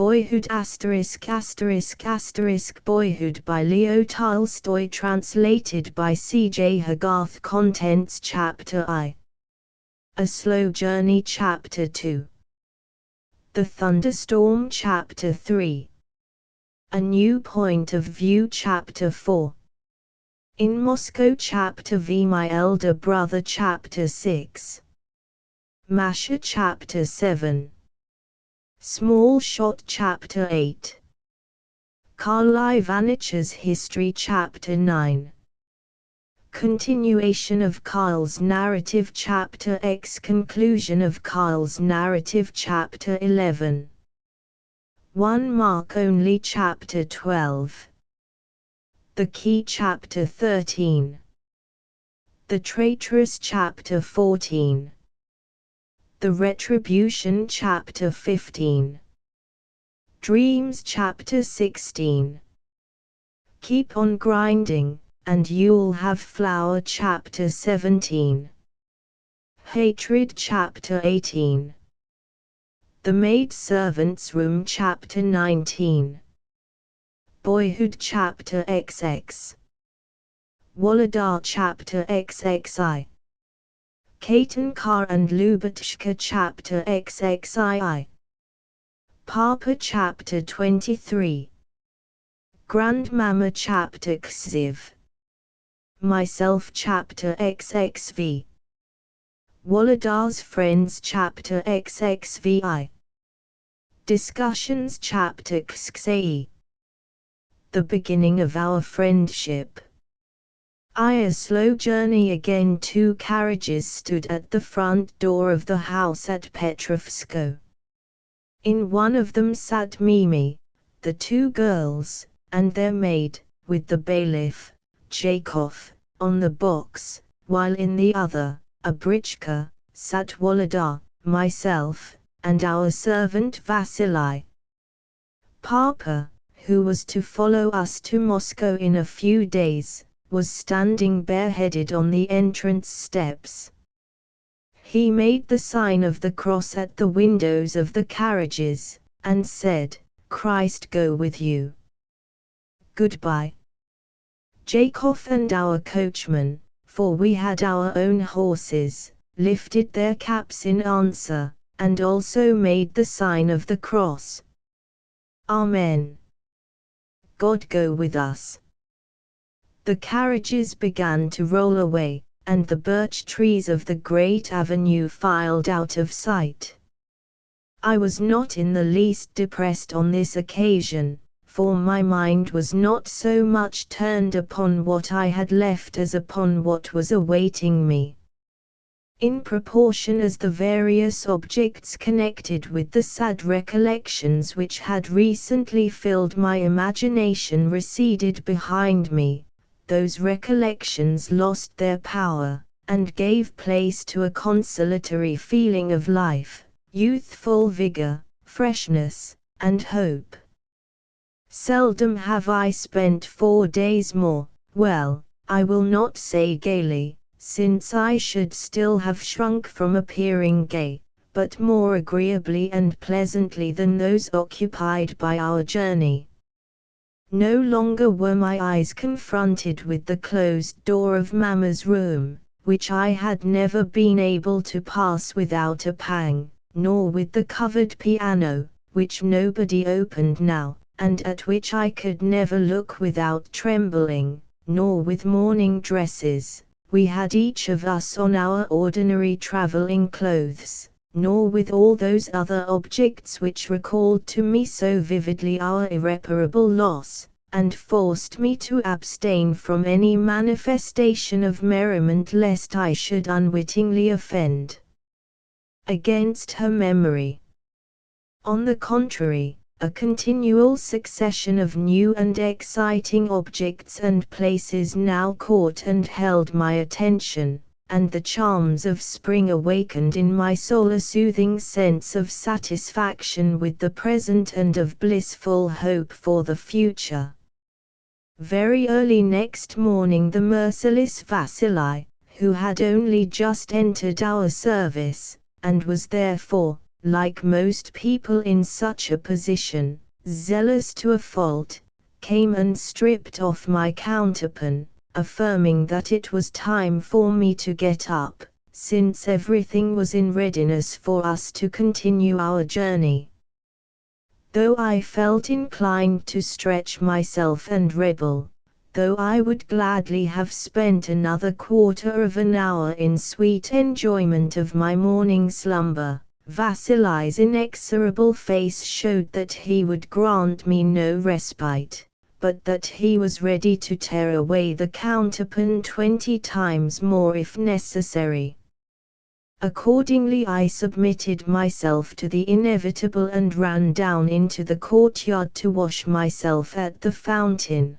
Boyhood **** Boyhood by Leo Tolstoy, translated by C.J. Hogarth. Contents: Chapter I. A Slow Journey. Chapter 2. The Thunderstorm. Chapter 3. A New Point of View. Chapter 4. In Moscow. Chapter V. My Elder Brother. Chapter 6. Masha. Chapter 7. Small Shot. Chapter 8. Karl Ivanich's History. Chapter 9. Continuation of Karl's narrative. Chapter X. Conclusion of Karl's narrative. Chapter 11. 1 mark only. Chapter 12. The Key. Chapter 13. The Traitress. Chapter 14. The Retribution. Chapter 15. Dreams. Chapter 16. Keep on grinding, and you'll have flour. Chapter 17. Hatred. Chapter 18. The Maidservant's Room. Chapter 19. Boyhood. Chapter XX. Wolodar. Chapter XXI. Katenkar and Lubotshka. Chapter XXII. Papa. Chapter 23. Grandmama. Chapter XXV. Myself. Chapter XXV. Wolodar's Friends. Chapter XXVI. Discussions. Chapter XXI. The Beginning of Our Friendship. A slow journey again. 2 carriages stood at the front door of the house at Petrovsko. In one of them sat Mimi, the 2 girls, and their maid, with the bailiff, Jakov, on the box, while in the other, a britchka, sat Wolodar, myself, and our servant Vasily. Papa, who was to follow us to Moscow in a few days, was standing bareheaded on the entrance steps. He made the sign of the cross at the windows of the carriages, and said, "Christ go with you. Goodbye." Jakov and our coachman, for we had our own horses, lifted their caps in answer, and also made the sign of the cross. Amen. God go with us. The carriages began to roll away, and the birch trees of the great avenue filed out of sight. I was not in the least depressed on this occasion, for my mind was not so much turned upon what I had left as upon what was awaiting me. In proportion as the various objects connected with the sad recollections which had recently filled my imagination receded behind me, those recollections lost their power, and gave place to a consolatory feeling of life, youthful vigor, freshness, and hope. Seldom have I spent 4 days more, well, I will not say gaily, since I should still have shrunk from appearing gay, but more agreeably and pleasantly than those occupied by our journey. No longer were my eyes confronted with the closed door of Mamma's room, which I had never been able to pass without a pang, nor with the covered piano, which nobody opened now, and at which I could never look without trembling, nor with mourning dresses, we had each of us on our ordinary travelling clothes, nor with all those other objects which recalled to me so vividly our irreparable loss, and forced me to abstain from any manifestation of merriment lest I should unwittingly offend against her memory. On the contrary, a continual succession of new and exciting objects and places now caught and held my attention, and the charms of spring awakened in my soul a soothing sense of satisfaction with the present and of blissful hope for the future. Very early next morning the merciless Vasily, who had only just entered our service, and was therefore, like most people in such a position, zealous to a fault, came and stripped off my counterpane, affirming that it was time for me to get up, since everything was in readiness for us to continue our journey. Though I felt inclined to stretch myself and rebel, though I would gladly have spent another quarter of an hour in sweet enjoyment of my morning slumber, Vasily's inexorable face showed that he would grant me no respite, but that he was ready to tear away the counterpane 20 times more if necessary. Accordingly I submitted myself to the inevitable and ran down into the courtyard to wash myself at the fountain.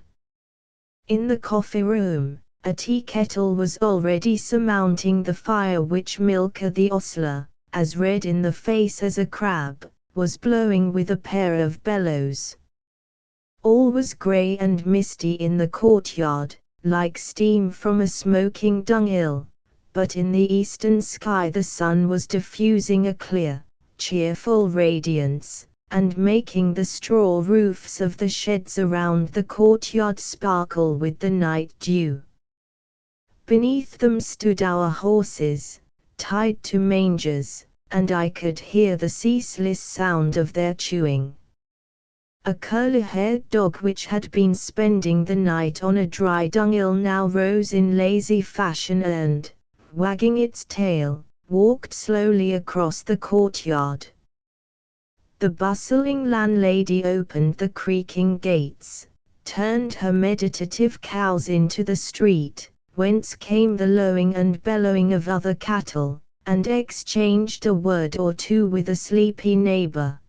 In the coffee room, a tea kettle was already surmounting the fire which Milka the ostler, as red in the face as a crab, was blowing with a pair of bellows. All was grey and misty in the courtyard, like steam from a smoking dunghill, but in the eastern sky the sun was diffusing a clear, cheerful radiance, and making the straw roofs of the sheds around the courtyard sparkle with the night dew. Beneath them stood our horses, tied to mangers, and I could hear the ceaseless sound of their chewing. A curly-haired dog which had been spending the night on a dry dunghill now rose in lazy fashion and, wagging its tail, walked slowly across the courtyard. The bustling landlady opened the creaking gates, turned her meditative cows into the street, whence came the lowing and bellowing of other cattle, and exchanged a word or two with a sleepy neighbor.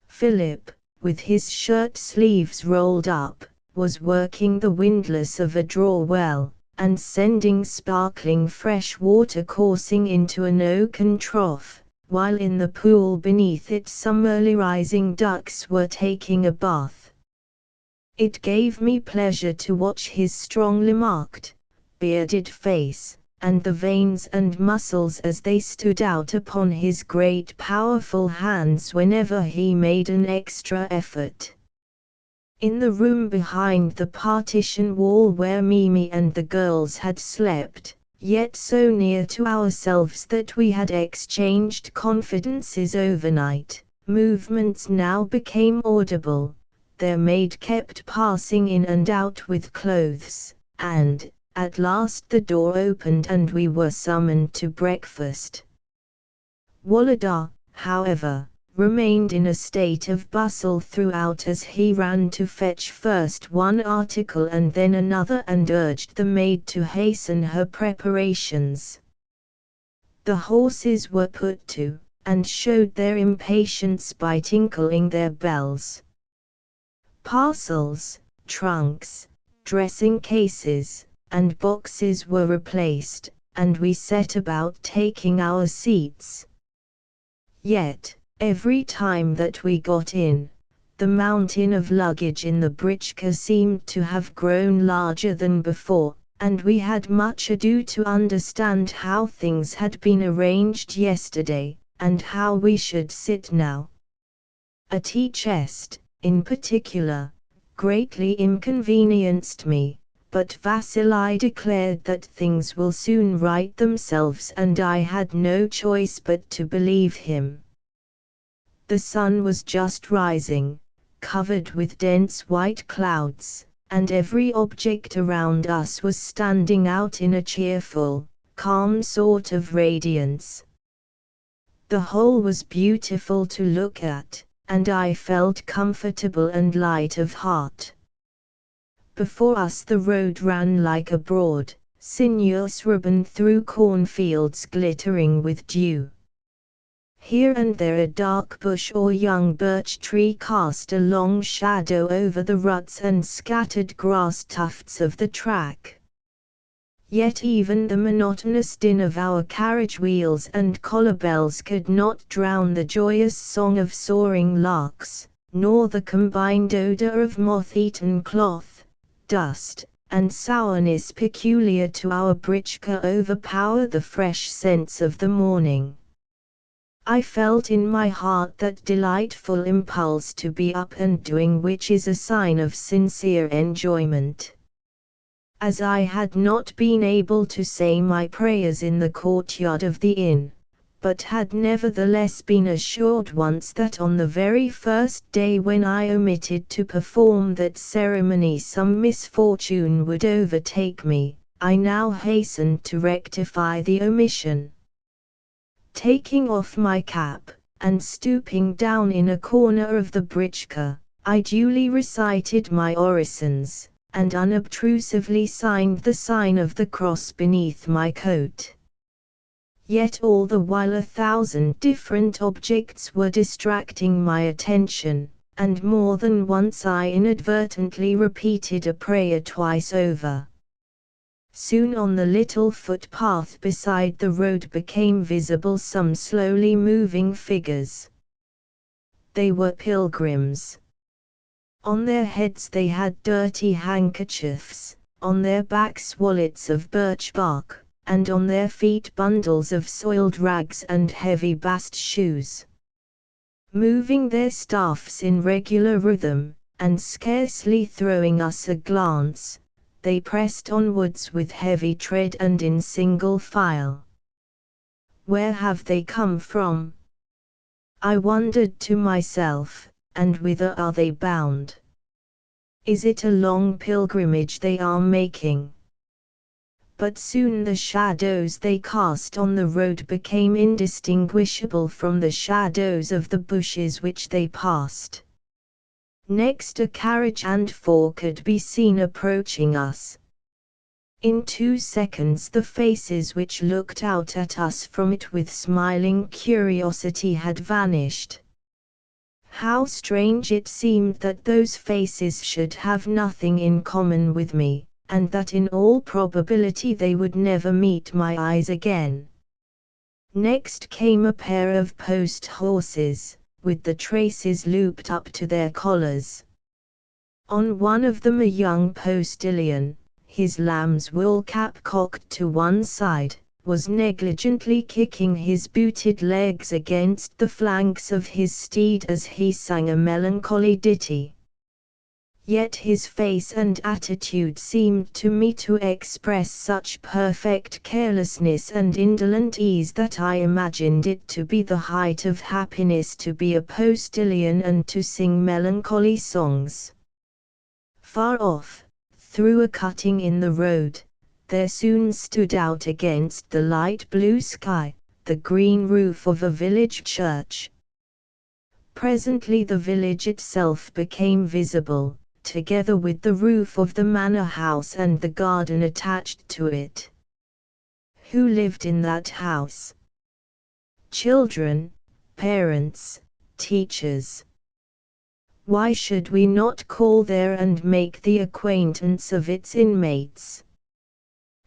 Philip, with his shirt sleeves rolled up, was working the windlass of a draw well, and sending sparkling fresh water coursing into an oaken trough, while in the pool beneath it some early rising ducks were taking a bath. It gave me pleasure to watch his strongly marked, bearded face, and the veins and muscles as they stood out upon his great powerful hands whenever he made an extra effort. In the room behind the partition wall where Mimi and the girls had slept, yet so near to ourselves that we had exchanged confidences overnight, movements now became audible. Their maid kept passing in and out with clothes, and, at last the door opened and we were summoned to breakfast. Wolodar, however, remained in a state of bustle throughout as he ran to fetch first one article and then another and urged the maid to hasten her preparations. The horses were put to, and showed their impatience by tinkling their bells. Parcels, trunks, dressing cases, and boxes were replaced, and we set about taking our seats. Yet, every time that we got in, the mountain of luggage in the britchka seemed to have grown larger than before, and we had much ado to understand how things had been arranged yesterday, and how we should sit now. A tea chest, in particular, greatly inconvenienced me, but Vasily declared that things will soon right themselves and I had no choice but to believe him. The sun was just rising, covered with dense white clouds, and every object around us was standing out in a cheerful, calm sort of radiance. The whole was beautiful to look at, and I felt comfortable and light of heart. Before us the road ran like a broad, sinuous ribbon through cornfields glittering with dew. Here and there a dark bush or young birch tree cast a long shadow over the ruts and scattered grass tufts of the track. Yet even the monotonous din of our carriage wheels and collar bells could not drown the joyous song of soaring larks, nor the combined odor of moth-eaten cloth, dust, and sourness peculiar to our britchka overpower the fresh scents of the morning. I felt in my heart that delightful impulse to be up and doing, which is a sign of sincere enjoyment. As I had not been able to say my prayers in the courtyard of the inn, but had nevertheless been assured once that on the very first day when I omitted to perform that ceremony some misfortune would overtake me, I now hastened to rectify the omission. Taking off my cap, and stooping down in a corner of the britchka, I duly recited my orisons, and unobtrusively signed the sign of the cross beneath my coat. Yet all the while 1,000 different objects were distracting my attention, and more than once I inadvertently repeated a prayer twice over. Soon on the little footpath beside the road became visible some slowly moving figures. They were pilgrims. On their heads they had dirty handkerchiefs, on their backs wallets of birch bark, and on their feet bundles of soiled rags and heavy bast shoes. Moving their staffs in regular rhythm, and scarcely throwing us a glance, they pressed onwards with heavy tread and in single file. Where have they come from? I wondered to myself, and whither are they bound? Is it a long pilgrimage they are making? But soon the shadows they cast on the road became indistinguishable from the shadows of the bushes which they passed. Next a carriage and four could be seen approaching us. In 2 seconds the faces which looked out at us from it with smiling curiosity had vanished. How strange it seemed that those faces should have nothing in common with me, and that in all probability they would never meet my eyes again. Next came a pair of post horses, with the traces looped up to their collars. On one of them a young postilion, his lamb's wool cap cocked to one side, was negligently kicking his booted legs against the flanks of his steed as he sang a melancholy ditty. Yet his face and attitude seemed to me to express such perfect carelessness and indolent ease that I imagined it to be the height of happiness to be a postilion and to sing melancholy songs. Far off, through a cutting in the road, there soon stood out against the light blue sky, the green roof of a village church. Presently the village itself became visible, together with the roof of the manor house and the garden attached to it. Who lived in that house? Children, parents, teachers. Why should we not call there and make the acquaintance of its inmates?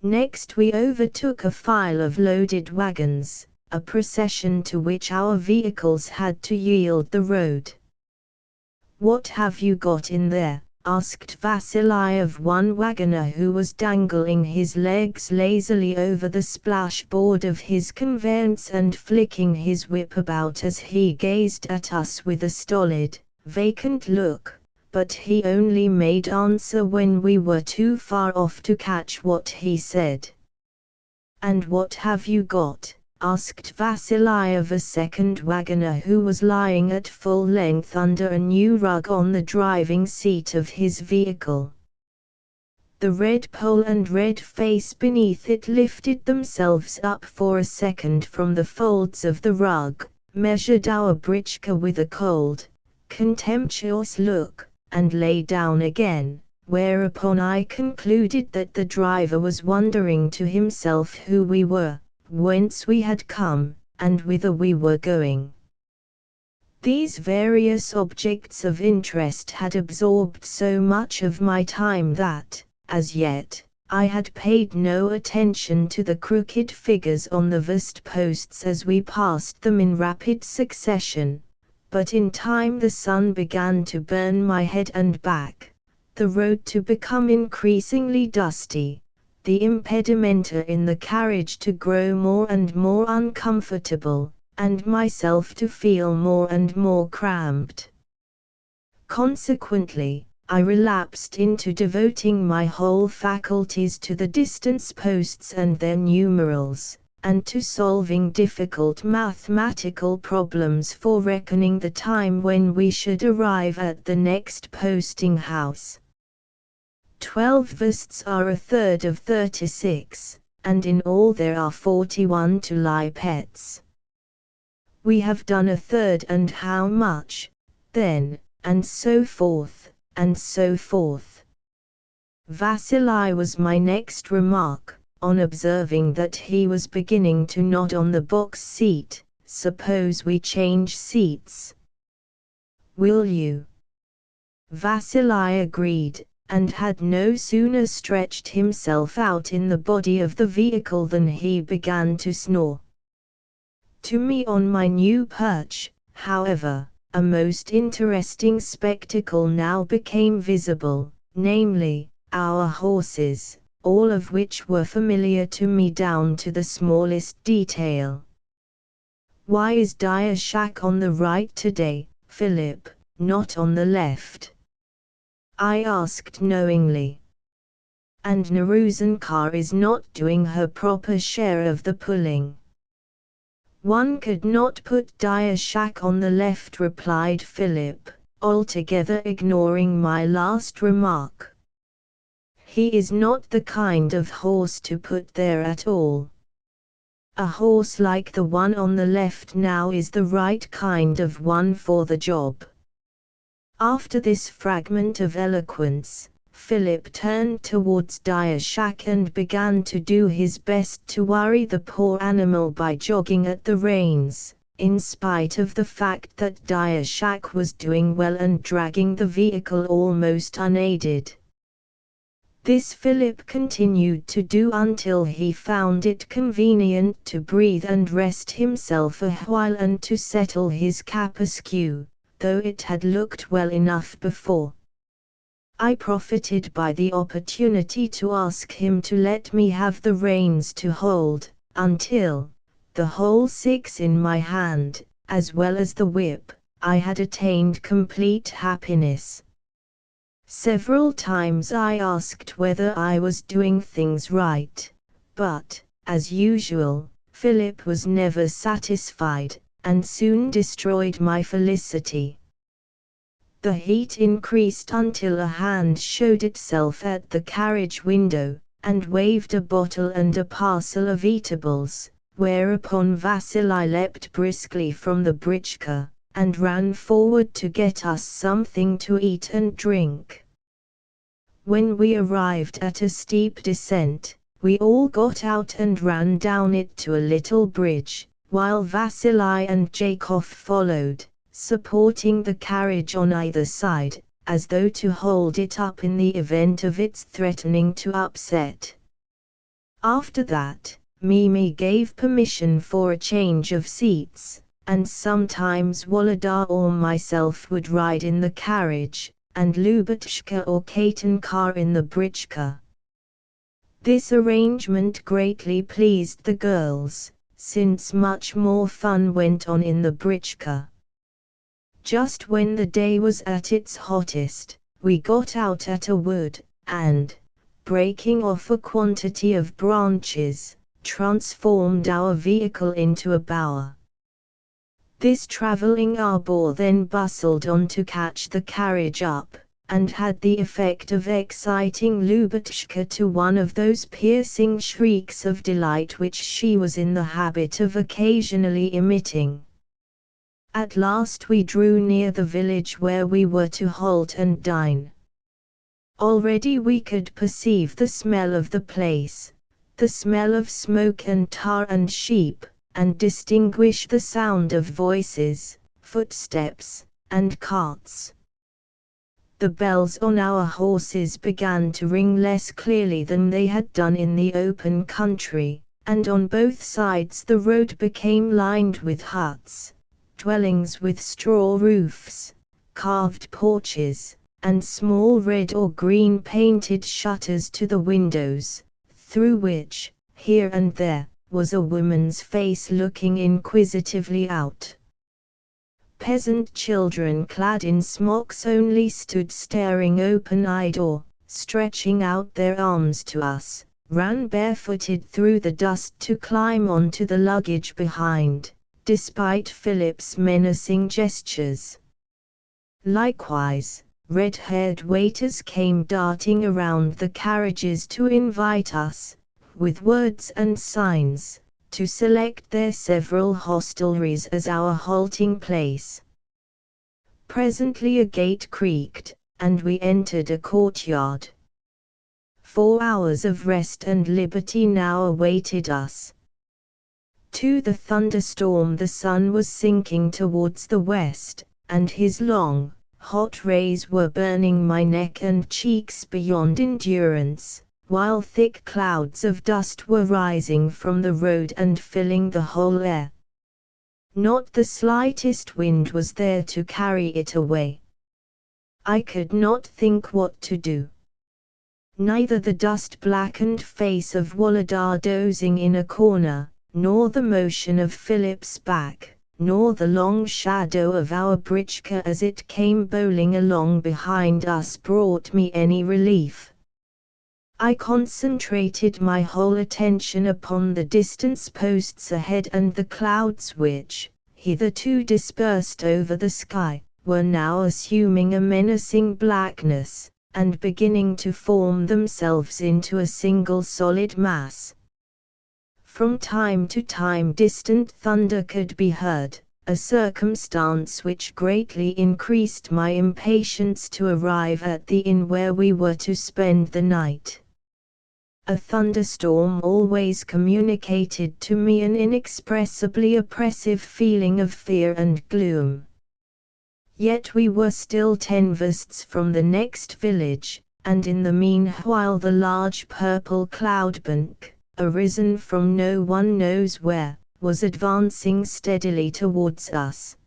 Next we overtook a file of loaded wagons, a procession to which our vehicles had to yield the road. "What have you got in there?" asked Vasily of one wagoner who was dangling his legs lazily over the splashboard of his conveyance and flicking his whip about as he gazed at us with a stolid, vacant look, but he only made answer when we were too far off to catch what he said. "And what have you got?" asked Vasily of a second wagoner who was lying at full length under a new rug on the driving seat of his vehicle. The red pole and red face beneath it lifted themselves up for a second from the folds of the rug, measured our britchka with a cold, contemptuous look, and lay down again, whereupon I concluded that the driver was wondering to himself who we were, whence we had come, and whither we were going. These various objects of interest had absorbed so much of my time that, as yet, I had paid no attention to the crooked figures on the vest posts as we passed them in rapid succession, but in time the sun began to burn my head and back, the road to become increasingly dusty, the impedimenta in the carriage to grow more and more uncomfortable, and myself to feel more and more cramped. Consequently, I relapsed into devoting my whole faculties to the distance posts and their numerals, and to solving difficult mathematical problems for reckoning the time when we should arrive at the next posting house. 12 versts are a third of 36, and in all there are 41 to lie pets. We have done a third, and how much, then, and so forth, and so forth. Vasili was my next remark, on observing that he was beginning to nod on the box seat. Suppose we change seats? Will you? Vasili agreed, and had no sooner stretched himself out in the body of the vehicle than he began to snore. To me on my new perch, however, a most interesting spectacle now became visible, namely, our horses, all of which were familiar to me down to the smallest detail. "Why is Dia Shack on the right today, Philip, not on the left?" I asked knowingly. "And Naruzankar is not doing her proper share of the pulling." "One could not put Dia Shack on the left," replied Philip, altogether ignoring my last remark. "He is not the kind of horse to put there at all. A horse like the one on the left now is the right kind of one for the job." After this fragment of eloquence, Philip turned towards Dia Shack and began to do his best to worry the poor animal by jogging at the reins, in spite of the fact that Dia Shack was doing well and dragging the vehicle almost unaided. This Philip continued to do until he found it convenient to breathe and rest himself a while and to settle his cap askew, though it had looked well enough before. I profited by the opportunity to ask him to let me have the reins to hold, until, the whole 6 in my hand, as well as the whip, I had attained complete happiness. Several times I asked whether I was doing things right, but, as usual, Philip was never satisfied, and soon destroyed my felicity. The heat increased until a hand showed itself at the carriage window, and waved a bottle and a parcel of eatables, whereupon Vasili leapt briskly from the britchka, and ran forward to get us something to eat and drink. When we arrived at a steep descent, we all got out and ran down it to a little bridge, while Vasili and Jakov followed, supporting the carriage on either side, as though to hold it up in the event of its threatening to upset. After that, Mimi gave permission for a change of seats, and sometimes Wolodar or myself would ride in the carriage, and Lubotshka or Katenkar in the britchka. This arrangement greatly pleased the girls, since much more fun went on in the britchka. Just when the day was at its hottest, we got out at a wood, and, breaking off a quantity of branches, transformed our vehicle into a bower. This travelling arbour then bustled on to catch the carriage up, and had the effect of exciting Lubotshka to one of those piercing shrieks of delight which she was in the habit of occasionally emitting. At last we drew near the village where we were to halt and dine. Already we could perceive the smell of the place, the smell of smoke and tar and sheep, and distinguish the sound of voices, footsteps, and carts. The bells on our horses began to ring less clearly than they had done in the open country, and on both sides the road became lined with huts, dwellings with straw roofs, carved porches, and small red or green painted shutters to the windows, through which, here and there, was a woman's face looking inquisitively out. Peasant children clad in smocks only stood staring open-eyed or, stretching out their arms to us, ran barefooted through the dust to climb onto the luggage behind, despite Philip's menacing gestures. Likewise, red-haired waiters came darting around the carriages to invite us, with words and signs, to select their several hostelries as our halting place. Presently a gate creaked, and we entered a courtyard. 4 hours of rest and liberty now awaited us. To the thunderstorm the sun was sinking towards the west, and his long, hot rays were burning my neck and cheeks beyond endurance, while thick clouds of dust were rising from the road and filling the whole air. Not the slightest wind was there to carry it away. I could not think what to do. Neither the dust-blackened face of Wolodar dozing in a corner, nor the motion of Philip's back, nor the long shadow of our britchka as it came bowling along behind us brought me any relief. I concentrated my whole attention upon the distance posts ahead and the clouds which, hitherto dispersed over the sky, were now assuming a menacing blackness, and beginning to form themselves into a single solid mass. From time to time distant thunder could be heard, a circumstance which greatly increased my impatience to arrive at the inn where we were to spend the night. A thunderstorm always communicated to me an inexpressibly oppressive feeling of fear and gloom. Yet we were still 10 versts from the next village, and in the meanwhile the large purple cloudbank, arisen from no one knows where, was advancing steadily towards us.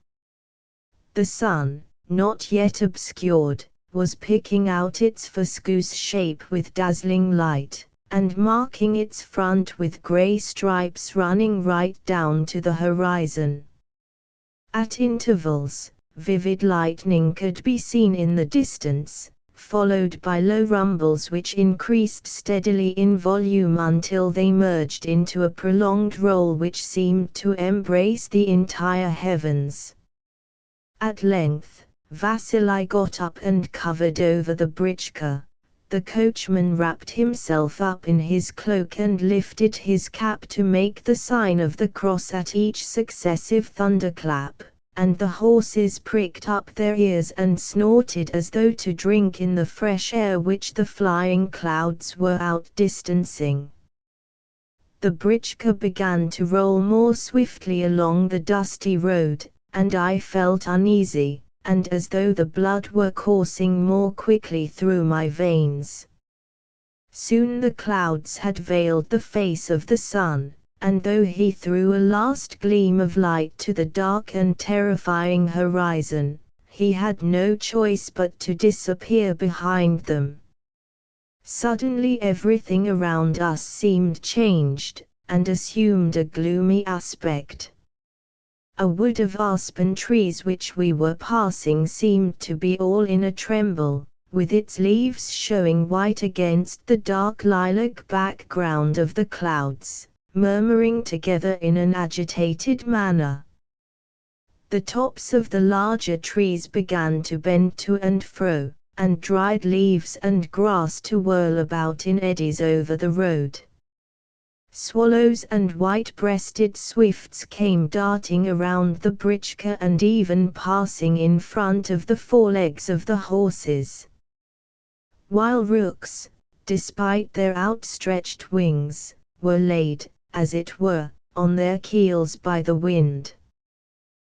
The sun, not yet obscured, was picking out its fuscous shape with dazzling light, and marking its front with grey stripes running right down to the horizon. At intervals, vivid lightning could be seen in the distance, followed by low rumbles which increased steadily in volume until they merged into a prolonged roll which seemed to embrace the entire heavens. At length, Vasily got up and covered over the britchka. The coachman wrapped himself up in his cloak and lifted his cap to make the sign of the cross at each successive thunderclap, and the horses pricked up their ears and snorted as though to drink in the fresh air which the flying clouds were outdistancing. The britchka began to roll more swiftly along the dusty road, and I felt uneasy, and as though the blood were coursing more quickly through my veins. Soon the clouds had veiled the face of the sun, and though he threw a last gleam of light to the dark and terrifying horizon, he had no choice but to disappear behind them. Suddenly everything around us seemed changed, and assumed a gloomy aspect. A wood of aspen trees which we were passing seemed to be all in a tremble, with its leaves showing white against the dark lilac background of the clouds, murmuring together in an agitated manner. The tops of the larger trees began to bend to and fro, and dried leaves and grass to whirl about in eddies over the road. Swallows and white-breasted swifts came darting around the britchka and even passing in front of the forelegs of the horses. While rooks, despite their outstretched wings, were laid, as it were, on their keels by the wind.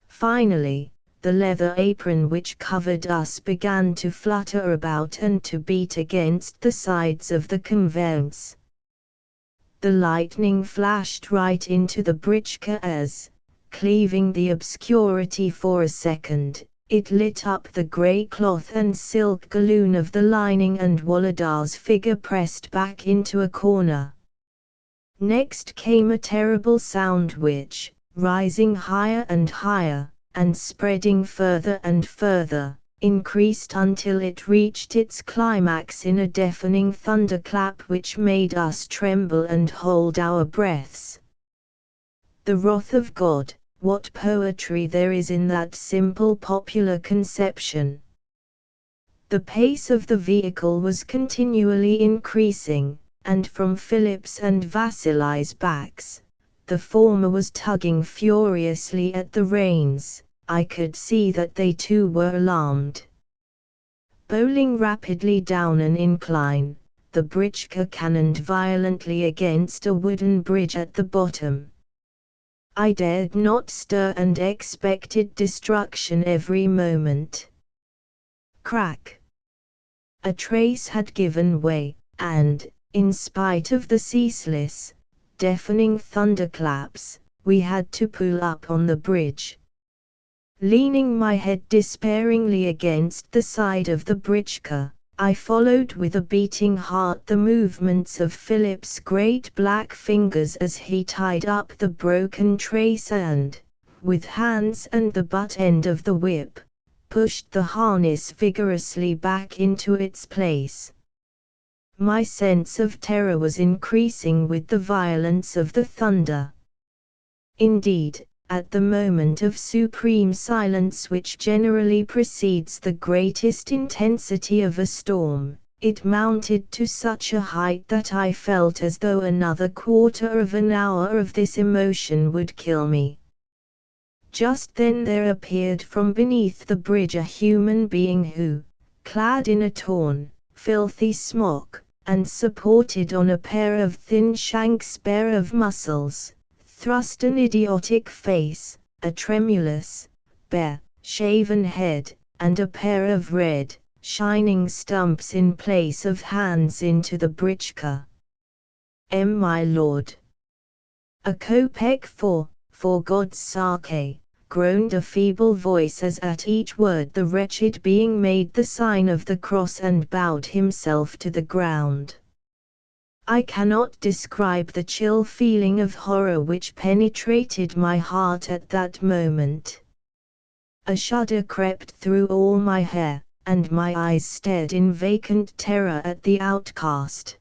Finally, the leather apron which covered us began to flutter about and to beat against the sides of the conveyance. The lightning flashed right into the britchka as, cleaving the obscurity for a second, it lit up the grey cloth and silk galloon of the lining and Wolodar's figure pressed back into a corner. Next came a terrible sound which, rising higher and higher, and spreading further and further, increased until it reached its climax in a deafening thunderclap which made us tremble and hold our breaths. The wrath of God, what poetry there is in that simple popular conception! The pace of the vehicle was continually increasing, and from Philip's and Vasily's backs, the former was tugging furiously at the reins. I could see that they too were alarmed. Bowling rapidly down an incline, the britchka cannoned violently against a wooden bridge at the bottom. I dared not stir and expected destruction every moment. Crack! A trace had given way, and, in spite of the ceaseless, deafening thunderclaps, we had to pull up on the bridge. Leaning my head despairingly against the side of the britchka, I followed with a beating heart the movements of Philip's great black fingers as he tied up the broken trace and, with hands and the butt end of the whip, pushed the harness vigorously back into its place. My sense of terror was increasing with the violence of the thunder. Indeed, at the moment of supreme silence which generally precedes the greatest intensity of a storm, it mounted to such a height that I felt as though another quarter of an hour of this emotion would kill me. Just then there appeared from beneath the bridge a human being who, clad in a torn, filthy smock, and supported on a pair of thin shanks bare of muscles, thrust an idiotic face, a tremulous, bare, shaven head, and a pair of red, shining stumps in place of hands into the britchka. My lord. A kopeck for God's sake, groaned a feeble voice as at each word the wretched being made the sign of the cross and bowed himself to the ground. I cannot describe the chill feeling of horror which penetrated my heart at that moment. A shudder crept through all my hair, and my eyes stared in vacant terror at the outcast.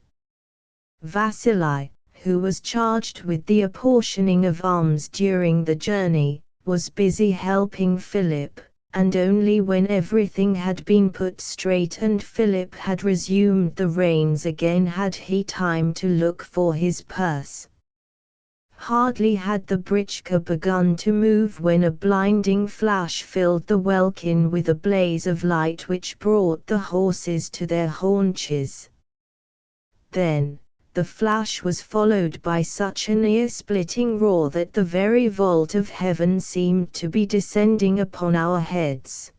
Vasily, who was charged with the apportioning of arms during the journey, was busy helping Philip, and only when everything had been put straight and Philip had resumed the reins again had he time to look for his purse. Hardly had the britchka begun to move when a blinding flash filled the welkin with a blaze of light which brought the horses to their haunches. Then, the flash was followed by such an ear-splitting roar that the very vault of heaven seemed to be descending upon our heads.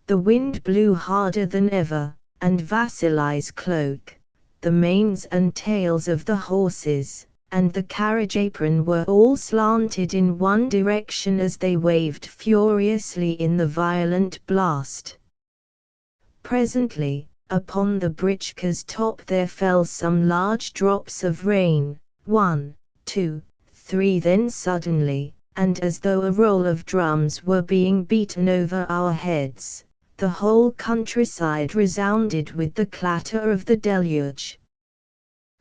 The wind blew harder than ever, and Vasily's cloak, the manes and tails of the horses, and the carriage apron were all slanted in one direction as they waved furiously in the violent blast. Presently, upon the britchka's top there fell some large drops of rain, 1, 2, 3 then suddenly, and as though a roll of drums were being beaten over our heads, the whole countryside resounded with the clatter of the deluge.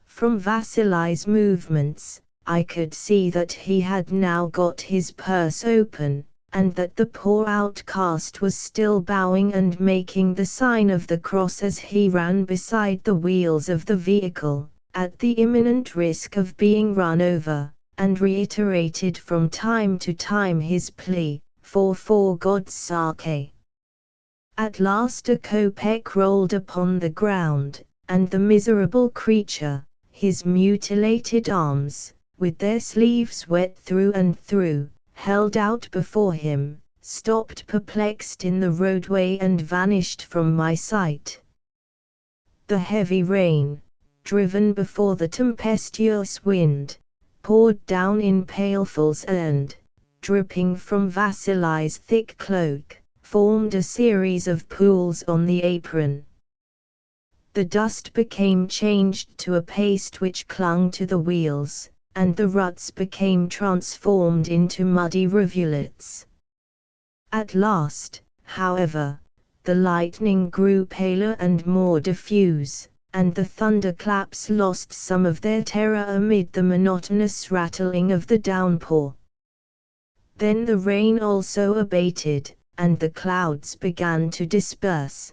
From Vasily's movements, I could see that he had now got his purse open, and that the poor outcast was still bowing and making the sign of the cross as he ran beside the wheels of the vehicle, at the imminent risk of being run over, and reiterated from time to time his plea, for God's sake. At last a kopeck rolled upon the ground, and the miserable creature, his mutilated arms, with their sleeves wet through and through, held out before him, stopped perplexed in the roadway and vanished from my sight. The heavy rain, driven before the tempestuous wind, poured down in pailfuls and, dripping from Vasily's thick cloak, formed a series of pools on the apron. The dust became changed to a paste which clung to the wheels, and the ruts became transformed into muddy rivulets. At last, however, the lightning grew paler and more diffuse, and the thunderclaps lost some of their terror amid the monotonous rattling of the downpour. Then the rain also abated, and the clouds began to disperse.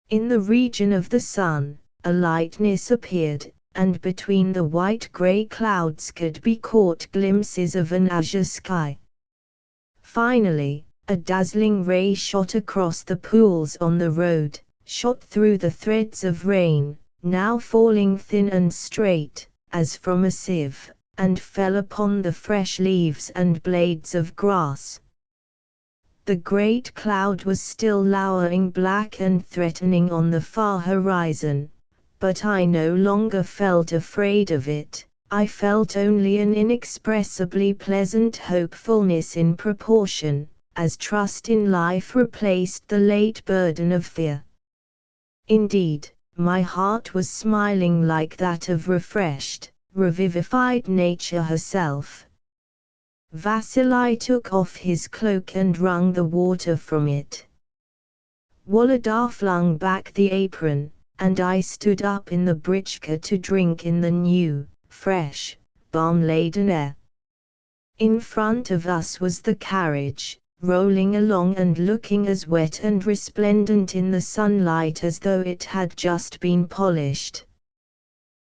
In the region of the sun, a lightness appeared, and between the white-grey clouds could be caught glimpses of an azure sky. Finally, a dazzling ray shot across the pools on the road, shot through the threads of rain, now falling thin and straight, as from a sieve, and fell upon the fresh leaves and blades of grass. The great cloud was still lowering black and threatening on the far horizon, but I no longer felt afraid of it. I felt only an inexpressibly pleasant hopefulness in proportion as trust in life replaced the late burden of fear. Indeed, my heart was smiling like that of refreshed, revivified nature herself. Vasily took off his cloak and wrung the water from it. Wolodar flung back the apron, and I stood up in the britchka to drink in the new, fresh, balm-laden air. In front of us was the carriage, rolling along and looking as wet and resplendent in the sunlight as though it had just been polished.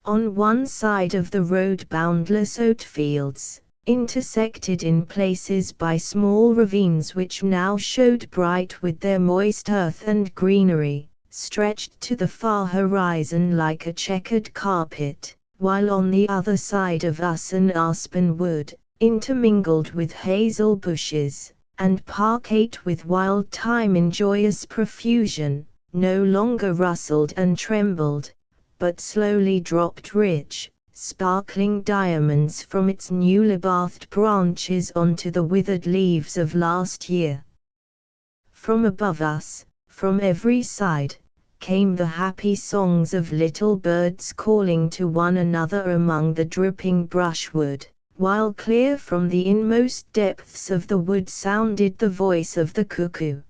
On one side of the road boundless oat fields, intersected in places by small ravines which now showed bright with their moist earth and greenery, stretched to the far horizon like a checkered carpet, while on the other side of us an aspen wood, intermingled with hazel bushes, and parkate with wild thyme in joyous profusion, no longer rustled and trembled, but slowly dropped rich, sparkling diamonds from its newly bathed branches onto the withered leaves of last year. From above us, from every side, came the happy songs of little birds calling to one another among the dripping brushwood, while clear from the inmost depths of the wood sounded the voice of the cuckoo.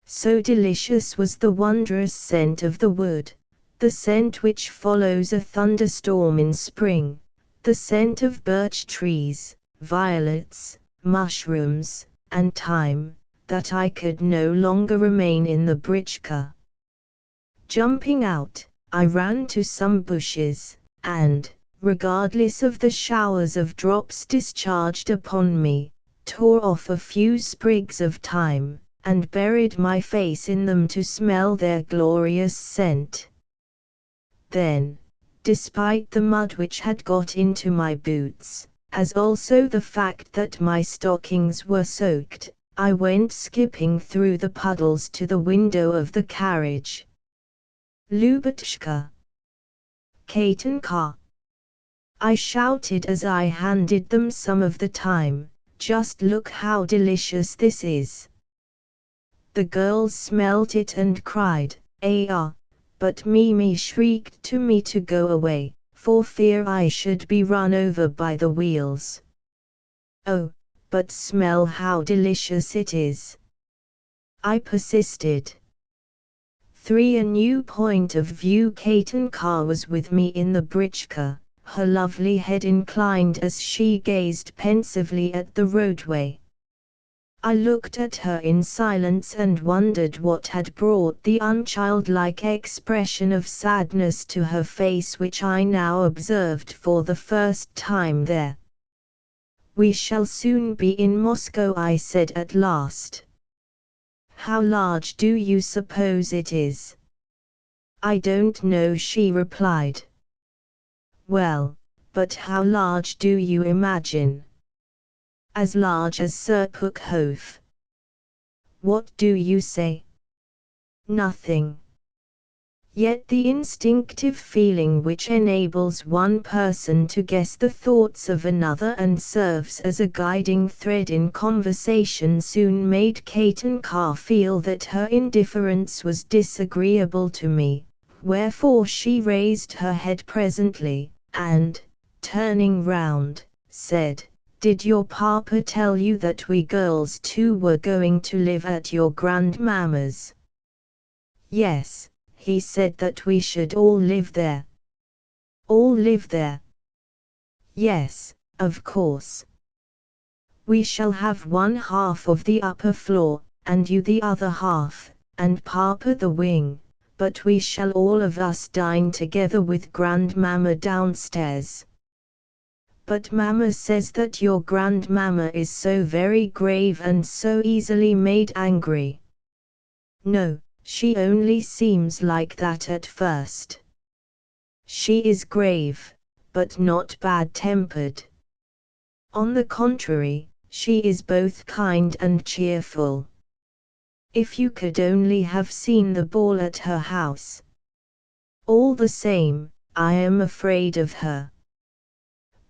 So delicious was the wondrous scent of the wood, the scent which follows a thunderstorm in spring, the scent of birch trees, violets, mushrooms, and thyme, that I could no longer remain in the britchka. Jumping out, I ran to some bushes, and, regardless of the showers of drops discharged upon me, tore off a few sprigs of thyme, and buried my face in them to smell their glorious scent. Then, despite the mud which had got into my boots, as also the fact that my stockings were soaked, I went skipping through the puddles to the window of the carriage. "Lubotshka! Katenka!" I shouted as I handed them some of the thyme, "just look how delicious this is." The girls smelt it and cried, "Ah!" But Mimi shrieked to me to go away, for fear I should be run over by the wheels. "Oh, but smell how delicious it is," I persisted. A new point of view. Katenka was with me in the britchka, her lovely head inclined as she gazed pensively at the roadway. I looked at her in silence and wondered what had brought the unchildlike expression of sadness to her face which I now observed for the first time there. "We shall soon be in Moscow," I said at last. "How large do you suppose it is?" "I don't know," she replied. "Well, but how large do you imagine?" "As large as Serpukhov." "What do you say?" "Nothing." Yet the instinctive feeling which enables one person to guess the thoughts of another and serves as a guiding thread in conversation soon made Katenka feel that her indifference was disagreeable to me, Wherefore she raised her head presently, and, turning round, said, "Did your papa tell you that we girls too were going to live at your grandmamma's?" "Yes, he said that we should all live there." "All live there?" "Yes, of course. We shall have one half of the upper floor, and you the other half, and papa the wing, but we shall all of us dine together with grandmamma downstairs." "But mamma says that your grandmamma is so very grave and so easily made angry." "No, she only seems like that at first. She is grave, but not bad-tempered. On the contrary, she is both kind and cheerful. If you could only have seen the ball at her house. All the same, I am afraid of her.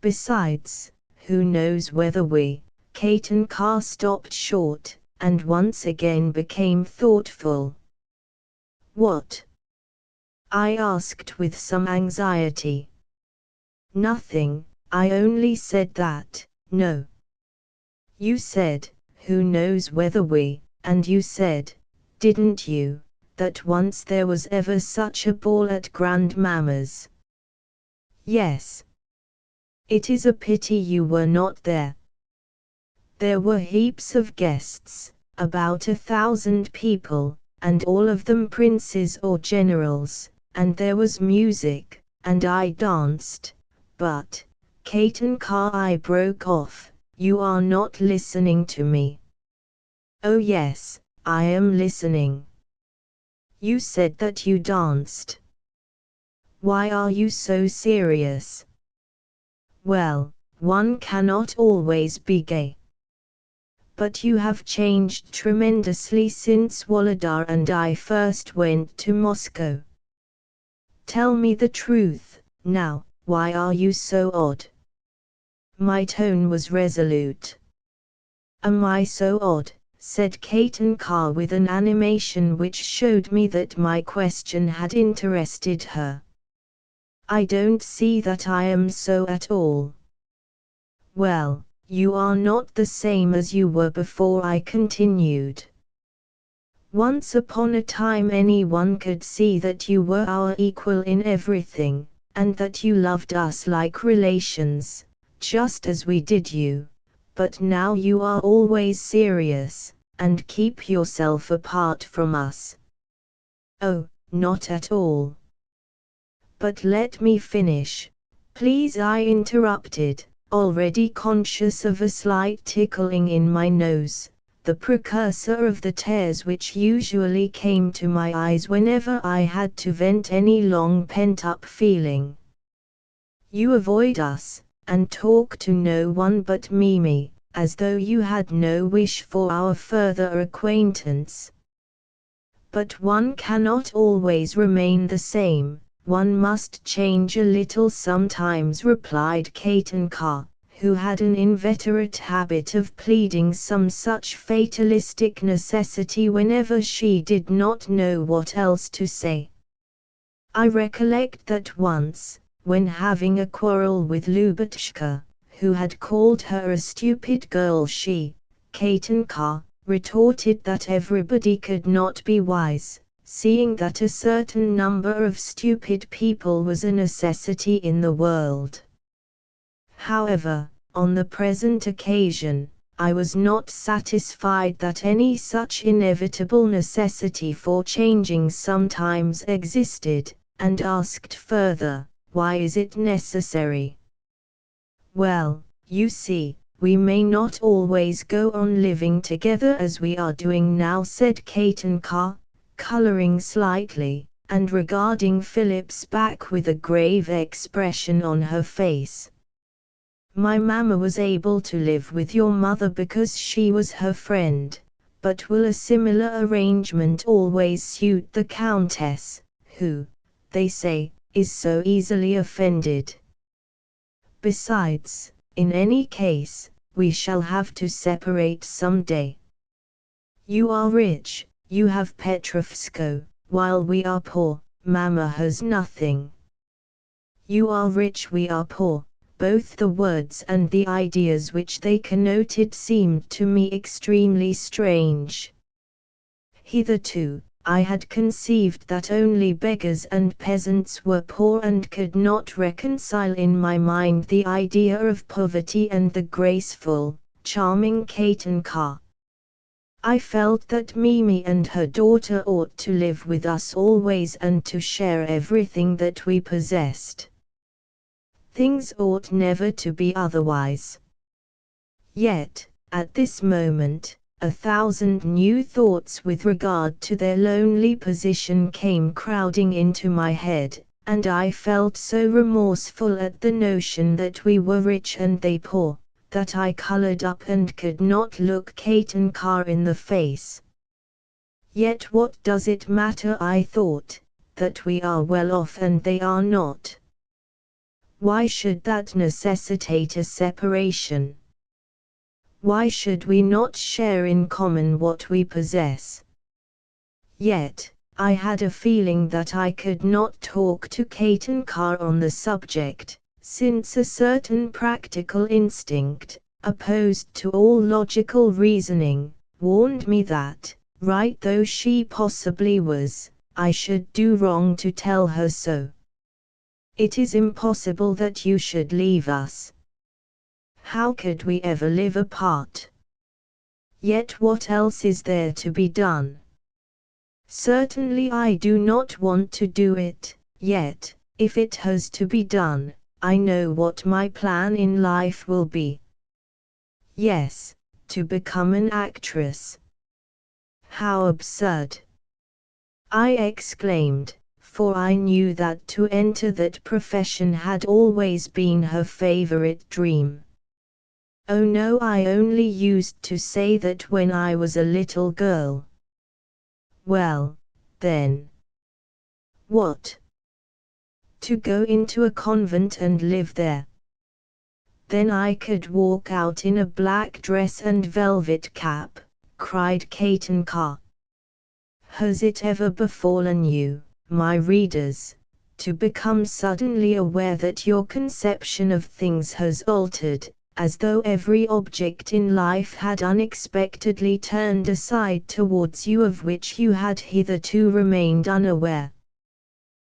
Besides, who knows whether we—" Kate and Carr stopped short, and once again became thoughtful. "What?" I asked with some anxiety. "Nothing, I only said that, no." "You said, who knows whether we, and you said, didn't you, that once there was ever such a ball at grandmamma's?" "Yes." "It is a pity you were not there." "There were heaps of guests, about 1,000 people, and all of them princes or generals, and there was music, and I danced, but—" Kate and Carr, I broke off, "you are not listening to me." "Oh yes, I am listening. You said that you danced. Why are you so serious?" "Well, one cannot always be gay." "But you have changed tremendously since Wolodar and I first went to Moscow. Tell me the truth, now, why are you so odd?" My tone was resolute. "Am I so odd?" said Kate and Carr with an animation which showed me that my question had interested her. "I don't see that I am so at all." "Well, you are not the same as you were before," I continued. "Once upon a time anyone could see that you were our equal in everything, and that you loved us like relations, just as we did you, but now you are always serious, and keep yourself apart from us." "Oh, not at all." "But let me finish, please," I interrupted, already conscious of a slight tickling in my nose, the precursor of the tears which usually came to my eyes whenever I had to vent any long pent-up feeling. "You avoid us, and talk to no one but Mimi, as though you had no wish for our further acquaintance." "But one cannot always remain the same, one must change a little sometimes," replied Kate and Carr, who had an inveterate habit of pleading some such fatalistic necessity whenever she did not know what else to say. "I recollect that once, when having a quarrel with Lubotshka, who had called her a stupid girl, she," Kate and Carr, retorted that everybody could not be wise, seeing that a certain number of stupid people was a necessity in the world. However, on the present occasion, I was not satisfied that any such inevitable necessity for changing sometimes existed, and asked further, "Why is it necessary?" "Well, you see, we may not always go on living together as we are doing now," said Kate and Carr, coloring slightly, and regarding Philip's back with a grave expression on her face. "My mamma was able to live with your mother because she was her friend, but will a similar arrangement always suit the Countess, who, they say, is so easily offended? Besides, in any case, we shall have to separate some day. You are rich, you have Petrovsko, while we are poor, Mama has nothing. You are rich, we are poor. Both the words and the ideas which they connoted seemed to me extremely strange. Hitherto, I had conceived that only beggars and peasants were poor, and could not reconcile in my mind the idea of poverty and the graceful, charming Katinka. I felt that Mimi and her daughter ought to live with us always and to share everything that we possessed. Things ought never to be otherwise. Yet, at this moment, 1,000 new thoughts with regard to their lonely position came crowding into my head, and I felt so remorseful at the notion that we were rich and they poor, that I colored up and could not look Katinka in the face. Yet what does it matter, I thought, that we are well off and they are not? Why should that necessitate a separation? Why should we not share in common what we possess? Yet, I had a feeling that I could not talk to Katinka on the subject, since a certain practical instinct, opposed to all logical reasoning, warned me that, right though she possibly was, I should do wrong to tell her so. It is impossible that you should leave us. How could we ever live apart? Yet what else is there to be done? Certainly I do not want to do it, yet, if it has to be done, I know what my plan in life will be. Yes, to become an actress. How absurd! I exclaimed, for I knew that to enter that profession had always been her favorite dream. Oh no, I only used to say that when I was a little girl. Well, then. What? To go into a convent and live there. Then I could walk out in a black dress and velvet cap, cried Katinka. Has it ever befallen you, my readers, to become suddenly aware that your conception of things has altered, as though every object in life had unexpectedly turned aside towards you of which you had hitherto remained unaware?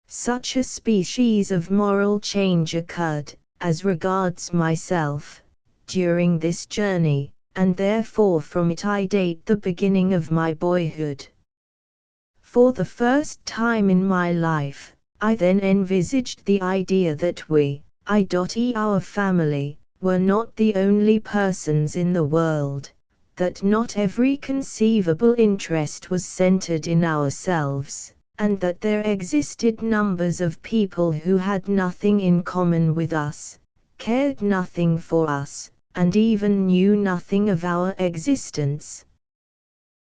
Such a species of moral change occurred, as regards myself, during this journey, and therefore from it I date the beginning of my boyhood. For the first time in my life, I then envisaged the idea that we, our family, were not the only persons in the world, that not every conceivable interest was centered in ourselves, and that there existed numbers of people who had nothing in common with us, cared nothing for us, and even knew nothing of our existence.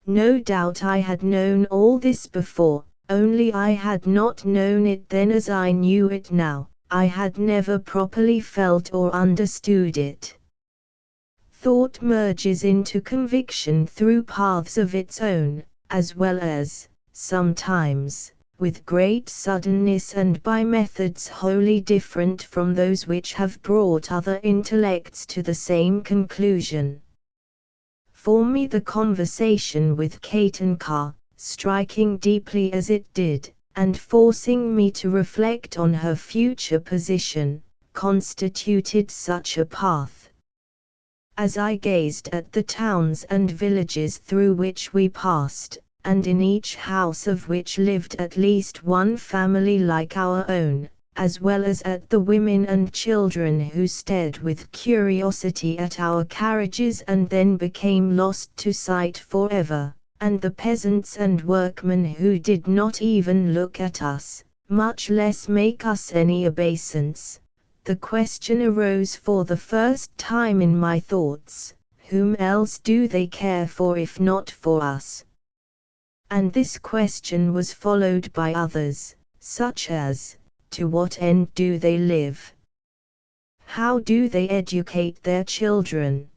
No doubt I had known all this before, only I had not known it then as I knew it now. I had never properly felt or understood it. Thought merges into conviction through paths of its own, as well as, sometimes, with great suddenness and by methods wholly different from those which have brought other intellects to the same conclusion. For me the conversation with Katinka, striking deeply as it did, and forcing me to reflect on her future position, constituted such a path. As I gazed at the towns and villages through which we passed, and in each house of which lived at least one family like our own, as well as at the women and children who stared with curiosity at our carriages and then became lost to sight forever, and the peasants and workmen who did not even look at us, much less make us any obeisance, the question arose for the first time in my thoughts, whom else do they care for if not for us? And this question was followed by others, such as, to what end do they live? How do they educate their children?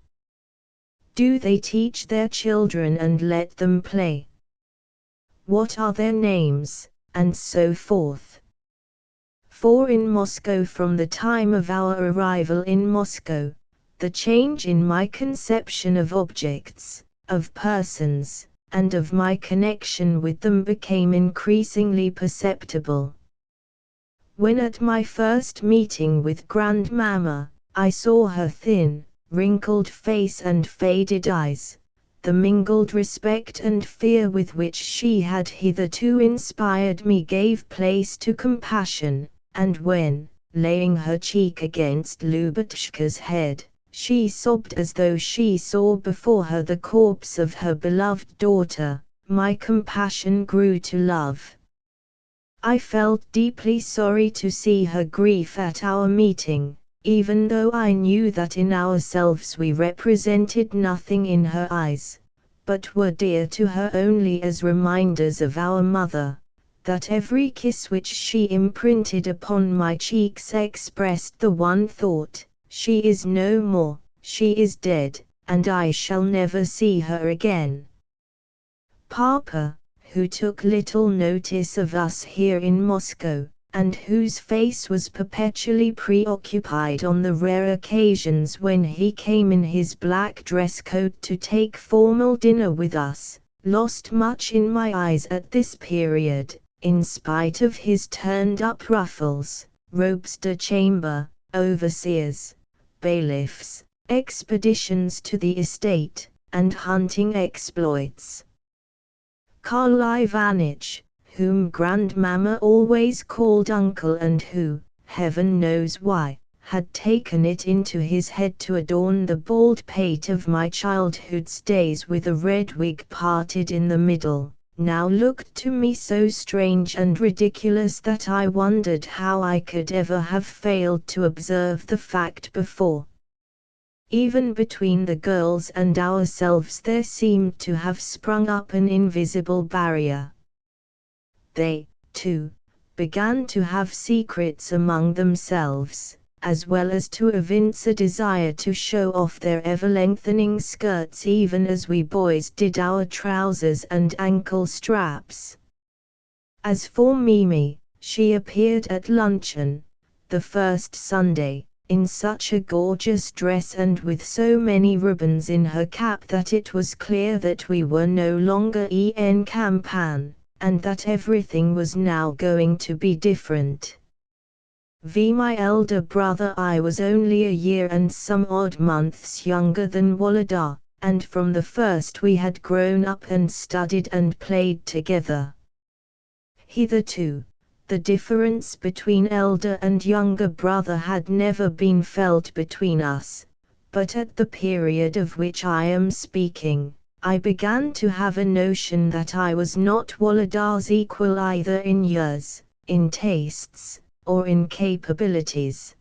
Do they teach their children and let them play? What are their names, and so forth. For in Moscow, from the time of our arrival in Moscow, the change in my conception of objects, of persons, and of my connection with them became increasingly perceptible. When at my first meeting with Grandmamma, I saw her thin, wrinkled face and faded eyes, the mingled respect and fear with which she had hitherto inspired me gave place to compassion, and when, laying her cheek against Lubotshka's head, she sobbed as though she saw before her the corpse of her beloved daughter, my compassion grew to love. I felt deeply sorry to see her grief at our meeting, even though I knew that in ourselves we represented nothing in her eyes, but were dear to her only as reminders of our mother, that every kiss which she imprinted upon my cheeks expressed the one thought: she is no more, she is dead, and I shall never see her again. Papa, who took little notice of us here in Moscow, and whose face was perpetually preoccupied on the rare occasions when he came in his black dress coat to take formal dinner with us, lost much in my eyes at this period, in spite of his turned-up ruffles, robes de chamber, overseers, bailiffs, expeditions to the estate, and hunting exploits. Karl Ivanitch, whom Grandmamma always called uncle and who, heaven knows why, had taken it into his head to adorn the bald pate of my childhood's days with a red wig parted in the middle, now looked to me so strange and ridiculous that I wondered how I could ever have failed to observe the fact before. Even between the girls and ourselves there seemed to have sprung up an invisible barrier. They, too, began to have secrets among themselves, as well as to evince a desire to show off their ever-lengthening skirts even as we boys did our trousers and ankle straps. As for Mimi, she appeared at luncheon, the first Sunday, in such a gorgeous dress and with so many ribbons in her cap that it was clear that we were no longer en campagne, and that everything was now going to be different. My elder brother I was only a year and some odd months younger than Wolodar, and from the first we had grown up and studied and played together. Hitherto, the difference between elder and younger brother had never been felt between us, but at the period of which I am speaking, I began to have a notion that I was not Wolodar's equal either in years, in tastes, or in capabilities.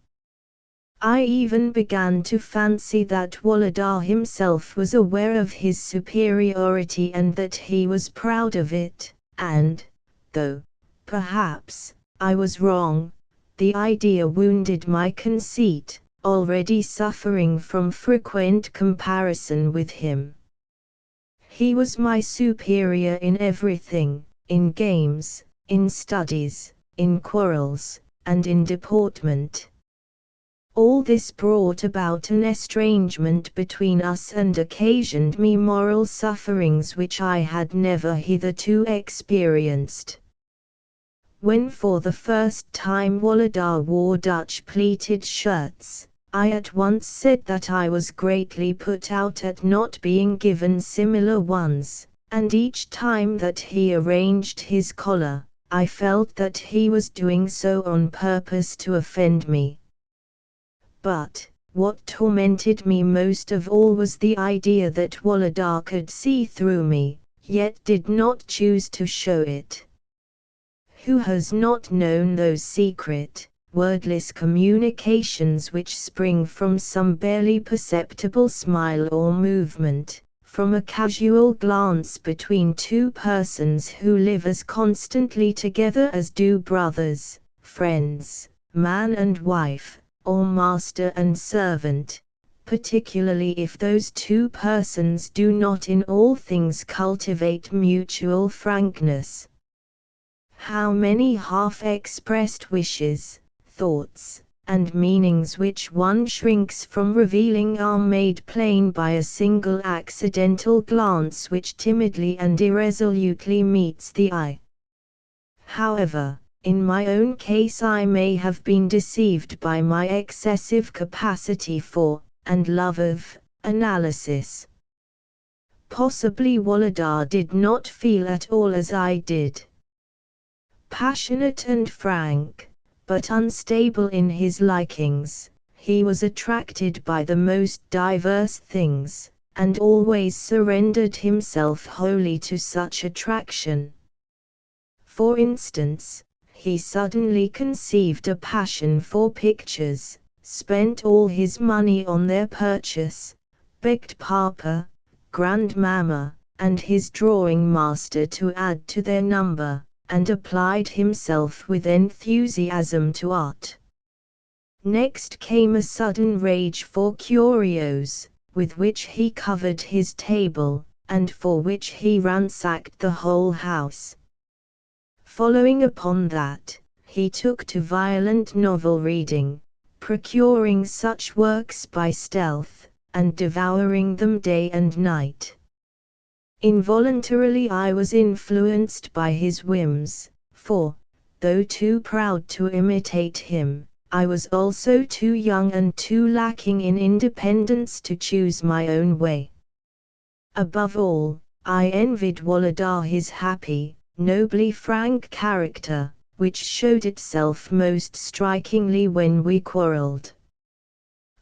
I even began to fancy that Wolodar himself was aware of his superiority and that he was proud of it, and, though, perhaps, I was wrong, the idea wounded my conceit, already suffering from frequent comparison with him. He was my superior in everything, in games, in studies, in quarrels, and in deportment. All this brought about an estrangement between us and occasioned me moral sufferings which I had never hitherto experienced. When for the first time Wolodar wore Dutch pleated shirts, I at once said that I was greatly put out at not being given similar ones, and each time that he arranged his collar, I felt that he was doing so on purpose to offend me. But, what tormented me most of all was the idea that Wolodar could see through me, yet did not choose to show it. Who has not known those secret, wordless communications which spring from some barely perceptible smile or movement, from a casual glance between two persons who live as constantly together as do brothers, friends, man and wife, or master and servant, particularly if those two persons do not in all things cultivate mutual frankness? How many half-expressed wishes, thoughts, and meanings which one shrinks from revealing are made plain by a single accidental glance which timidly and irresolutely meets the eye. However, in my own case I may have been deceived by my excessive capacity for, and love of, analysis. Possibly Wolodar did not feel at all as I did. Passionate and frank, but unstable in his likings, he was attracted by the most diverse things, and always surrendered himself wholly to such attraction. For instance, he suddenly conceived a passion for pictures, spent all his money on their purchase, begged Papa, Grandmamma, and his drawing master to add to their number, and applied himself with enthusiasm to art. Next came a sudden rage for curios, with which he covered his table, and for which he ransacked the whole house. Following upon that, he took to violent novel reading, procuring such works by stealth, and devouring them day and night. Involuntarily I was influenced by his whims, for, though too proud to imitate him, I was also too young and too lacking in independence to choose my own way. Above all, I envied Wolodar his happy, nobly frank character, which showed itself most strikingly when we quarreled.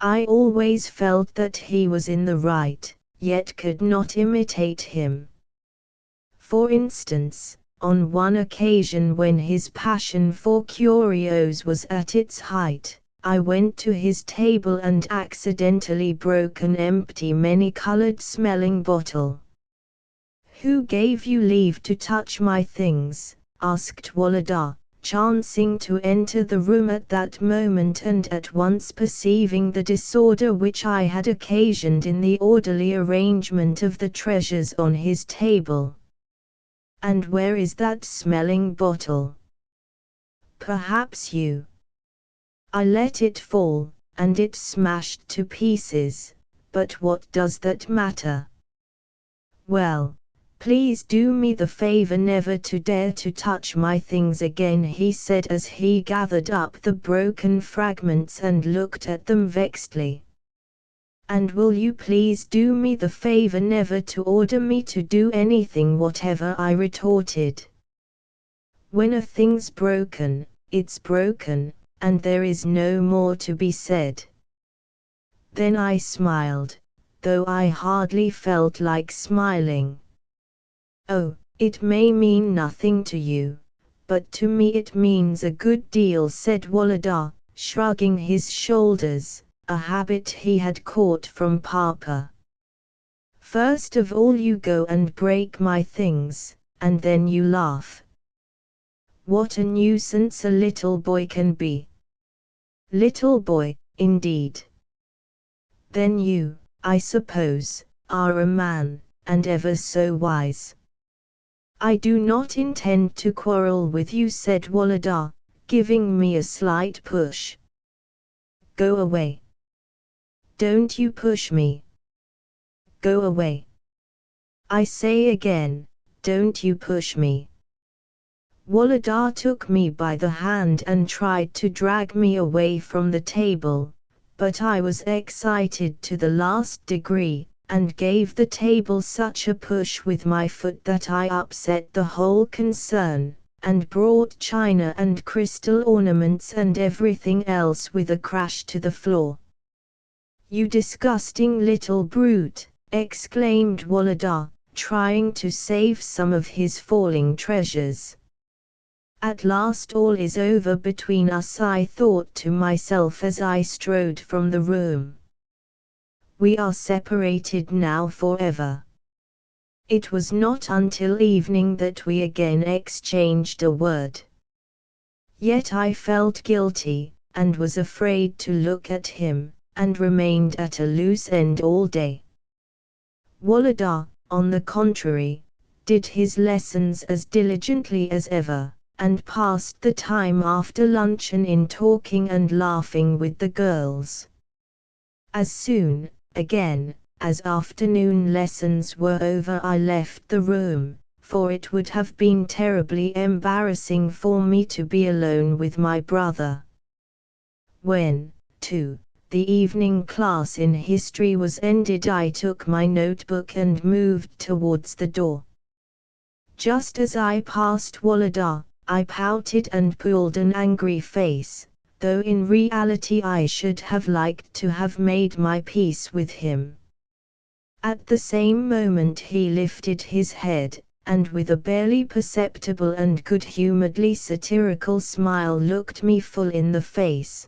I always felt that he was in the right, yet could not imitate him. For instance, on one occasion when his passion for curios was at its height, I went to his table and accidentally broke an empty many-colored smelling bottle. "Who gave you leave to touch my things?" asked Wolodar, chancing to enter the room at that moment and at once perceiving the disorder which I had occasioned in the orderly arrangement of the treasures on his table. "And where is that smelling bottle?" "Perhaps you." I let it fall, and it smashed to pieces, but what does that matter? "Well, please do me the favor never to dare to touch my things again," he said as he gathered up the broken fragments and looked at them vexedly. "And will you please do me the favor never to order me to do anything whatever?" I retorted. "When a thing's broken, it's broken, and there is no more to be said." Then I smiled, though I hardly felt like smiling. "Oh, it may mean nothing to you, but to me it means a good deal," said Wolodar, shrugging his shoulders, a habit he had caught from Papa. "First of all you go and break my things, and then you laugh. What a nuisance a little boy can be." "Little boy, indeed. Then you, I suppose, are a man, and ever so wise." "I do not intend to quarrel with you," said Wolodar, giving me a slight push. "Go away." "Don't you push me." "Go away. I say again, don't you push me." Wolodar took me by the hand and tried to drag me away from the table, but I was excited to the last degree, and gave the table such a push with my foot that I upset the whole concern, and brought china and crystal ornaments and everything else with a crash to the floor. "You disgusting little brute!" exclaimed Wolodar, trying to save some of his falling treasures. "At last all is over between us," I thought to myself as I strode from the room. "We are separated now forever." It was not until evening that we again exchanged a word. Yet I felt guilty, and was afraid to look at him, and remained at a loose end all day. Wolodar, on the contrary, did his lessons as diligently as ever, and passed the time after luncheon in talking and laughing with the girls. As soon, again, as afternoon lessons were over, I left the room, for it would have been terribly embarrassing for me to be alone with my brother. When, too, the evening class in history was ended, I took my notebook and moved towards the door. Just as I passed Wolodar, I pouted and pulled an angry face, though in reality I should have liked to have made my peace with him. At the same moment he lifted his head, and with a barely perceptible and good-humoredly satirical smile looked me full in the face.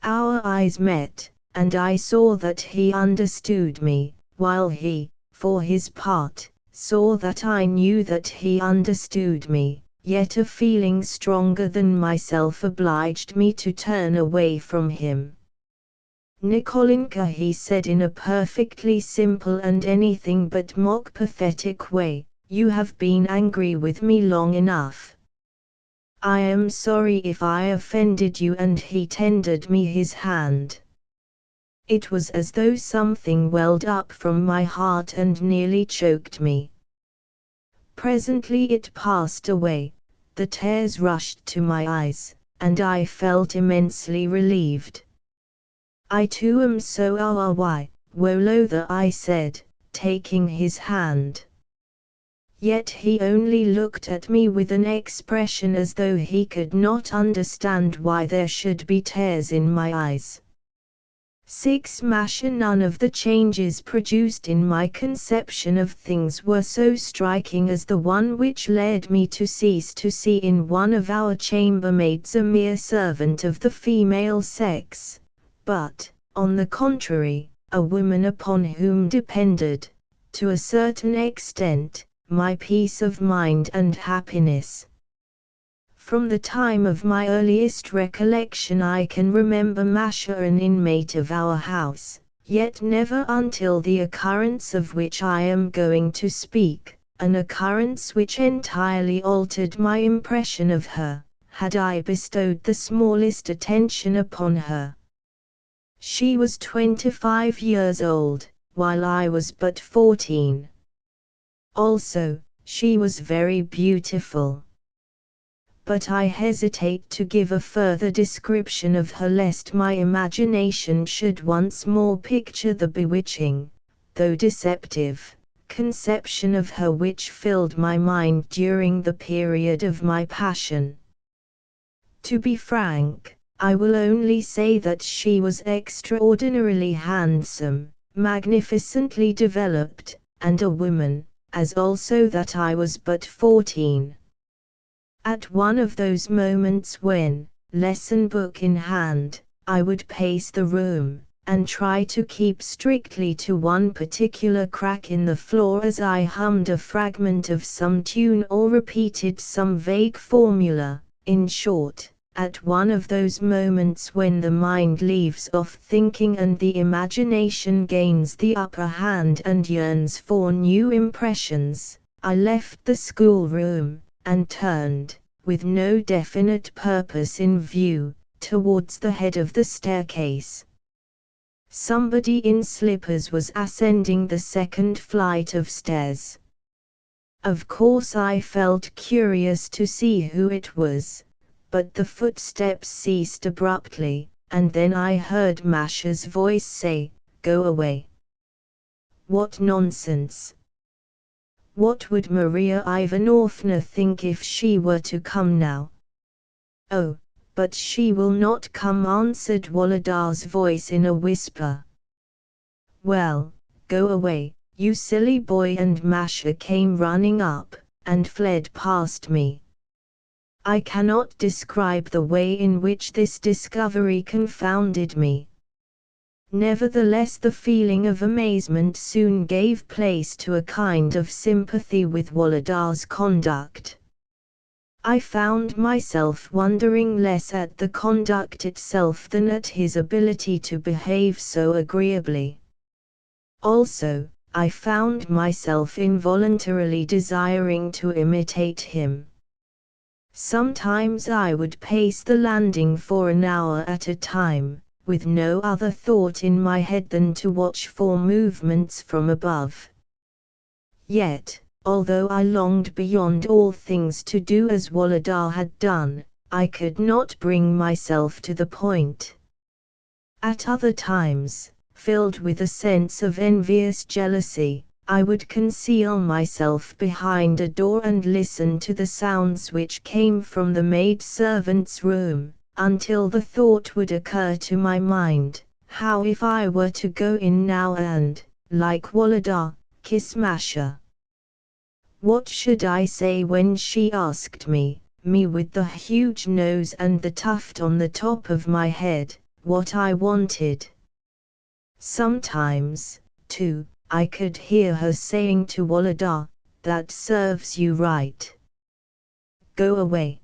Our eyes met, and I saw that he understood me, while he, for his part, saw that I knew that he understood me, yet a feeling stronger than myself obliged me to turn away from him. "Nikolinka," he said in a perfectly simple and anything but mock pathetic way, "you have been angry with me long enough. I am sorry if I offended you," and he tendered me his hand. It was as though something welled up from my heart and nearly choked me. Presently it passed away, the tears rushed to my eyes, and I felt immensely relieved. "I too am so Wolodar," I said, taking his hand. Yet he only looked at me with an expression as though he could not understand why there should be tears in my eyes. 6. None of the changes produced in my conception of things were so striking as the one which led me to cease to see in one of our chambermaids a mere servant of the female sex, but, on the contrary, a woman upon whom depended, to a certain extent, my peace of mind and happiness. From the time of my earliest recollection I can remember Masha an inmate of our house, yet never until the occurrence of which I am going to speak, an occurrence which entirely altered my impression of her, had I bestowed the smallest attention upon her. She was 25 years old, while I was but 14. Also, she was very beautiful. But I hesitate to give a further description of her lest my imagination should once more picture the bewitching, though deceptive, conception of her which filled my mind during the period of my passion. To be frank, I will only say that she was extraordinarily handsome, magnificently developed, and a woman, as also that I was but 14. At one of those moments when, lesson book in hand, I would pace the room, and try to keep strictly to one particular crack in the floor as I hummed a fragment of some tune or repeated some vague formula, in short, at one of those moments when the mind leaves off thinking and the imagination gains the upper hand and yearns for new impressions, I left the schoolroom, and turned, with no definite purpose in view, towards the head of the staircase. Somebody in slippers was ascending the second flight of stairs. Of course I felt curious to see who it was, but the footsteps ceased abruptly, and then I heard Masha's voice say, "Go away." What nonsense! What would Maria Ivanovna think if she were to come now? "Oh, but she will not come," answered Wolodar's voice in a whisper. "Well, go away, you silly boy," and Masha came running up, and fled past me. I cannot describe the way in which this discovery confounded me. Nevertheless, the feeling of amazement soon gave place to a kind of sympathy with Wolodar's conduct. I found myself wondering less at the conduct itself than at his ability to behave so agreeably. Also, I found myself involuntarily desiring to imitate him. Sometimes I would pace the landing for an hour at a time, with no other thought in my head than to watch for movements from above. Yet, although I longed beyond all things to do as Wolodar had done, I could not bring myself to the point. At other times, filled with a sense of envious jealousy, I would conceal myself behind a door and listen to the sounds which came from the maid-servant's room, until the thought would occur to my mind, how if I were to go in now and, like Wolodar, kiss Masha? What should I say when she asked me with the huge nose and the tuft on the top of my head, what I wanted? Sometimes, too, I could hear her saying to Wolodar, "That serves you right. Go away.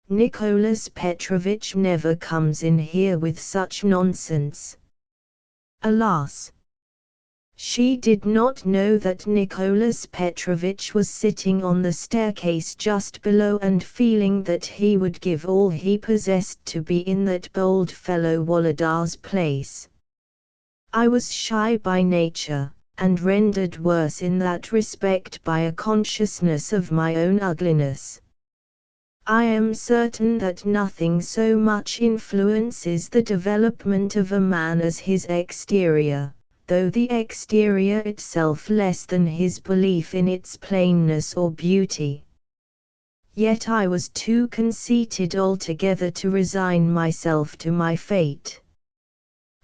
Nicholas Petrovich never comes in here with such nonsense." Alas! She did not know that Nicholas Petrovich was sitting on the staircase just below and feeling that he would give all he possessed to be in that bold fellow Wolodar's place. I was shy by nature, and rendered worse in that respect by a consciousness of my own ugliness. I am certain that nothing so much influences the development of a man as his exterior, though the exterior itself less than his belief in its plainness or beauty. Yet I was too conceited altogether to resign myself to my fate.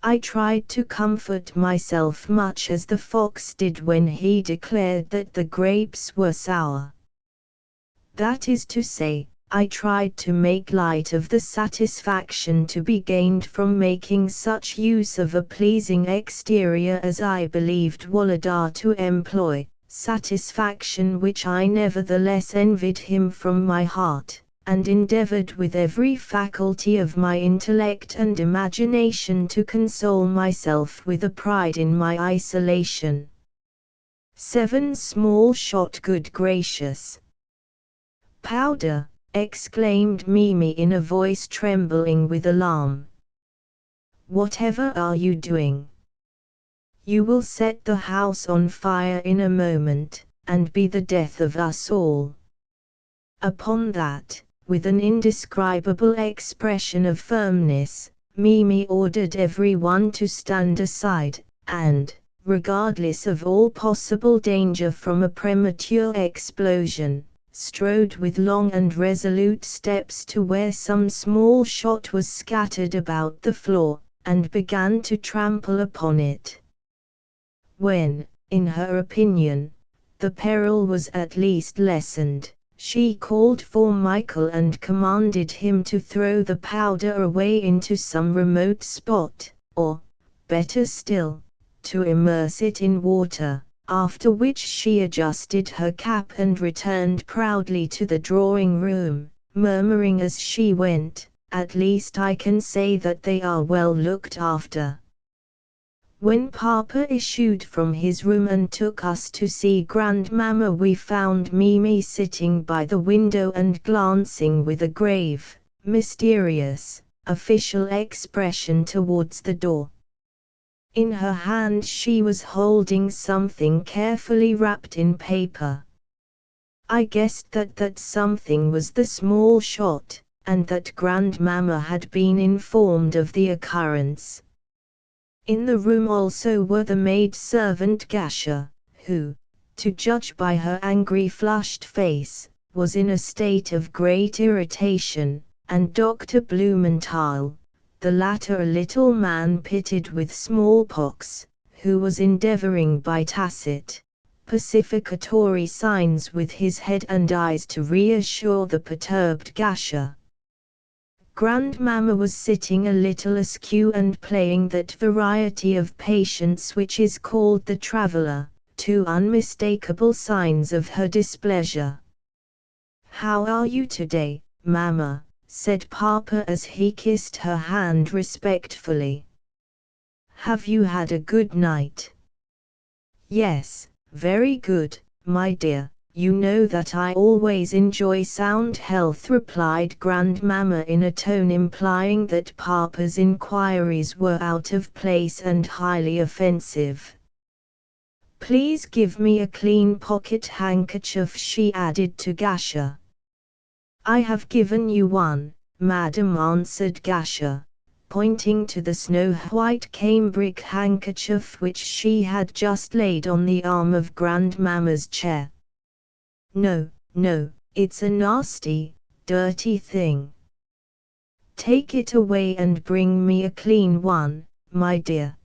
I tried to comfort myself much as the fox did when he declared that the grapes were sour. That is to say, I tried to make light of the satisfaction to be gained from making such use of a pleasing exterior as I believed Wolodar to employ, satisfaction which I nevertheless envied him from my heart, and endeavored with every faculty of my intellect and imagination to console myself with a pride in my isolation. 7 small shot. Good gracious! Powder! Exclaimed Mimi in a voice trembling with alarm. Whatever are you doing? You will set the house on fire in a moment, and be the death of us all. Upon that, with an indescribable expression of firmness, Mimi ordered everyone to stand aside, and, regardless of all possible danger from a premature explosion, strode with long and resolute steps to where some small shot was scattered about the floor, and began to trample upon it. When, in her opinion, the peril was at least lessened, she called for Michael and commanded him to throw the powder away into some remote spot, or, better still, to immerse it in water. After which she adjusted her cap and returned proudly to the drawing-room, murmuring as she went, "At least I can say that they are well looked after." When Papa issued from his room and took us to see Grandmamma, we found Mimi sitting by the window and glancing with a grave, mysterious, official expression towards the door. In her hand she was holding something carefully wrapped in paper. I guessed that that something was the small shot, and that Grandmamma had been informed of the occurrence. In the room also were the maid-servant Gasha, who, to judge by her angry flushed face, was in a state of great irritation, and Dr. Blumenthal, the latter a little man pitted with smallpox, who was endeavoring by tacit, pacificatory signs with his head and eyes to reassure the perturbed Gasha. Grandmamma was sitting a little askew and playing that variety of patience which is called the traveller, 2 unmistakable signs of her displeasure. "How are you today, Mamma?" said Papa as he kissed her hand respectfully. "Have you had a good night?" "Yes, very good, my dear. you know that I always enjoy sound health, replied Grandmamma in a tone implying that Papa's inquiries were out of place and highly offensive. Please give me a clean pocket handkerchief, she added to Gasha. I have given you one, madam, answered Gasha, pointing to the snow-white cambric handkerchief which she had just laid on the arm of Grandmamma's chair. No, no, it's a nasty, dirty thing. Take it away and bring me a clean one, my dear.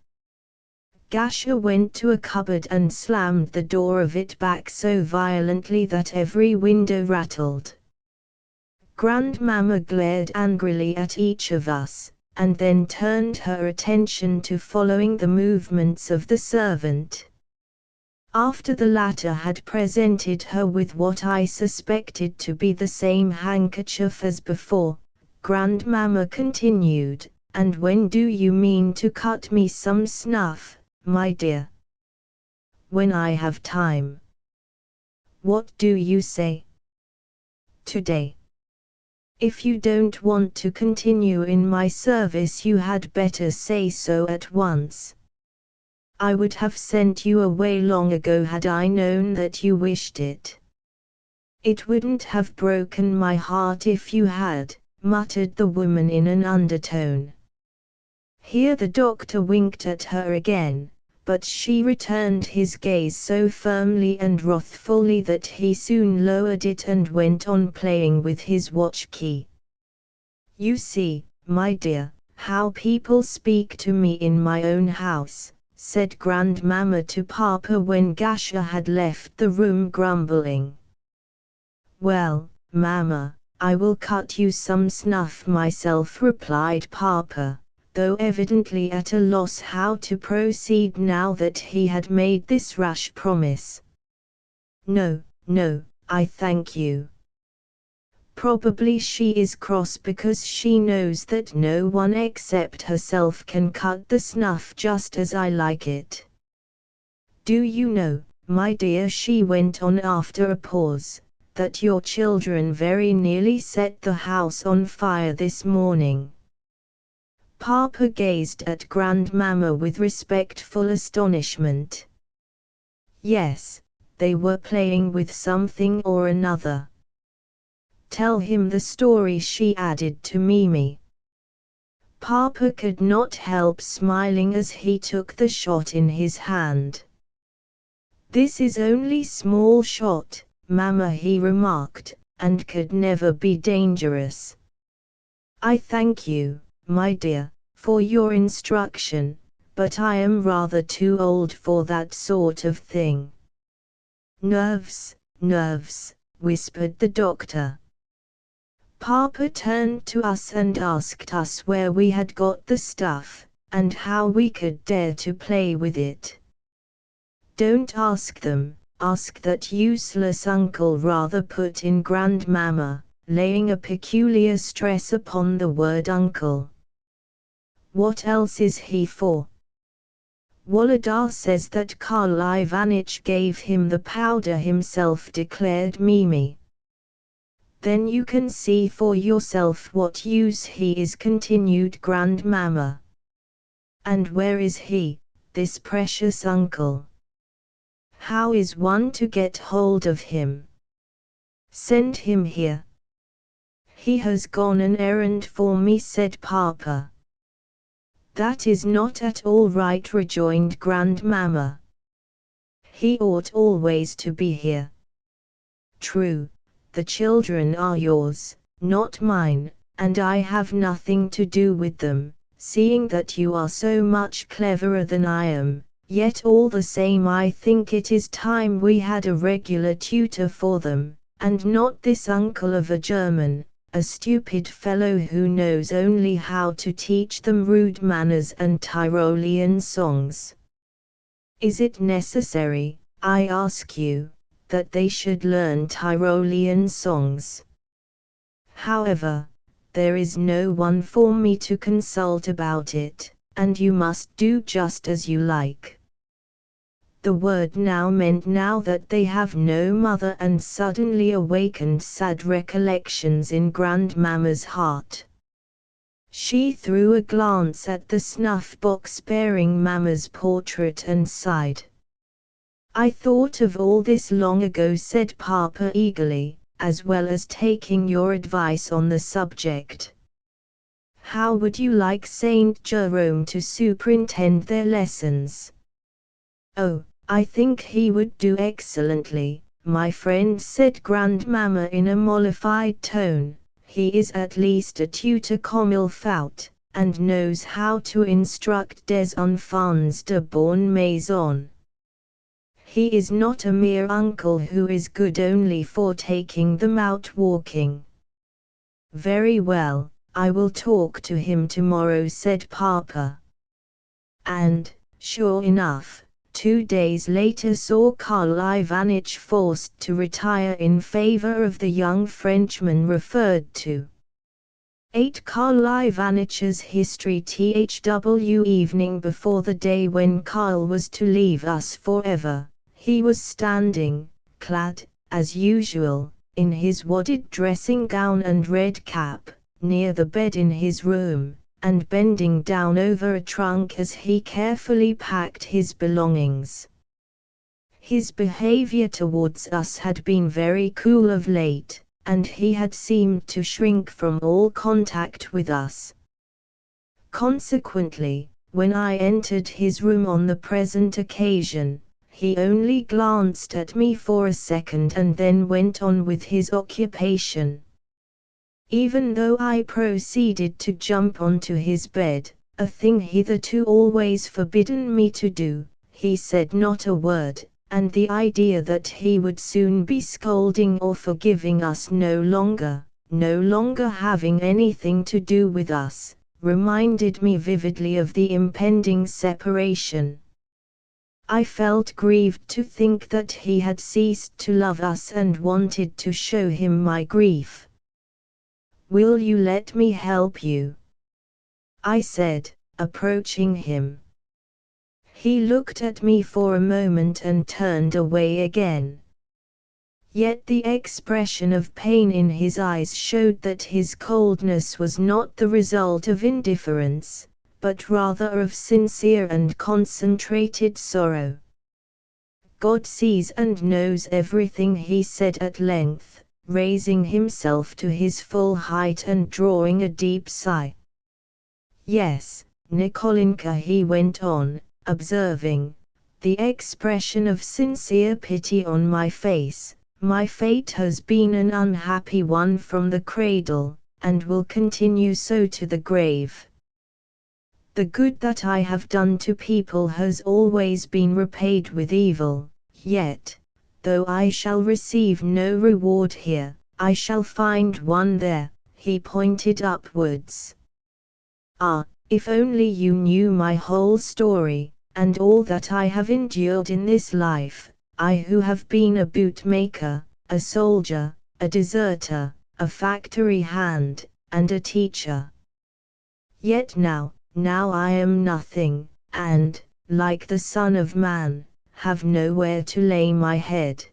Gasha went to a cupboard and slammed the door of it back so violently that every window rattled. Grandmamma glared angrily at each of us, and then turned her attention to following the movements of the servant. After the latter had presented her with what I suspected to be the same handkerchief as before, Grandmamma continued, "And when do you mean to cut me some snuff, my dear?" "When I have time." "What do you say?" "Today." "If you don't want to continue in my service, you had better say so at once. I would have sent you away long ago had I known that you wished it." "It wouldn't have broken my heart if you had," muttered the woman in an undertone. Here the doctor winked at her again, but she returned his gaze so firmly and wrathfully that he soon lowered it and went on playing with his watch key. "You see, my dear, how people speak to me in my own house," said Grandmamma to Papa when Gasha had left the room grumbling. "Well, Mamma, I will cut you some snuff myself," replied Papa, though evidently at a loss how to proceed now that he had made this rash promise. "No, no, I thank you." Probably she is cross because she knows that no one except herself can cut the snuff just as I like it. "Do you know, my dear," she went on after a pause, "that your children very nearly set the house on fire this morning?" Papa gazed at Grandmamma with respectful astonishment. "Yes, they were playing with something or another." "Tell him the story," she added to Mimi. Papa could not help smiling as he took the shot in his hand. "This is only small shot, Mamma," he remarked, "and could never be dangerous." "I thank you, my dear, for your instruction, but I am rather too old for that sort of thing." "Nerves, nerves," whispered the doctor. Papa turned to us and asked us where we had got the stuff, and how we could dare to play with it. "Don't ask them, ask that useless uncle," rather put in Grandmamma, laying a peculiar stress upon the word uncle. "What else is he for?" "Wolodar says that Karl Ivanitch gave him the powder himself," declared Mimi. "Then you can see for yourself what use he is," continued Grandmamma. "And where is he, this precious uncle? How is one to get hold of him?" "Send him here." "He has gone an errand for me," said Papa. "That is not at all right," rejoined Grandmamma. "He ought always to be here." "True. The children are yours, not mine, and I have nothing to do with them, seeing that you are so much cleverer than I am, yet all the same I think it is time we had a regular tutor for them, and not this uncle of a German, a stupid fellow who knows only how to teach them rude manners and Tyrolean songs. Is it necessary, I ask you, that they should learn Tyrolean songs? However, there is no one for me to consult about it, and you must do just as you like." The word now meant now that they have no mother, and suddenly awakened sad recollections in Grandmamma's heart. She threw a glance at the snuff-box bearing Mamma's portrait and sighed. "I thought of all this long ago," said Papa eagerly, "as well as taking your advice on the subject. How would you like Saint Jerome to superintend their lessons?" "Oh, I think he would do excellently, my friend," said Grandmamma in a mollified tone. "He is at least a tutor comme il faut, and knows how to instruct des enfants de bonne maison. He is not a mere uncle who is good only for taking them out walking." "Very well, I will talk to him tomorrow," said Papa. And, sure enough, 2 days later saw Karl Ivanitch forced to retire in favor of the young Frenchman referred to. 8 Karl Ivanitch's history. THW evening before the day when Karl was to leave us forever, he was standing, clad, as usual, in his wadded dressing gown and red cap, near the bed in his room, and bending down over a trunk as he carefully packed his belongings. His behavior towards us had been very cool of late, and he had seemed to shrink from all contact with us. Consequently, when I entered his room on the present occasion, he only glanced at me for a second and then went on with his occupation. Even though I proceeded to jump onto his bed, a thing hitherto always forbidden me to do, he said not a word, and the idea that he would soon be scolding or forgiving us no longer having anything to do with us, reminded me vividly of the impending separation. I felt grieved to think that he had ceased to love us and wanted to show him my grief. "Will you let me help you?" I said, approaching him. He looked at me for a moment and turned away again. Yet the expression of pain in his eyes showed that his coldness was not the result of indifference, but rather of sincere and concentrated sorrow. "God sees and knows everything," he said at length, raising himself to his full height and drawing a deep sigh. "Yes, Nikolinka," he went on, observing the expression of sincere pity on my face, "my fate has been an unhappy one from the cradle, and will continue so to the grave. The good that I have done to people has always been repaid with evil, yet, though I shall receive no reward here, I shall find one there." He pointed upwards. "Ah, if only you knew my whole story, and all that I have endured in this life, I who have been a bootmaker, a soldier, a deserter, a factory hand, and a teacher. Yet now I am nothing, and, like the Son of Man, have nowhere to lay my head."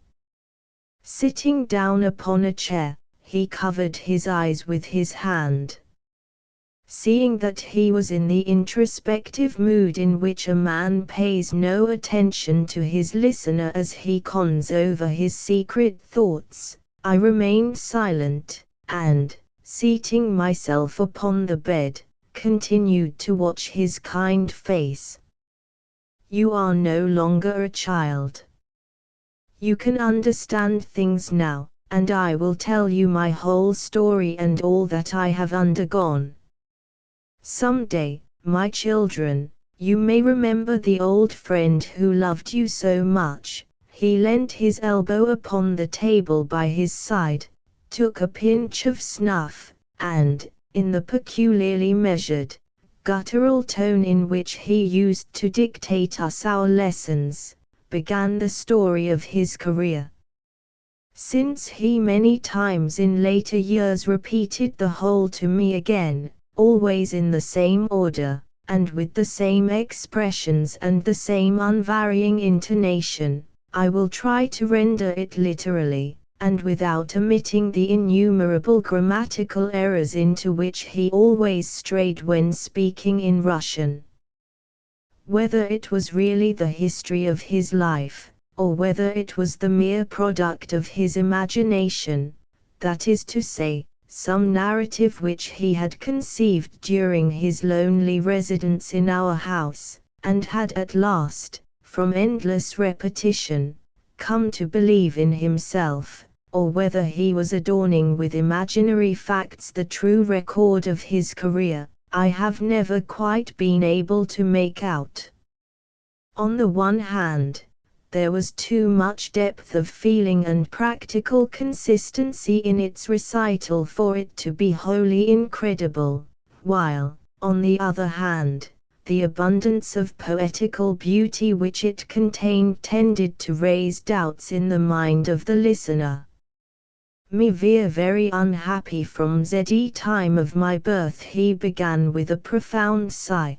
Sitting down upon a chair, he covered his eyes with his hand. Seeing that he was in the introspective mood in which a man pays no attention to his listener as he cons over his secret thoughts, I remained silent, and, seating myself upon the bed, continued to watch his kind face. "You are no longer a child. You can understand things now, and I will tell you my whole story and all that I have undergone. Some day, my children, you may remember the old friend who loved you so much." He leant his elbow upon the table by his side, took a pinch of snuff, and, in the peculiarly measured, guttural tone in which he used to dictate us our lessons, began the story of his career. Since he many times in later years repeated the whole to me again, always in the same order, and with the same expressions and the same unvarying intonation, I will try to render it literally, and without omitting the innumerable grammatical errors into which he always strayed when speaking in Russian. Whether it was really the history of his life, or whether it was the mere product of his imagination, that is to say, some narrative which he had conceived during his lonely residence in our house, and had at last, from endless repetition, come to believe in himself, or whether he was adorning with imaginary facts the true record of his career, I have never quite been able to make out. On the one hand, there was too much depth of feeling and practical consistency in its recital for it to be wholly incredible, while, on the other hand, the abundance of poetical beauty which it contained tended to raise doubts in the mind of the listener. Me very unhappy from the time of my birth, he began with a profound sigh.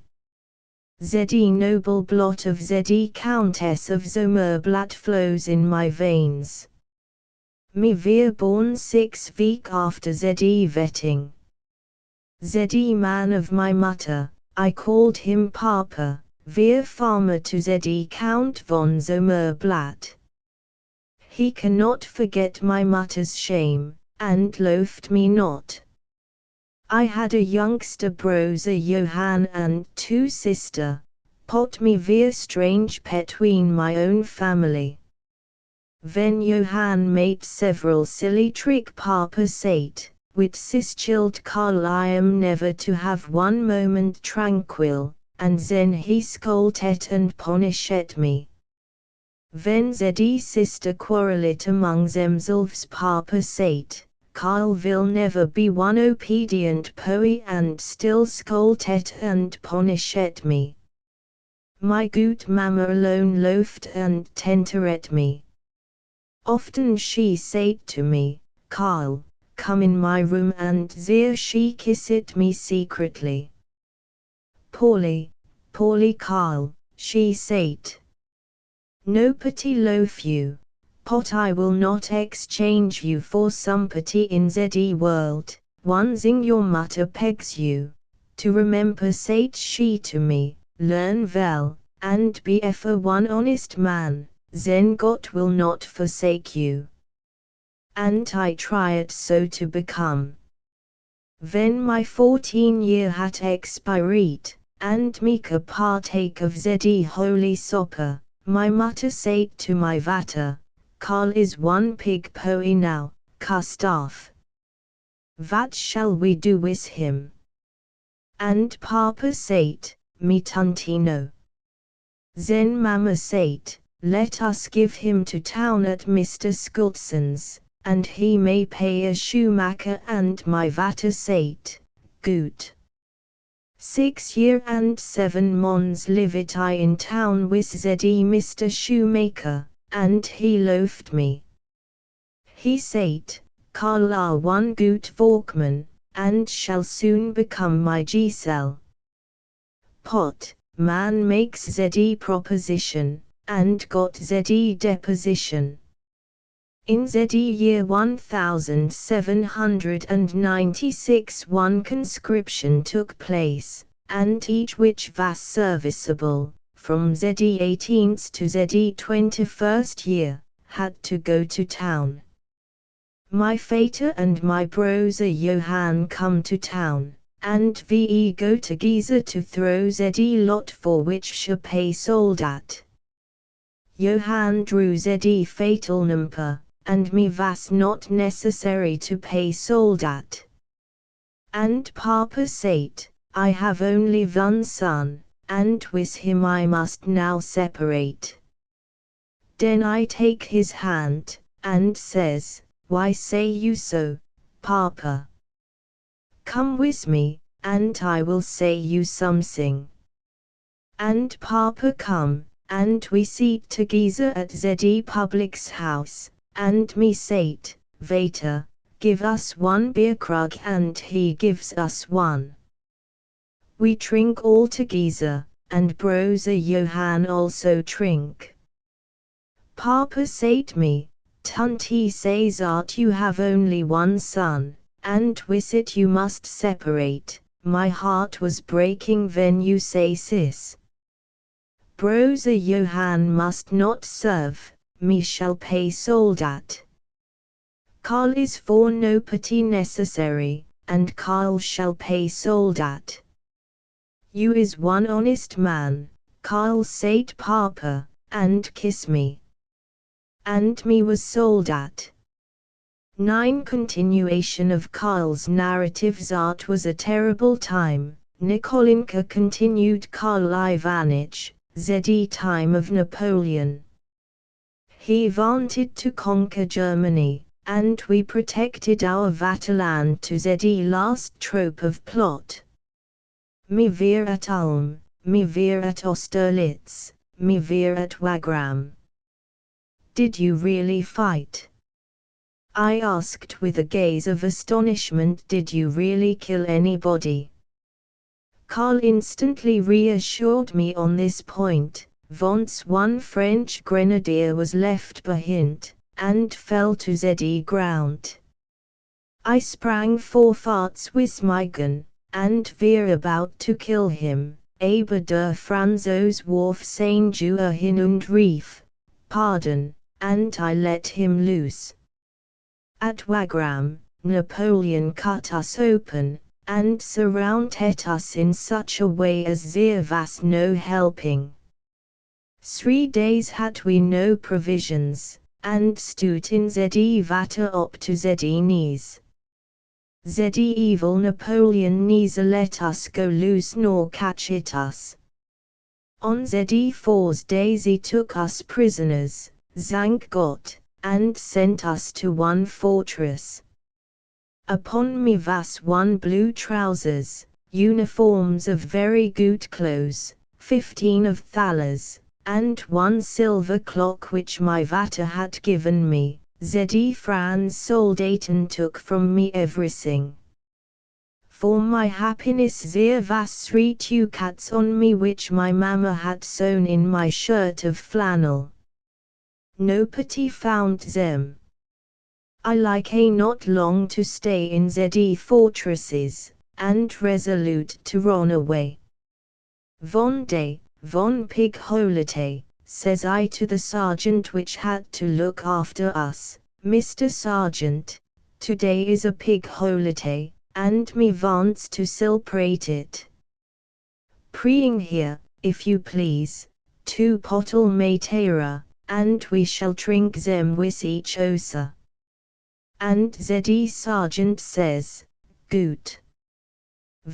The noble blot of the Countess of Zomerblatt flows in my veins. Me born 6 week after the vetting. The man of my mutter, I called him Papa, farmer to the Count von Zomerblatt. He cannot forget my mutter's shame, and loathed me not. I had a youngster brother Johann and 2 sister, pot me strange between my own family. When Johann made several silly trick Papa said, with sis chilled Karl I am never to have one moment tranquil, and then he scolded and punished me. When the sister quarreled among themselves Papa said, Karl will never be one obedient boy, and still scolded and punished me. My good mamma alone loathed and tendered me. Often she said to me, Karl, come in my room, and there she kissed me secretly. Poorly Karl, she said. No pity loaf you, pot I will not exchange you for somebody in the world, one thing your mutter pegs you, to remember said she to me, learn well, and be ever one honest man, then God will not forsake you. And I tried so to become. When my 14 year had expired, and me could partake of the holy supper, my mutter said to my vater, Karl is one pig boy now, cast off. What shall we do with him? And Papa said, me tuntino. Then Mamma said, let us give him to town at Mr. Skultson's, and he may pay a shoemaker, and my vater said, good. 6 year and 7 months lived I in town with the Mr. Shoemaker, and he loathed me. He said, Karl are one good workman, and shall soon become my Giselle. Pot, man makes the proposition, and got the deposition. In the year 1796 one conscription took place, and each which was serviceable, from the 18th to the 21st year, had to go to town. My vater and my brother Johann come to town, and we go to Giza to throw the lot for which she pay soldat. Johann drew the fatal number, and me was not necessary to pay soldat. And Papa said, I have only one son, and with him I must now separate. Then I take his hand, and says, why say you so, Papa? Come with me, and I will say you something. And Papa come, and we sit together at the public's house, and me said, Vater, give us one beer krug, and he gives us one. We trink all together, and brozer Johann also trink. Papa said me, Tunty says art you have only one son, and with it you must separate. My heart was breaking when you say sis. Brozer Johann must not serve, me shall pay soldat. Karl is for no pity necessary, and Karl shall pay soldat. You is one honest man, Karl said Papa, and kiss me. And me was soldat. 9. Continuation of Karl's narratives. Art was a terrible time. Nikolinka continued. Karl Ivanich, ZE time of Napoleon. He wanted to conquer Germany, and we protected our Vaterland to ZE last trope of plot. Me wir at Ulm, me wir at Austerlitz, me wir at Wagram. Did you really fight? I asked with a gaze of astonishment. Did you really kill anybody? Karl instantly reassured me on this point. Once one French grenadier was left behind, and fell to ZE ground. I sprang forwards with my gun, and were about to kill him, aber der Franzose warf seine Jewel hin und rief, pardon, and I let him loose. At Wagram, Napoleon cut us open, and surrounded us in such a way as there was no helping. 3 days had we no provisions, and stood in ZE water up to ZE knees. ZE evil Napoleon neither let us go loose nor catch it us. On ZE 4's days he took us prisoners, thank God, and sent us to one fortress. Upon me was one blue trousers, uniforms of very good clothes, 15 of thalers, and one silver clock which my vater had given me. ZE Franz Soldaten took from me everything. For my happiness there was 3 ducats on me which my mamma had sewn in my shirt of flannel. Nobody found them. I like not long to stay in ZE fortresses, and resolute to run away. One day, one pig holiday, says I to the sergeant which had to look after us, Mr. Sergeant, today is a pig holiday, and me wants to celebrate it. Praying here, if you please, 2 pottle matera, and we shall drink them with each osa. And ZE Sergeant says, good.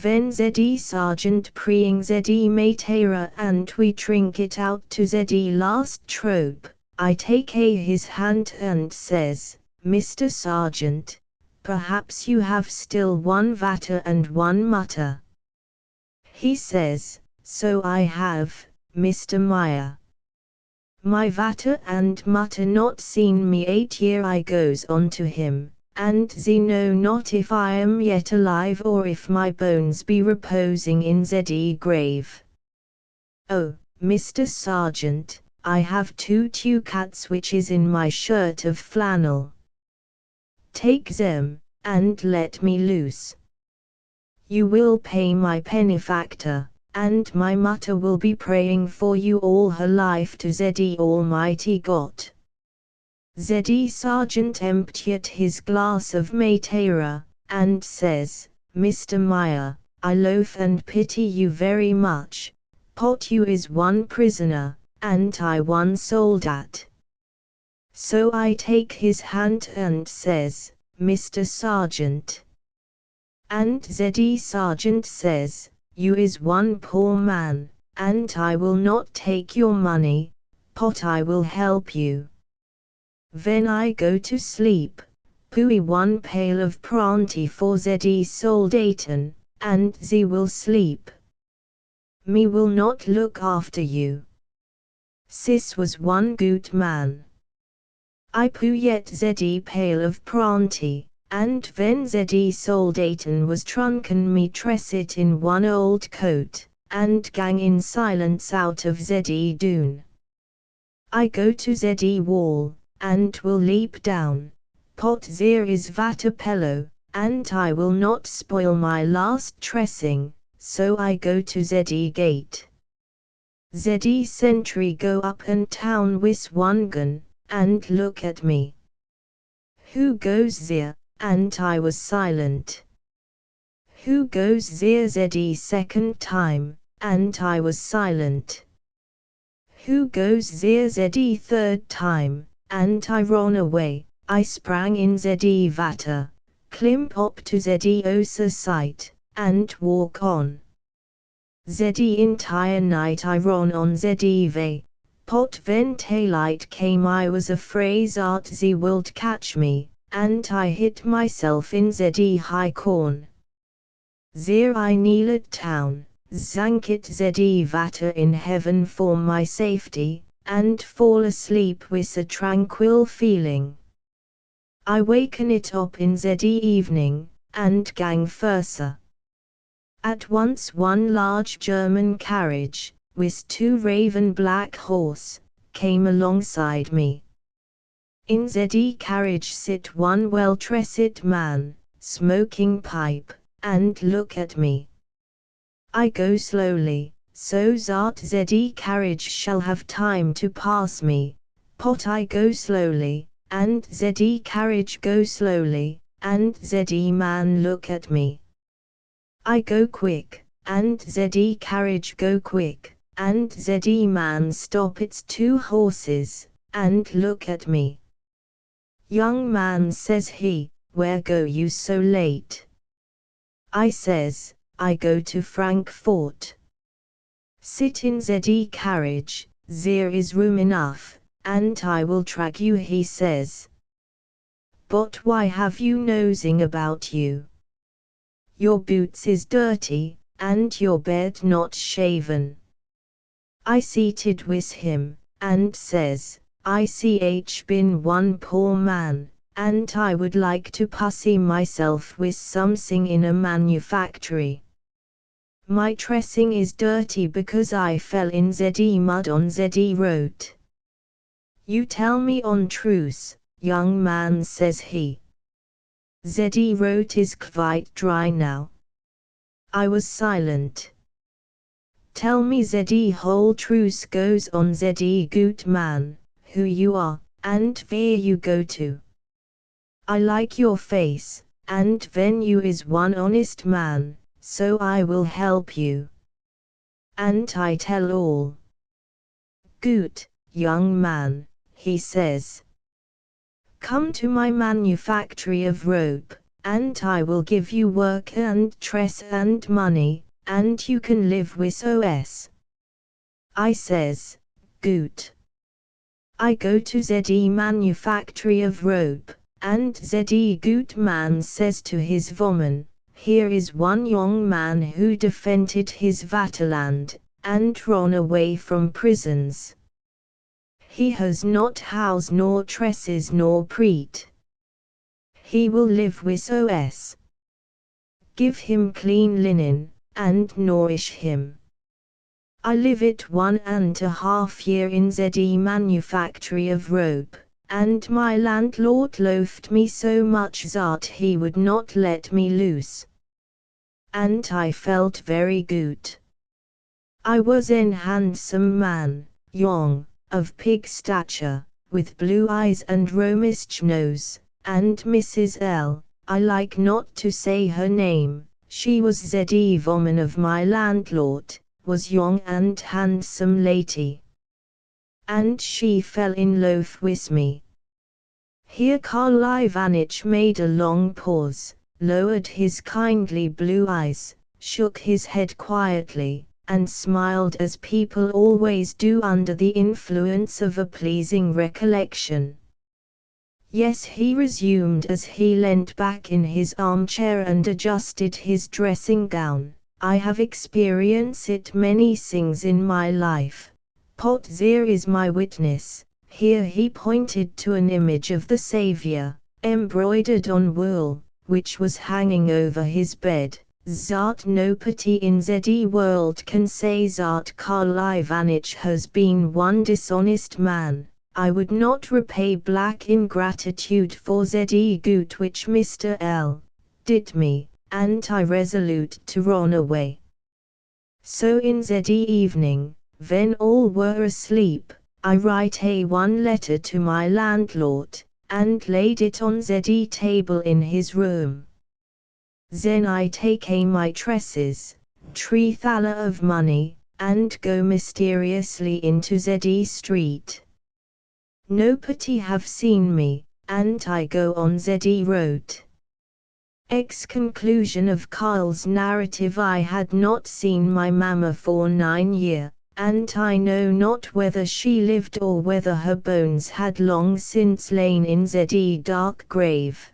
When ZE Sergeant praying ZE matera and we drink it out to ZE last trope, I take his hand and says, Mr. Sergeant, perhaps you have still one vater and one mutter. He says, so I have, Mr. Meyer. My vater and mutter not seen me 8 year. I goes on to him, and they know not if I am yet alive or if my bones be reposing in ZE grave. Oh, Mr. Sergeant, I have 2 ducats which is in my shirt of flannel. Take them, and let me loose. You will pay my benefactor, and my mutter will be praying for you all her life to ZE Almighty God. ZE Sergeant emptied his glass of matera, and says, Mr. Meyer, I loathe and pity you very much, but you is one prisoner, and I one soldat. So I take his hand and says, Mr. Sergeant. And ZE Sergeant says, you is one poor man, and I will not take your money, but I will help you. When I go to sleep, pui one pail of pranti for ZE Soldaten, and ze will sleep. Me will not look after you. Sis was one good man. I poo yet ZE pail of pranti, and ven zeddy soldaten was trunken me tresset in one old coat, and gang in silence out of zeddy dune. I go to zeddy wall, and will leap down, pot there is vatapello, and I will not spoil my last tressing, so I go to zeddy gate. Zeddy sentry go up and town wis one gun, and look at me. Who goes there? And I was silent. Who goes there zeddy second time, and I was silent. Who goes there zeddy third time, and I ran away. I sprang in zeddy vata, climb up to zeddy osa site, and walk on. Zeddy entire night I ran on zeddy ve, pot ven taillight came I was afraid art ze wilt catch me, and I hid myself in zeddy high corn. There I kneel at town, zankit zeddy vata in heaven for my safety, and fall asleep with a tranquil feeling. I waken it up in zeddy evening, and gang fursa. At once one large German carriage, with two raven black horse, came alongside me. In zeddy carriage sit one well-dressed man, smoking pipe, and look at me. I go slowly, so that zeddy carriage shall have time to pass me, pot I go slowly, and zeddy carriage go slowly, and zeddy man look at me. I go quick, and zeddy carriage go quick, and zeddy man stop its two horses, and look at me. Young man, says he, where go you so late? I says, I go to Frankfurt. Sit in zeddy carriage, there is room enough, and I will drag you, he says. But why have you nosing about you? Your boots is dirty, and your bed not shaven. I seated with him, and says, I been one poor man, and I would like to pussy myself with something in a manufactory. My dressing is dirty because I fell in zeddy mud on zeddy road. You tell me on truth, young man, says he. Zeddy road is quite dry now. I was silent. Tell me zeddy whole truth goes on zeddy good man, who you are, and where you go to. I like your face, and when you is one honest man, so I will help you. And I tell all. Good, young man, he says. Come to my manufactory of rope, and I will give you work and dress and money, and you can live with us. I says, good. I go to zeddy manufactory of rope, and zeddy good man says to his woman, here is one young man who defended his vaterland, and run away from prisons. He has not house nor tresses nor preat. He will live with us. Give him clean linen, and nourish him. I live it 1.5 years in zeddy manufactory of rope, and my landlord loathed me so much that he would not let me loose. And I felt very good. I was an handsome man, young, of pig stature, with blue eyes and romish nose, and Mrs. L, I like not to say her name, she was zeddy woman of my landlord, was young and handsome lady. And she fell in love with me. Here Karl Ivanich made a long pause, lowered his kindly blue eyes, shook his head quietly, and smiled as people always do under the influence of a pleasing recollection. Yes, he resumed as he leant back in his armchair and adjusted his dressing gown, I have experienced it many things in my life. Pot there is my witness. Here he pointed to an image of the Saviour, embroidered on wool, which was hanging over his bed. Zart nobody in the world can say that Karl Ivanich has been one dishonest man. I would not repay black ingratitude for the good which Mr. L. did me, and I resolute to run away. So in the evening, when all were asleep, I write one letter to my landlord, and laid it on the table in his room. Then I take my tresses, 3 thaler of money, and go mysteriously into the street. Nobody have seen me, and I go on the road. Conclusion of Karl's narrative. I had not seen my mamma for 9 years, and I know not whether she lived or whether her bones had long since lain in the dark grave.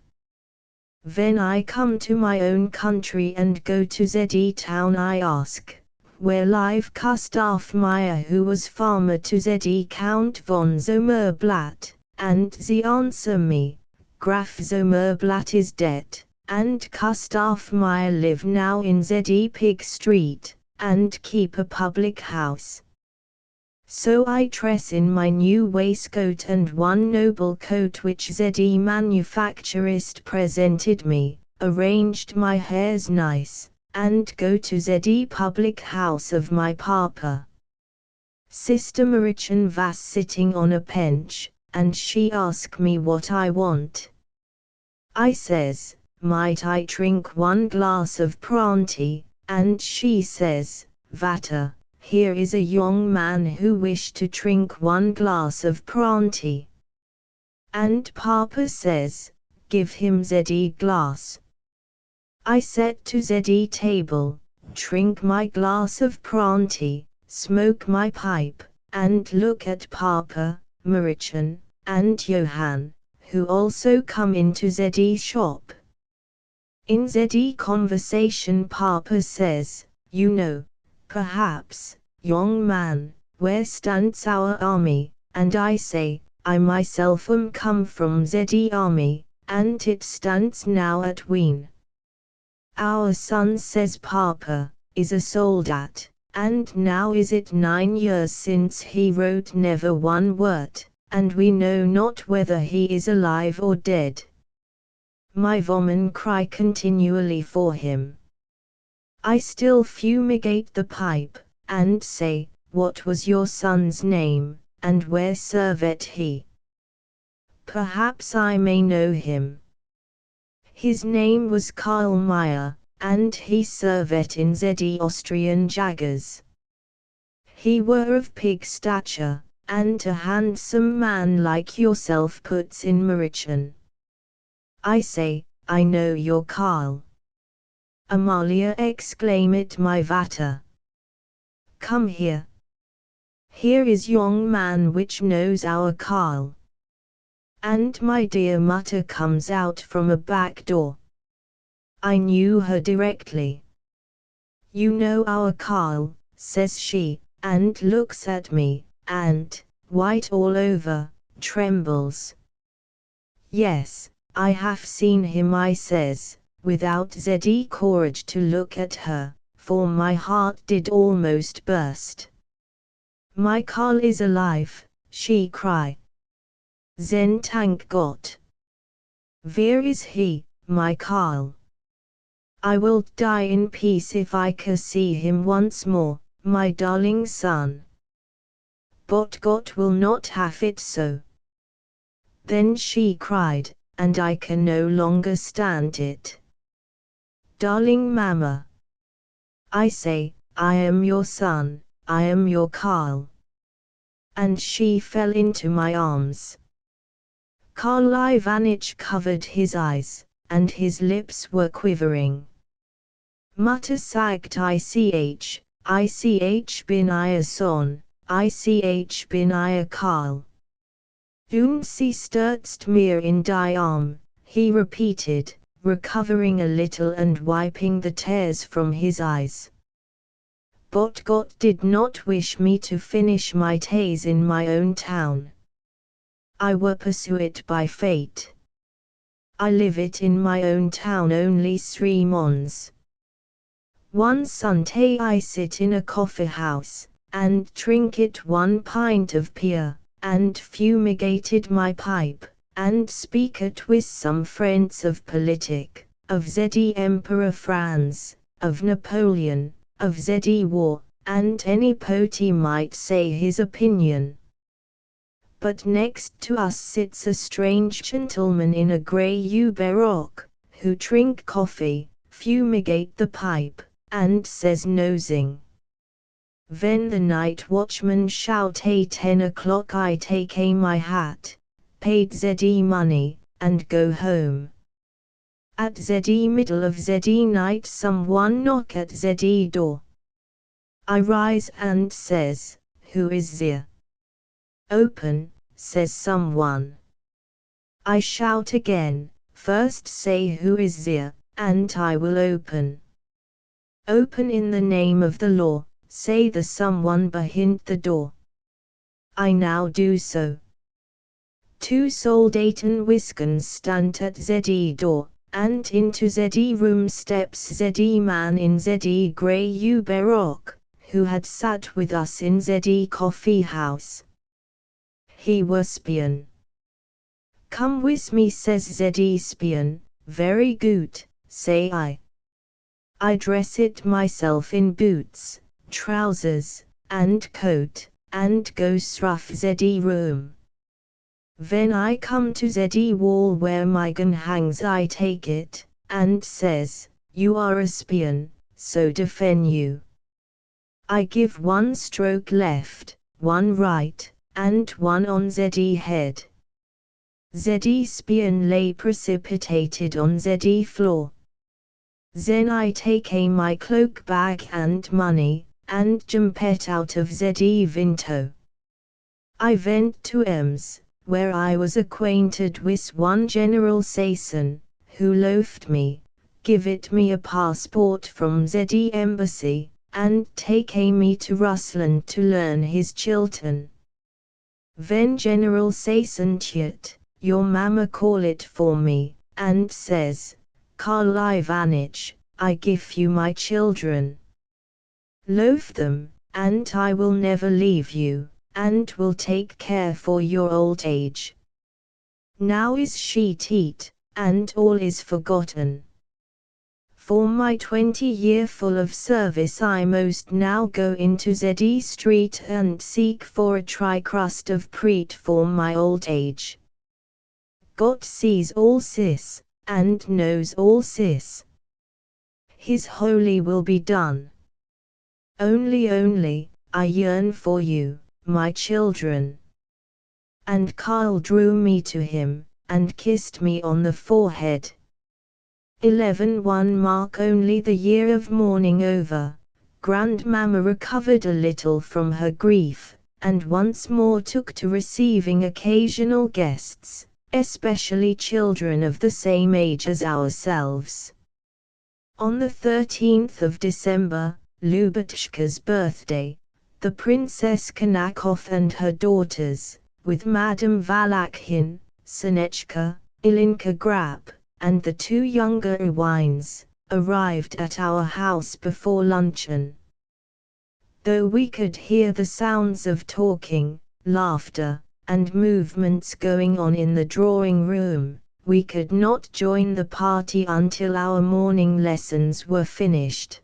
When I come to my own country and go to the town, I ask, where live Gustav Meyer, who was farmer to the Count von Zomerblatt, and the answer me, Graf Zomerblatt is dead, and Gustav Meyer live now in the Pig Street, and keep a public house. So I dress in my new waistcoat and one noble coat which the manufacturist presented me, arranged my hairs nice, and go to the public house of my papa. Sister Marichan was sitting on a bench, and she asked me what I want. I says, might I drink 1 glass of brandy, and she says, Vater, here is a young man who wished to drink 1 glass of brandy. And Papa says, give him the glass. I set to the table, drink my glass of brandy, smoke my pipe, and look at Papa, Marichan, and Johann, who also come into the shop. In the conversation Papa says, you know, perhaps, young man, where stands our army, and I say, I myself am come from the army, and it stands now at Wien. Our son, says Papa, is a soldat, and now is it 9 years since he wrote never one word, and we know not whether he is alive or dead. My woman cry continually for him. I still fumigate the pipe, and say, what was your son's name, and where served he? Perhaps I may know him. His name was Karl Meyer, and he served in the Austrian Jaggers. He were of pig stature, and a handsome man like yourself, puts in Marichan. I say, I know your Karl. Amalia exclaimed, my Vater. Come here. Here is young man which knows our Karl. And my dear Mutter comes out from a back door. I knew her directly. You know our Karl, says she, and looks at me, and, white all over, trembles. Yes, I have seen him, I says, without the courage to look at her, for my heart did almost burst. My Karl is alive, she cry. Then thank God. Where is he, my Karl? I will die in peace if I can see him once more, my darling son. But God will not have it so. Then she cried, and I can no longer stand it. Darling mamma. I say, I am your son, I am your Karl. And she fell into my arms. Karl Ivanich covered his eyes, and his lips were quivering. Mutter sagt ich bin ihr Sohn, ich bin ihr Karl. Und sie stürzt mir in die Arm, he repeated, recovering a little and wiping the tears from his eyes. But God did not wish me to finish my days in my own town. I were pursued by fate. I live it in my own town only 3 months. One Sunday I sit in a coffee house, and drink it 1 pint of beer, and fumigated my pipe, and speak it with some friends of politic, of the Emperor Franz, of Napoleon, of the war, and any poety might say his opinion. But next to us sits a strange gentleman in a grey baroque, who drink coffee, fumigate the pipe, and says nosing. When the night watchman shout 10 o'clock I take my hat, paid the money, and go home. At the middle of the night someone knock at the door. I rise and says, who is there? Open, says someone. I shout again, first say who is there, and I will open. Open in the name of the law, say the someone behind the door. I now do so. 2 soldaten whiskens stand at the door, and into the room steps the man in the grey baroque, who had sat with us in the coffee house. He was spion. Come with me, says the spion. Very good, say I. I dress it myself in boots, trousers, and coat, and go through the room. When I come to the wall where my gun hangs I take it, and says, you are a spion, so defend you. I give 1 stroke left, 1 right, and 1 on the head. The spion lay precipitated on the floor. Then I take my cloak bag and money, and jumped out of the window. I went to Ems, where I was acquainted with one General Sayson, who loafed me, give it me a passport from the embassy, and take me to Russland to learn his Chilton. When General Sayson chit, your mamma call it for me, and says, Karl Ivanich, I give you my children. Loaf them, and I will never leave you, and will take care for your old age. Now is sheet eat, and all is forgotten. For my 20-year full of service I most now go into the street and seek for a tri-crust of preat for my old age. God sees all this, and knows all this. His holy will be done. Only, I yearn for you, my children. And Karl drew me to him, and kissed me on the forehead. 11 mark only the year of mourning over, Grandmamma recovered a little from her grief, and once more took to receiving occasional guests, especially children of the same age as ourselves. On the 13th of December, Lubotshka's birthday, the Princess Konakov and her daughters, with Madame Valakhin, Sonechka, Ilinka Grap, and the 2 younger Uwines, arrived at our house before luncheon. Though we could hear the sounds of talking, laughter, and movements going on in the drawing room, we could not join the party until our morning lessons were finished.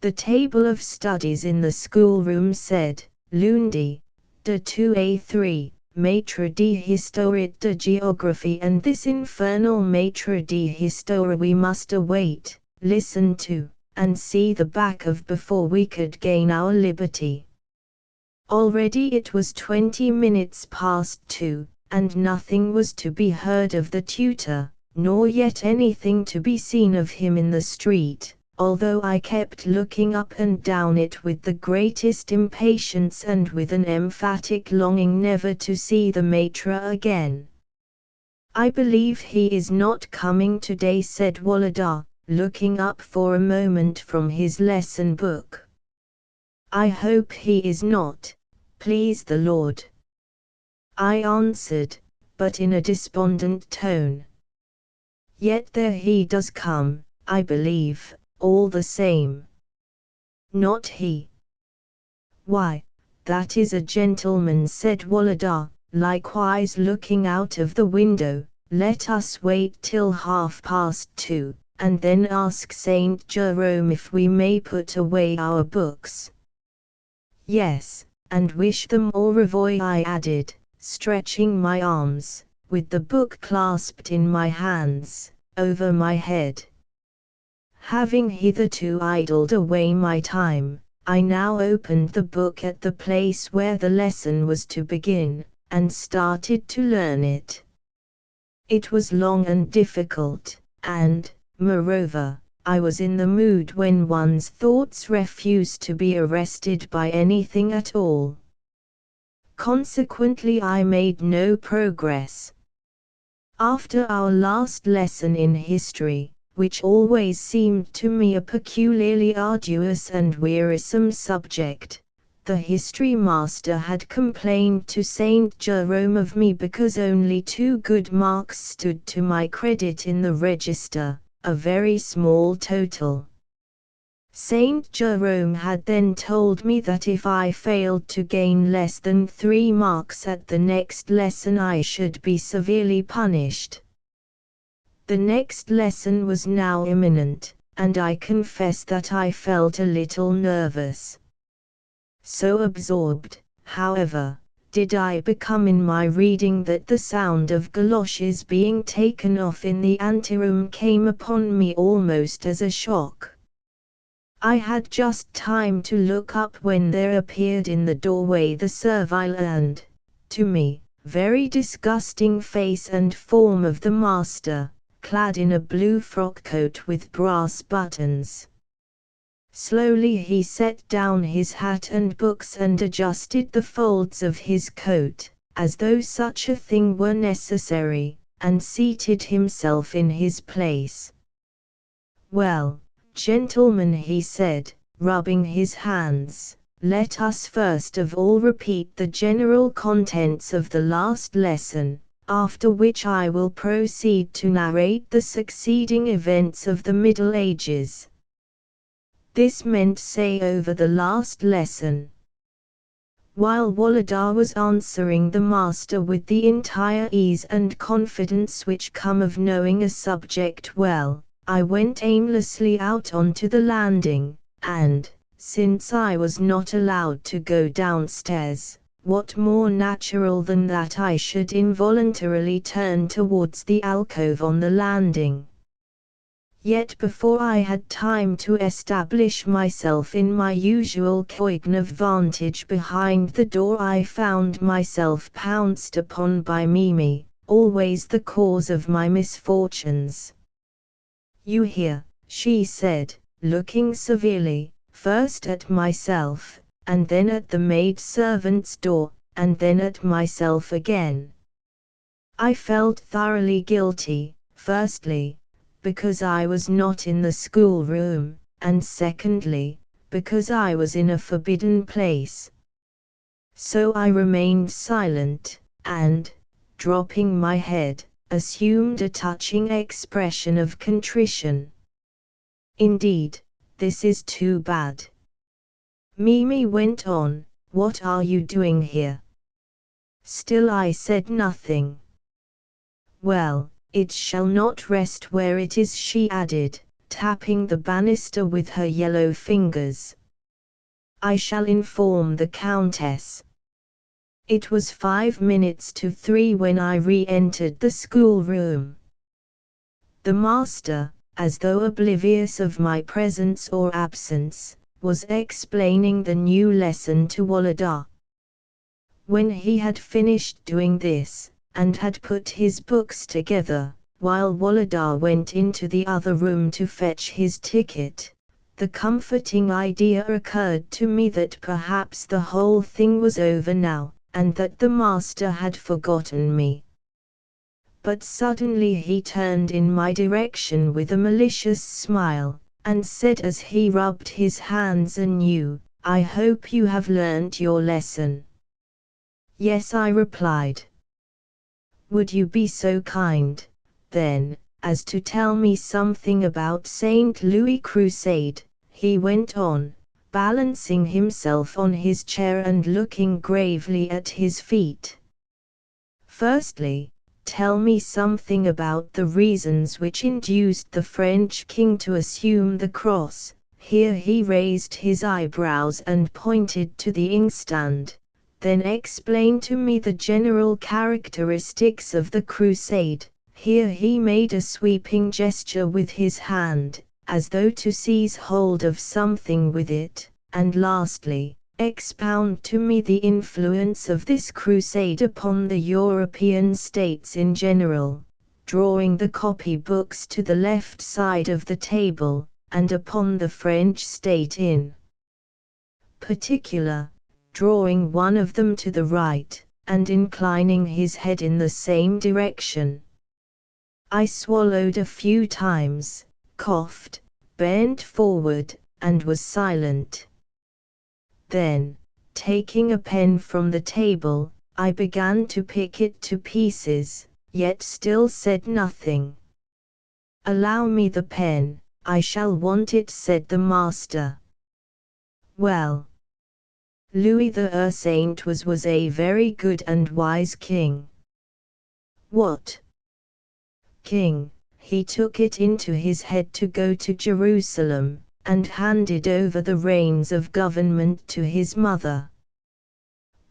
The table of studies in the schoolroom said, Lundi, de 2A3, Maitre d'Histoire de Geography, and this infernal Maitre d'Histoire we must await, listen to, and see the back of before we could gain our liberty. Already it was 20 minutes past 2, and nothing was to be heard of the tutor, nor yet anything to be seen of him in the street, although I kept looking up and down it with the greatest impatience and with an emphatic longing never to see the maître again. I believe he is not coming today, said Wolodar, looking up for a moment from his lesson book. I hope he is not, please the Lord. I answered, but in a despondent tone. Yet there he does come, I believe, all the same. Not he. Why, that is a gentleman, said Walada, likewise looking out of the window. Let us wait till 2:30, and then ask Saint Jerome if we may put away our books. Yes, and wish them au revoir, I added, stretching my arms, with the book clasped in my hands, over my head. Having hitherto idled away my time, I now opened the book at the place where the lesson was to begin, and started to learn it. It was long and difficult, and, moreover, I was in the mood when one's thoughts refuse to be arrested by anything at all. Consequently, I made no progress. After our last lesson in history, which always seemed to me a peculiarly arduous and wearisome subject, the history master had complained to Saint Jerome of me because only 2 good marks stood to my credit in the register, a very small total. Saint Jerome had then told me that if I failed to gain less than 3 marks at the next lesson I should be severely punished. The next lesson was now imminent, and I confess that I felt a little nervous. So absorbed, however, did I become in my reading that the sound of galoshes being taken off in the anteroom came upon me almost as a shock. I had just time to look up when there appeared in the doorway the servile and, to me, very disgusting face and form of the master, clad in a blue frock coat with brass buttons. Slowly he set down his hat and books and adjusted the folds of his coat, as though such a thing were necessary, and seated himself in his place. Well, gentlemen, he said, rubbing his hands, let us first of all repeat the general contents of the last lesson, after which I will proceed to narrate the succeeding events of the Middle Ages. This meant say over the last lesson. While Walada was answering the master with the entire ease and confidence which come of knowing a subject well, I went aimlessly out onto the landing, and, since I was not allowed to go downstairs, what more natural than that I should involuntarily turn towards the alcove on the landing? Yet before I had time to establish myself in my usual coign of vantage behind the door, I found myself pounced upon by Mimi, always the cause of my misfortunes. You here, she said, looking severely, first at myself, and then at the maid-servant's door, and then at myself again. I felt thoroughly guilty, firstly, because I was not in the schoolroom, and secondly, because I was in a forbidden place. So I remained silent, and, dropping my head, assumed a touching expression of contrition. Indeed, this is too bad. Mimi went on, what are you doing here? Still I said nothing. Well, it shall not rest where it is, she added, tapping the banister with her yellow fingers. I shall inform the Countess. It was 3:05 when I re-entered the schoolroom. The master, as though oblivious of my presence or absence, was explaining the new lesson to Walada. When he had finished doing this, and had put his books together, while Walada went into the other room to fetch his ticket, the comforting idea occurred to me that perhaps the whole thing was over now, and that the master had forgotten me. But suddenly he turned in my direction with a malicious smile, and said as he rubbed his hands anew, I hope you have learnt your lesson. Yes, I replied. Would you be so kind, then, as to tell me something about St. Louis Crusade," he went on, balancing himself on his chair and looking gravely at his feet. "Firstly, tell me something about the reasons which induced the French king to assume the cross." Here he raised his eyebrows and pointed to the inkstand. "Then explain to me the general characteristics of the crusade." Here he made a sweeping gesture with his hand, as though to seize hold of something with it. "And lastly, expound to me the influence of this crusade upon the European states in general," drawing the copybooks to the left side of the table, "and upon the French state in particular," drawing one of them to the right, and inclining his head in the same direction. I swallowed a few times, coughed, bent forward, and was silent. Then, taking a pen from the table, I began to pick it to pieces, yet still said nothing. "Allow me the pen, I shall want it," said the master. "Well, Louis the Saint was a very good and wise king." "What king?" "He took it into his head to go to Jerusalem, and handed over the reins of government to his mother."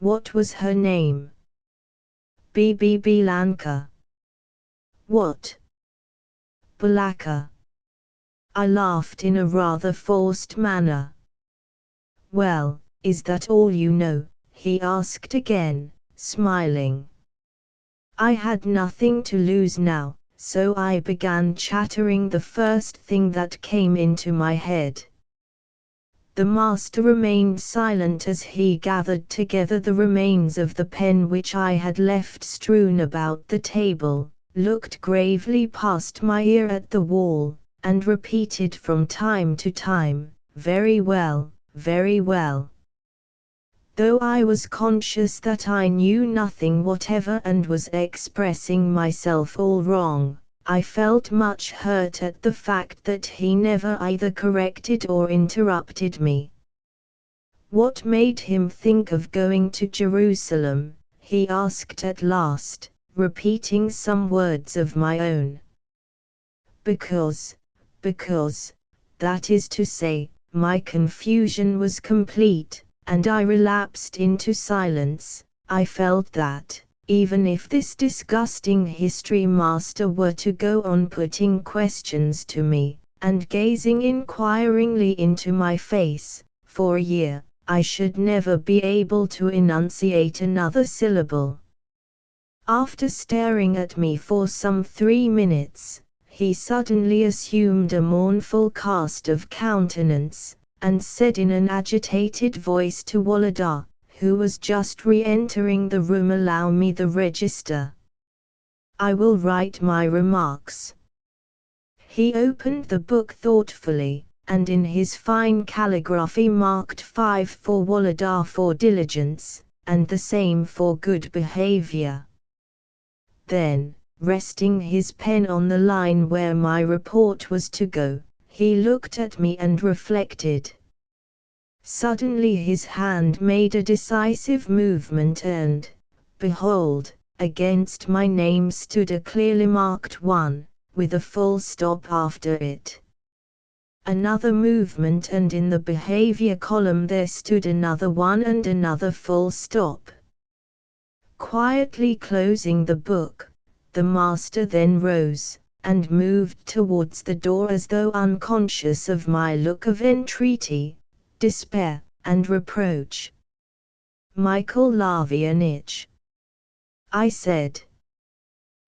"What was her name?" Blanca." "What? Balaka?" I laughed in a rather forced manner. "Well, is that all you know?" he asked again, smiling. I had nothing to lose now, so I began chattering the first thing that came into my head. The master remained silent as he gathered together the remains of the pen which I had left strewn about the table, looked gravely past my ear at the wall, and repeated from time to time, "Very well, very well." Though I was conscious that I knew nothing whatever and was expressing myself all wrong, I felt much hurt at the fact that he never either corrected or interrupted me. "What made him think of going to Jerusalem?" he asked at last, repeating some words of my own. Because, that is to say," my confusion was complete, and I relapsed into silence. I felt that, even if this disgusting history master were to go on putting questions to me, and gazing inquiringly into my face, for a year, I should never be able to enunciate another syllable. After staring at me for some 3 minutes, he suddenly assumed a mournful cast of countenance, and said in an agitated voice to Walada, who was just re-entering the room, "Allow me the register. I will write my remarks." He opened the book thoughtfully, and in his fine calligraphy marked 5 for Walada for diligence, and the same for good behavior. Then, resting his pen on the line where my report was to go, he looked at me and reflected. Suddenly his hand made a decisive movement and, behold, against my name stood a clearly marked 1, with a full stop after it. Another movement and in the behavior column there stood another 1 and another full stop. Quietly closing the book, the master then rose, and moved towards the door as though unconscious of my look of entreaty, despair, and reproach. "Michael Lavianich," I said.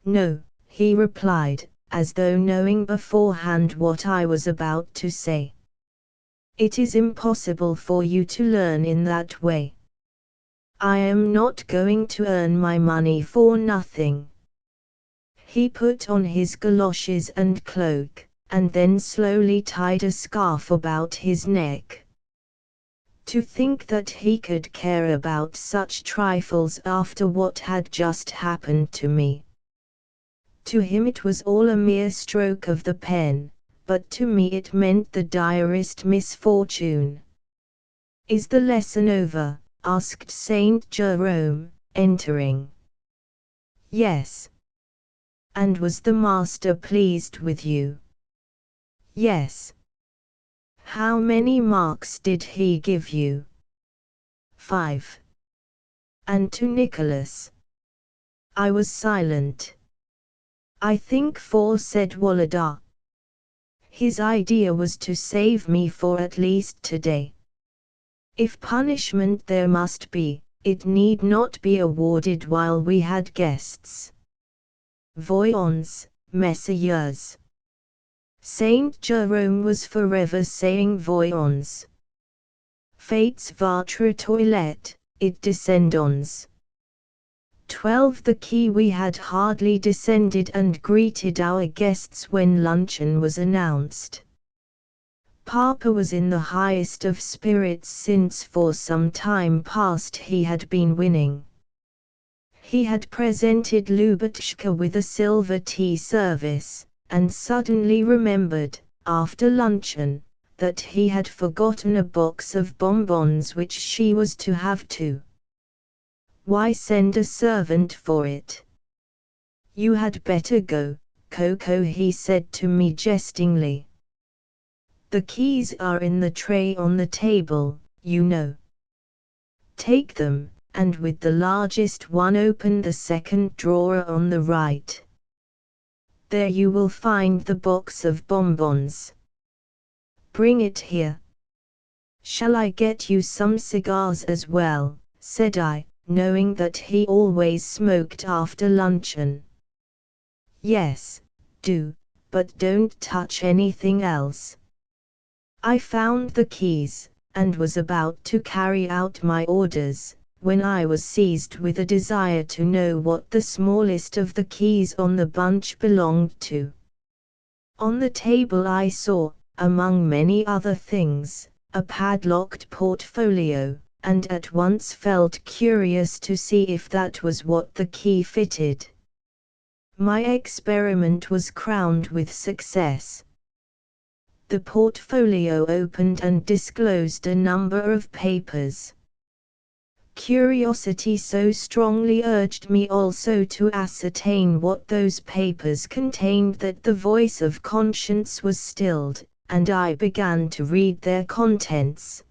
"No," he replied, as though knowing beforehand what I was about to say. "It is impossible for you to learn in that way. I am not going to earn my money for nothing." He put on his galoshes and cloak, and then slowly tied a scarf about his neck. To think that he could care about such trifles after what had just happened to me. To him it was all a mere stroke of the pen, but to me it meant the direst misfortune. "Is the lesson over?" asked Saint Jerome, entering. "Yes." "And was the master pleased with you?" "Yes." "How many marks did he give you?" 5. "And to Nicholas?" I was silent. "I think 4," said Wolodar. "His idea was to save me for at least today. If punishment there must be, it need not be awarded while we had guests. Voyons, messieurs." Saint Jerome was forever saying voyons. "Faites votre toilette, et descendons." 12. The quay. We had hardly descended and greeted our guests when luncheon was announced. Papa was in the highest of spirits since for some time past he had been winning. He had presented Lubotshka with a silver tea service, and suddenly remembered, after luncheon, that he had forgotten a box of bonbons which she was to have too. "Why send a servant for it? You had better go, Coco," he said to me jestingly. "The keys are in the tray on the table, you know. Take them, and with the largest one open the second drawer on the right. There you will find the box of bonbons. Bring it here." "Shall I get you some cigars as well?" said I, knowing that he always smoked after luncheon. "Yes, do, but don't touch anything else." I found the keys, and was about to carry out my orders, when I was seized with a desire to know what the smallest of the keys on the bunch belonged to. On the table I saw, among many other things, a padlocked portfolio, and at once felt curious to see if that was what the key fitted. My experiment was crowned with success. The portfolio opened and disclosed a number of papers. Curiosity so strongly urged me also to ascertain what those papers contained that the voice of conscience was stilled, and I began to read their contents.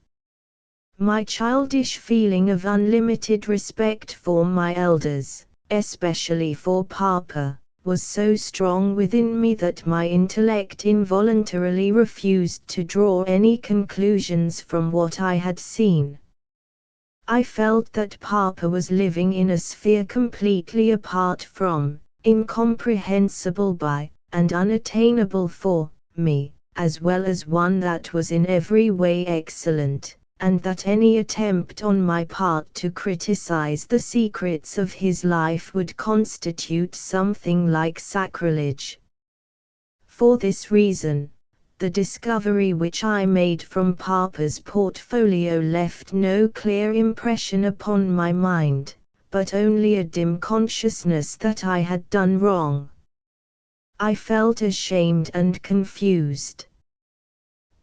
My childish feeling of unlimited respect for my elders, especially for Papa, was so strong within me that my intellect involuntarily refused to draw any conclusions from what I had seen. I felt that Papa was living in a sphere completely apart from, incomprehensible by, and unattainable for, me, as well as one that was in every way excellent, and that any attempt on my part to criticize the secrets of his life would constitute something like sacrilege. For this reason, the discovery which I made from Papa's portfolio left no clear impression upon my mind, but only a dim consciousness that I had done wrong. I felt ashamed and confused.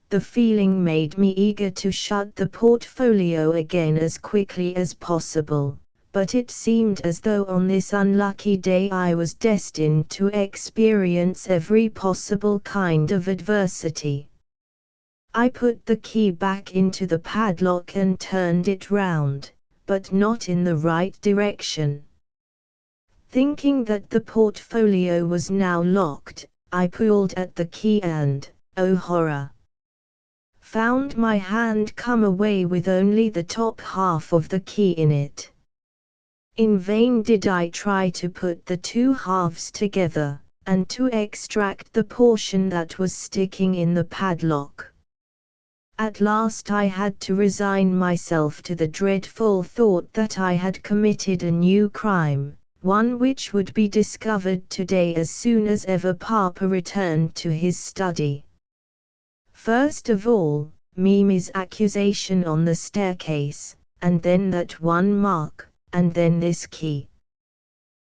The feeling made me eager to shut the portfolio again as quickly as possible, but it seemed as though on this unlucky day I was destined to experience every possible kind of adversity. I put the key back into the padlock and turned it round, but not in the right direction. Thinking that the portfolio was now locked, I pulled at the key and, oh horror! Found my hand come away with only the top half of the key in it. In vain did I try to put the two halves together, and to extract the portion that was sticking in the padlock. At last I had to resign myself to the dreadful thought that I had committed a new crime, one which would be discovered today as soon as ever Papa returned to his study. First of all, Mimi's accusation on the staircase, and then that one mark, and then this key.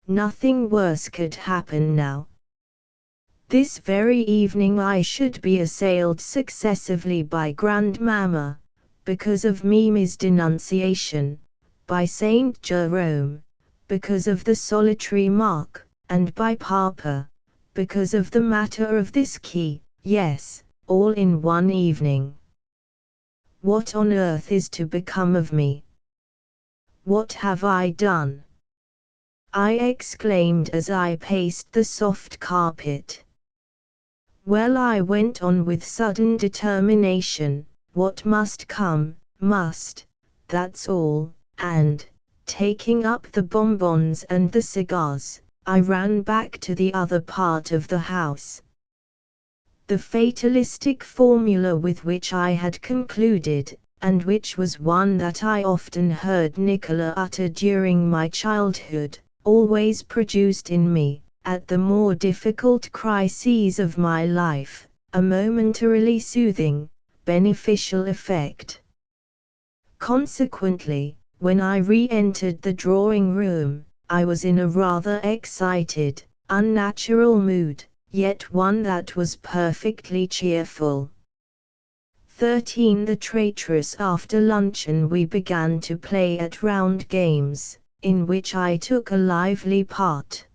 Nothing worse could happen now, This very evening I should be assailed successively by Grandmamma, because of Mimi's denunciation, by Saint Jerome, because of the solitary mark, and by Papa, because of the matter of this key, yes, all in one evening. What on earth is to become of me? What have I done? I exclaimed as I paced the soft carpet. Well, I went on with sudden determination, what must come, must, that's all, and, taking up the bonbons and the cigars, I ran back to the other part of the house. The fatalistic formula with which I had concluded, and which was one that I often heard Nicola utter during my childhood, always produced in me, at the more difficult crises of my life, a momentarily soothing, beneficial effect. Consequently, when I re-entered the drawing-room, I was in a rather excited, unnatural mood, yet one that was perfectly cheerful. 13. The traitress. After luncheon we began to play at round games, in which I took a lively part.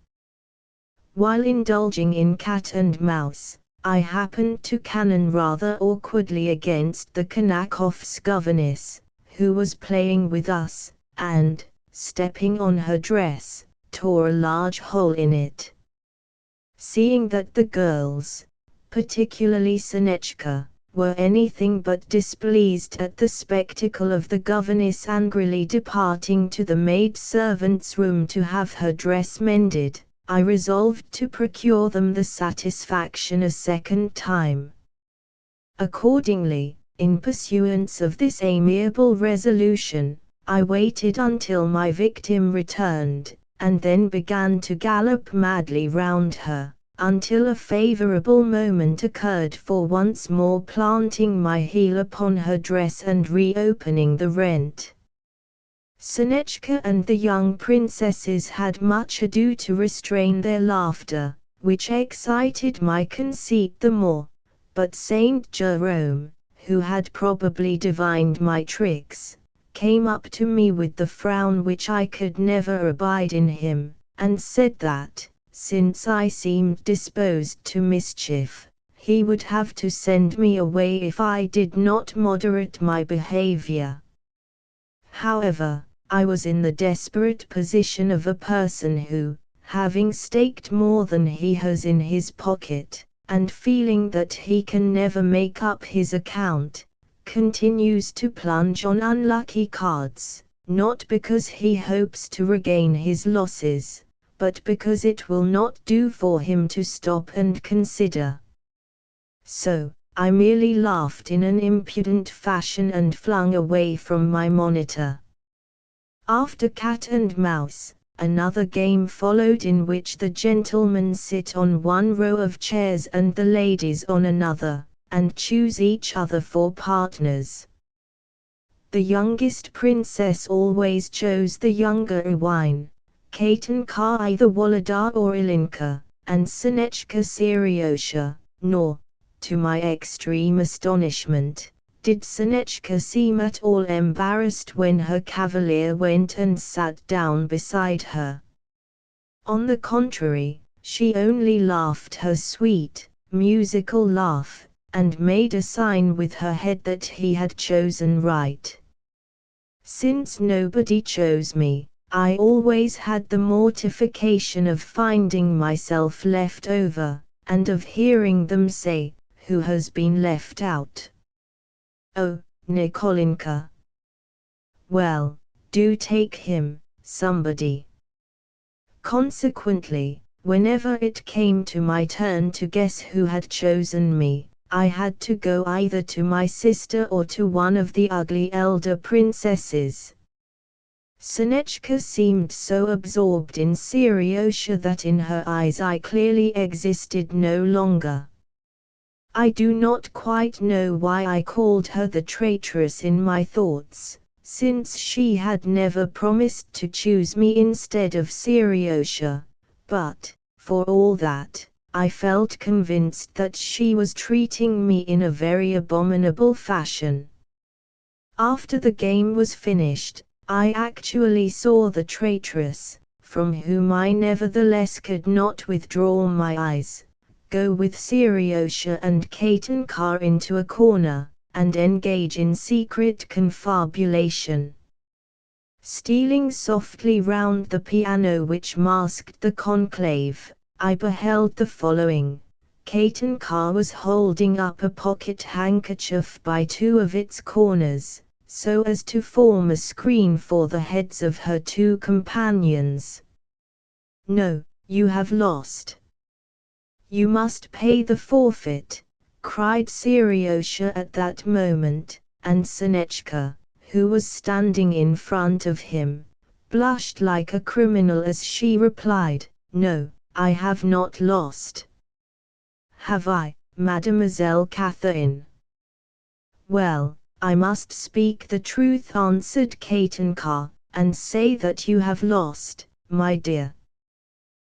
While indulging in cat and mouse, I happened to cannon rather awkwardly against the Knakoff's governess, who was playing with us, and, stepping on her dress, tore a large hole in it. Seeing that the girls, particularly Sonetchka, were anything but displeased at the spectacle of the governess angrily departing to the maid-servant's room to have her dress mended, I resolved to procure them the satisfaction a second time. Accordingly, in pursuance of this amiable resolution, I waited until my victim returned, and then began to gallop madly round her, until a favorable moment occurred for once more planting my heel upon her dress and reopening the rent. Sonetchka and the young princesses had much ado to restrain their laughter, which excited my conceit the more, but Saint Jerome, who had probably divined my tricks, came up to me with the frown which I could never abide in him, and said that, since I seemed disposed to mischief, he would have to send me away if I did not moderate my behavior. However, I was in the desperate position of a person who, having staked more than he has in his pocket, and feeling that he can never make up his account, continues to plunge on unlucky cards, not because he hopes to regain his losses, but because it will not do for him to stop and consider. So, I merely laughed in an impudent fashion and flung away from my monitor. After cat and mouse, another game followed in which the gentlemen sit on one row of chairs and the ladies on another, and choose each other for partners. The youngest princess always chose the younger Irwine, Katinka either Wolodar or Ilinka, and Sonetchka Seriosha, nor, to my extreme astonishment, did Sonetchka seem at all embarrassed when her cavalier went and sat down beside her. On the contrary, she only laughed her sweet, musical laugh, and made a sign with her head that he had chosen right. Since nobody chose me, I always had the mortification of finding myself left over, and of hearing them say, "Who has been left out?" "Oh, Nikolinka." "Well, do take him, somebody." Consequently, whenever it came to my turn to guess who had chosen me, I had to go either to my sister or to one of the ugly elder princesses. Sonetchka seemed so absorbed in Seriosha that in her eyes I clearly existed no longer. I do not quite know why I called her the traitress in my thoughts, since she had never promised to choose me instead of Seriosha, but, for all that, I felt convinced that she was treating me in a very abominable fashion. After the game was finished, I actually saw the traitress, from whom I nevertheless could not withdraw my eyes, go with Seriosha and Katenkar into a corner, and engage in secret confabulation. Stealing softly round the piano which masked the conclave, I beheld the following. Katenkar was holding up a pocket handkerchief by two of its corners, so as to form a screen for the heads of her two companions. "No, you have lost. You must pay the forfeit," cried Seriosha at that moment, and Sonechka, who was standing in front of him, blushed like a criminal as she replied, "No, I have not lost." "Have I, Mademoiselle Catherine?" "Well, I must speak the truth," answered Katenkar, "and say that you have lost, my dear."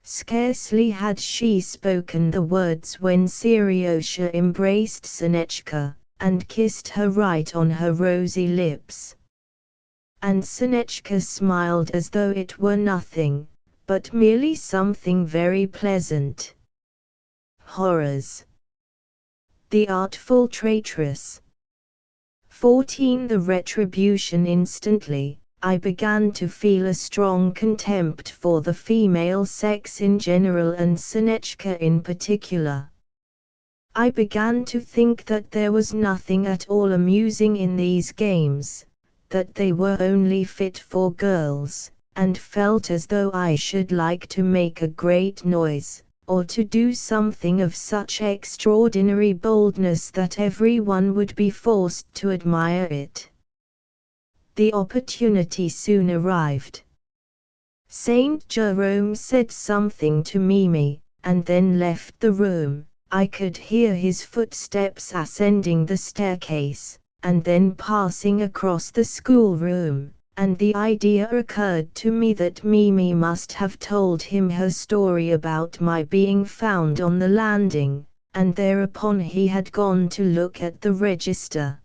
Scarcely had she spoken the words when Seriosha embraced Sonechka, and kissed her right on her rosy lips. And Sonechka smiled as though it were nothing, but merely something very pleasant. Horrors! The artful traitress! 14. The retribution. Instantly, I began to feel a strong contempt for the female sex in general and Sonechka in particular. I began to think that there was nothing at all amusing in these games, that they were only fit for girls, and felt as though I should like to make a great noise, or to do something of such extraordinary boldness that everyone would be forced to admire it. The opportunity soon arrived. Saint Jerome said something to Mimi, and then left the room. I could hear his footsteps ascending the staircase, and then passing across the schoolroom, and the idea occurred to me that Mimi must have told him her story about my being found on the landing, and thereupon he had gone to look at the register.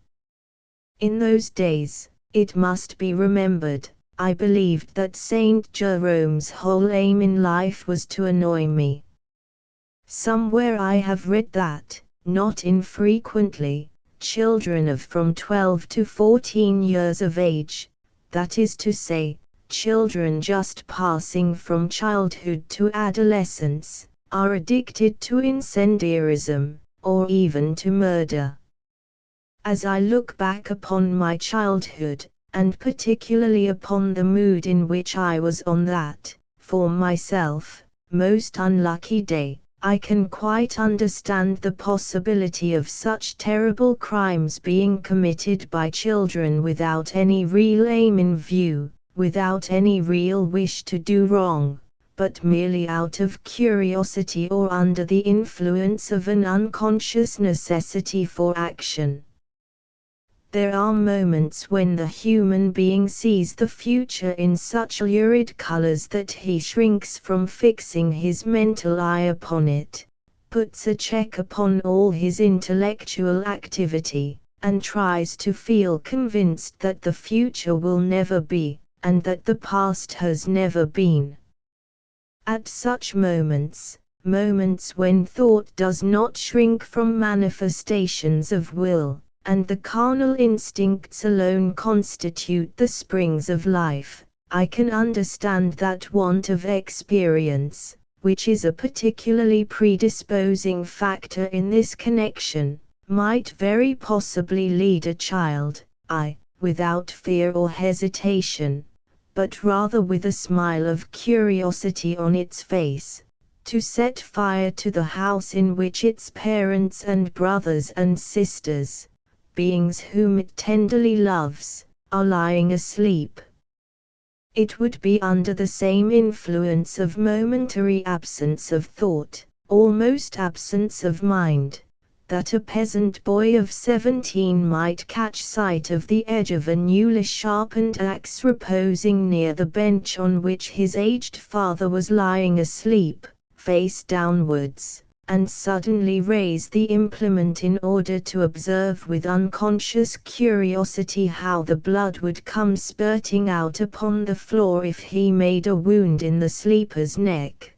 In those days, it must be remembered, I believed that Saint Jerome's whole aim in life was to annoy me. Somewhere I have read that, not infrequently, children of from 12 to 14 years of age, that is to say, children just passing from childhood to adolescence, are addicted to incendiarism, or even to murder. As I look back upon my childhood, and particularly upon the mood in which I was on that, for myself, most unlucky day, I can quite understand the possibility of such terrible crimes being committed by children without any real aim in view, without any real wish to do wrong, but merely out of curiosity or under the influence of an unconscious necessity for action. There are moments when the human being sees the future in such lurid colors that he shrinks from fixing his mental eye upon it, puts a check upon all his intellectual activity, and tries to feel convinced that the future will never be, and that the past has never been. At such moments, moments when thought does not shrink from manifestations of will, and the carnal instincts alone constitute the springs of life, I can understand that want of experience, which is a particularly predisposing factor in this connection, might very possibly lead a child, without fear or hesitation, but rather with a smile of curiosity on its face, to set fire to the house in which its parents and brothers and sisters, beings whom it tenderly loves, are lying asleep. It would be under the same influence of momentary absence of thought, almost absence of mind, that a peasant boy of 17 might catch sight of the edge of a newly sharpened axe reposing near the bench on which his aged father was lying asleep, face downwards, and suddenly raise the implement in order to observe with unconscious curiosity how the blood would come spurting out upon the floor if he made a wound in the sleeper's neck.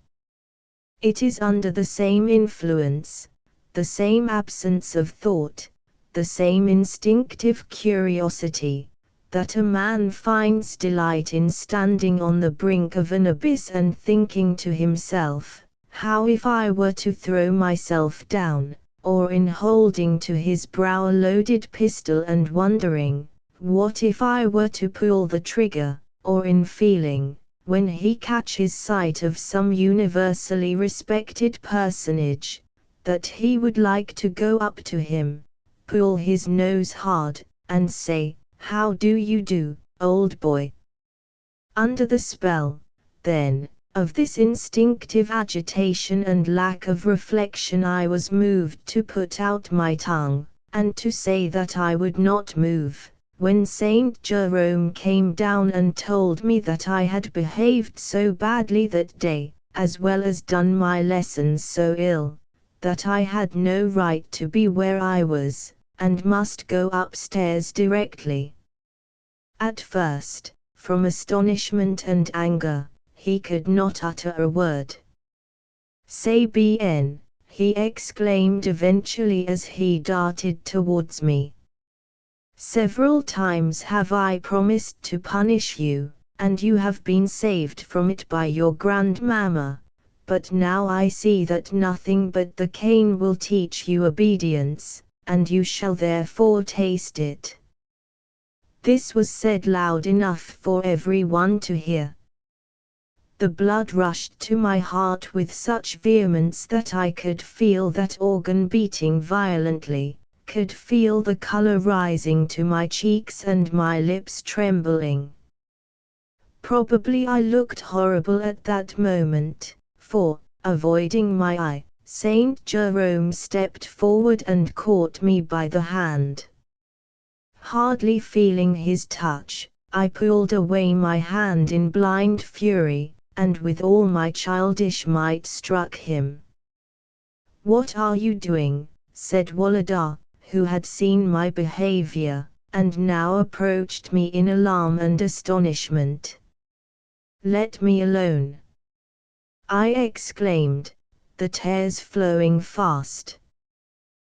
It is under the same influence, the same absence of thought, the same instinctive curiosity, that a man finds delight in standing on the brink of an abyss and thinking to himself, how if I were to throw myself down, or in holding to his brow a loaded pistol and wondering, what if I were to pull the trigger, or in feeling, when he catches sight of some universally respected personage, that he would like to go up to him, pull his nose hard, and say, "How do you do, old boy?" Under the spell, then, of this instinctive agitation and lack of reflection, I was moved to put out my tongue, and to say that I would not move, when Saint Jerome came down and told me that I had behaved so badly that day, as well as done my lessons so ill, that I had no right to be where I was, and must go upstairs directly. At first, from astonishment and anger, he could not utter a word. "Say bien," he exclaimed eventually as he darted towards me. "Several times have I promised to punish you, and you have been saved from it by your grandmamma, but now I see that nothing but the cane will teach you obedience, and you shall therefore taste it." This was said loud enough for everyone to hear. The blood rushed to my heart with such vehemence that I could feel that organ beating violently, could feel the color rising to my cheeks and my lips trembling. Probably I looked horrible at that moment, for, avoiding my eye, Saint Jerome stepped forward and caught me by the hand. Hardly feeling his touch, I pulled away my hand in blind fury, and with all my childish might struck him. "What are you doing?" said Wolodar, who had seen my behavior, and now approached me in alarm and astonishment. "Let me alone!" I exclaimed, the tears flowing fast.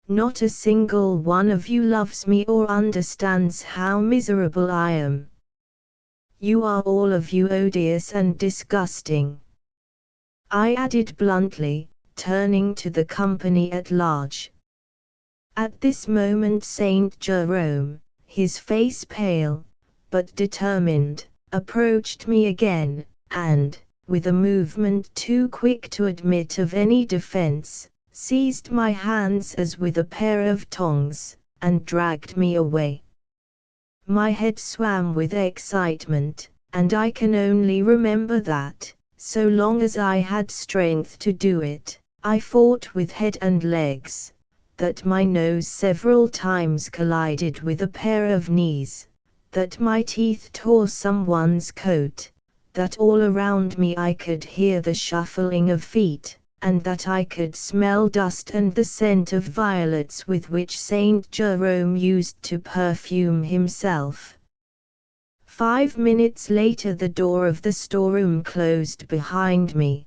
"Not a single one of you loves me or understands how miserable I am. You are all of you odious and disgusting," I added bluntly, turning to the company at large. At this moment Saint Jerome, his face pale, but determined, approached me again, and, with a movement too quick to admit of any defense, seized my hands as with a pair of tongs, and dragged me away. My head swam with excitement, and I can only remember that, so long as I had strength to do it, I fought with head and legs, that my nose several times collided with a pair of knees, that my teeth tore someone's coat, that all around me I could hear the shuffling of feet, and that I could smell dust and the scent of violets with which Saint Jerome used to perfume himself. 5 minutes later the door of the storeroom closed behind me.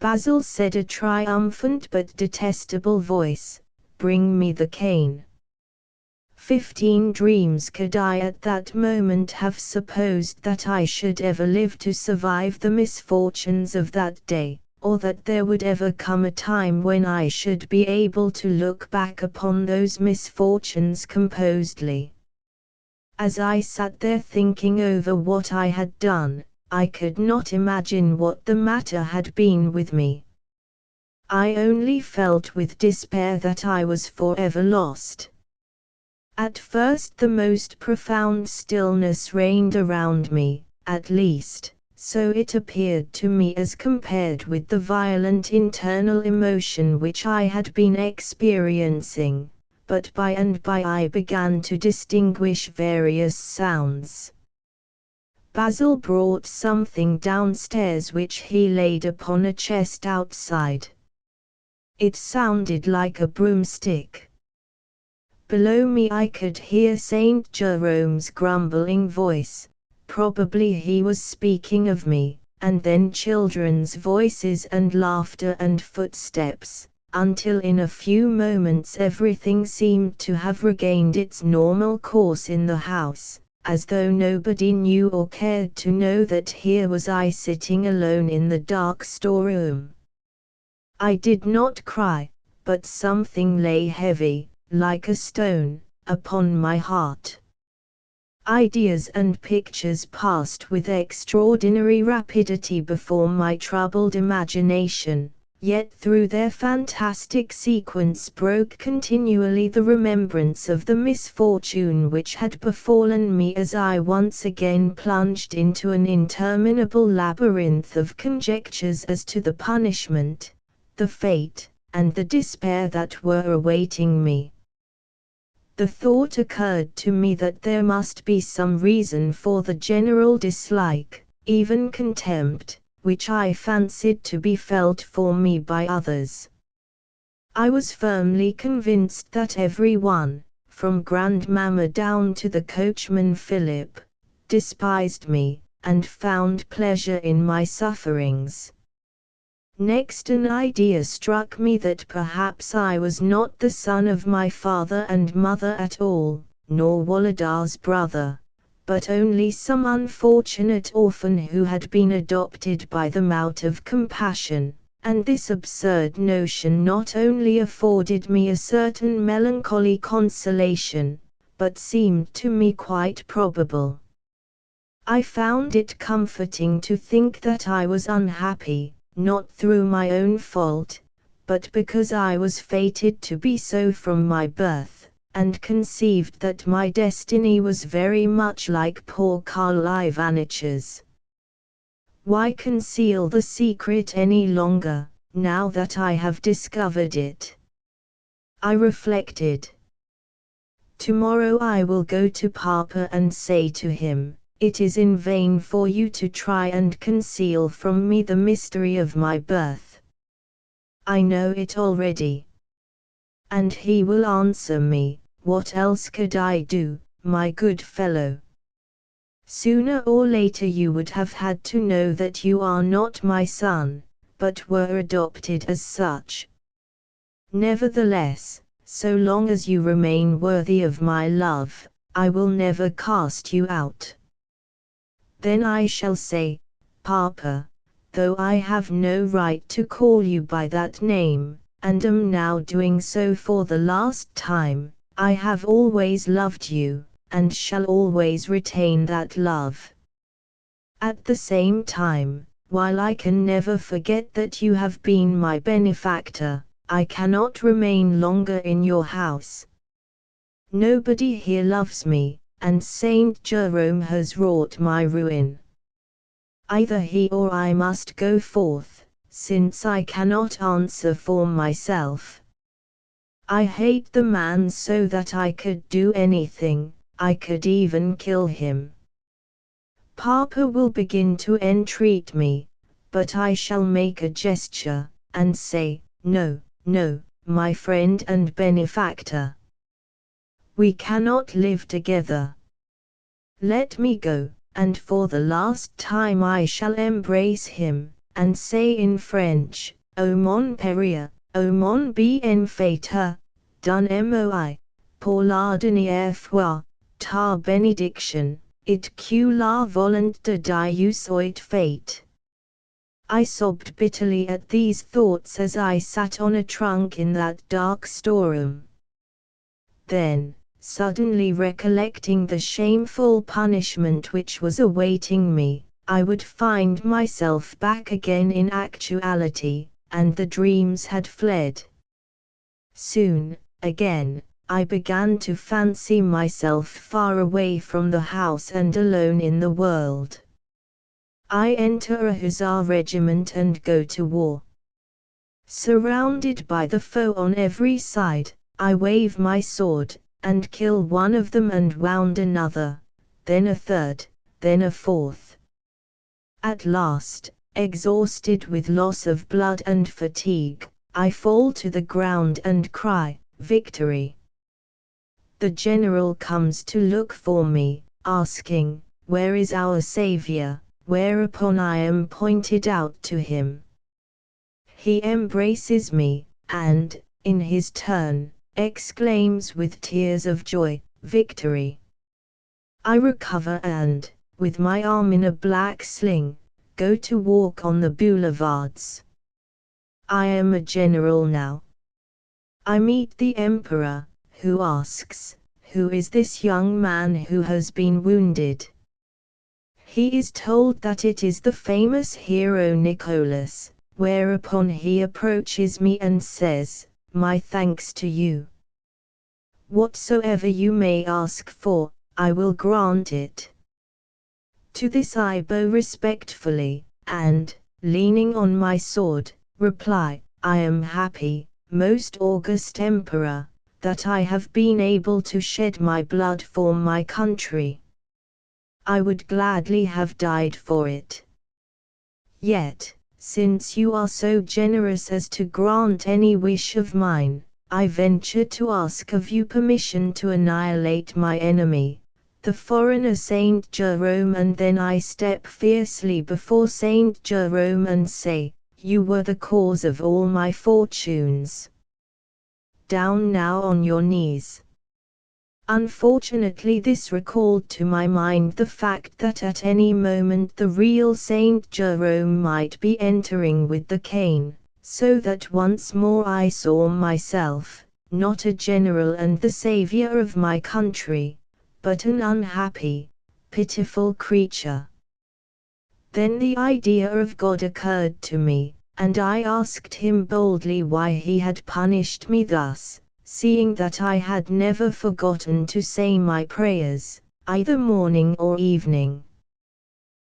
Basil said a triumphant but detestable voice, "Bring me the cane." 15 dreams could I at that moment have supposed that I should ever live to survive the misfortunes of that day, or that there would ever come a time when I should be able to look back upon those misfortunes composedly. As I sat there thinking over what I had done, I could not imagine what the matter had been with me. I only felt with despair that I was forever lost. At first the most profound stillness reigned around me, at least, so it appeared to me as compared with the violent internal emotion which I had been experiencing, but by and by I began to distinguish various sounds. Basil brought something downstairs which he laid upon a chest outside. It sounded like a broomstick. Below me I could hear Saint Jerome's grumbling voice. Probably he was speaking of me, and then children's voices and laughter and footsteps, until in a few moments everything seemed to have regained its normal course in the house, as though nobody knew or cared to know that here was I sitting alone in the dark storeroom. I did not cry, but something lay heavy, like a stone, upon my heart. Ideas and pictures passed with extraordinary rapidity before my troubled imagination, yet through their fantastic sequence broke continually the remembrance of the misfortune which had befallen me as I once again plunged into an interminable labyrinth of conjectures as to the punishment, the fate, and the despair that were awaiting me. The thought occurred to me that there must be some reason for the general dislike, even contempt, which I fancied to be felt for me by others. I was firmly convinced that every one, from grandmamma down to the coachman Philip, despised me, and found pleasure in my sufferings. Next an idea struck me that perhaps I was not the son of my father and mother at all, nor Wolodar's brother, but only some unfortunate orphan who had been adopted by them out of compassion, and this absurd notion not only afforded me a certain melancholy consolation, but seemed to me quite probable. I found it comforting to think that I was unhappy, not through my own fault, but because I was fated to be so from my birth, and conceived that my destiny was very much like poor Karl Ivanich's. Why conceal the secret any longer, now that I have discovered it? I reflected. Tomorrow I will go to Papa and say to him, "It is in vain for you to try and conceal from me the mystery of my birth. I know it already." And he will answer me, "What else could I do, my good fellow? Sooner or later you would have had to know that you are not my son, but were adopted as such. Nevertheless, so long as you remain worthy of my love, I will never cast you out." Then I shall say, "Papa, though I have no right to call you by that name, and am now doing so for the last time, I have always loved you, and shall always retain that love. At the same time, while I can never forget that you have been my benefactor, I cannot remain longer in your house. Nobody here loves me, and Saint Jerome has wrought my ruin. Either he or I must go forth, since I cannot answer for myself. I hate the man so that I could do anything, I could even kill him. Papa will begin to entreat me, but I shall make a gesture, and say, 'No, no, my friend and benefactor. We cannot live together. Let me go,' and for the last time I shall embrace him, and say in French, 'O mon père, O mon bienfaiteur, donne-moi, pour la dernière fois, ta bénédiction, et que la volonté de Dieu soit faite.'" I sobbed bitterly at these thoughts as I sat on a trunk in that dark storeroom. Then, suddenly recollecting the shameful punishment which was awaiting me, I would find myself back again in actuality, and the dreams had fled. Soon, again, I began to fancy myself far away from the house and alone in the world. I enter a hussar regiment and go to war. Surrounded by the foe on every side, I wave my sword, and kill one of them and wound another, then a third, then a fourth. At last, exhausted with loss of blood and fatigue, I fall to the ground and cry, "Victory!" The general comes to look for me, asking, "Where is our savior?" Whereupon I am pointed out to him. He embraces me, and, in his turn, exclaims with tears of joy, "Victory!" I recover and, with my arm in a black sling, go to walk on the boulevards. I am a general now. I meet the emperor, who asks, "Who is this young man who has been wounded?" He is told that it is the famous hero Nicholas, whereupon he approaches me and says, "My thanks to you. Whatsoever you may ask for, I will grant it." To this I bow respectfully, and, leaning on my sword, reply, "I am happy, most august emperor, that I have been able to shed my blood for my country. I would gladly have died for it. Yet, since you are so generous as to grant any wish of mine, I venture to ask of you permission to annihilate my enemy, the foreigner Saint Jerome." And then I step fiercely before Saint Jerome and say, "You were the cause of all my fortunes. Down now on your knees." Unfortunately, this recalled to my mind the fact that at any moment the real Saint Jerome might be entering with the cane, so that once more I saw myself, not a general and the savior of my country, but an unhappy, pitiful creature. Then the idea of God occurred to me, and I asked him boldly why he had punished me thus, seeing that I had never forgotten to say my prayers, either morning or evening.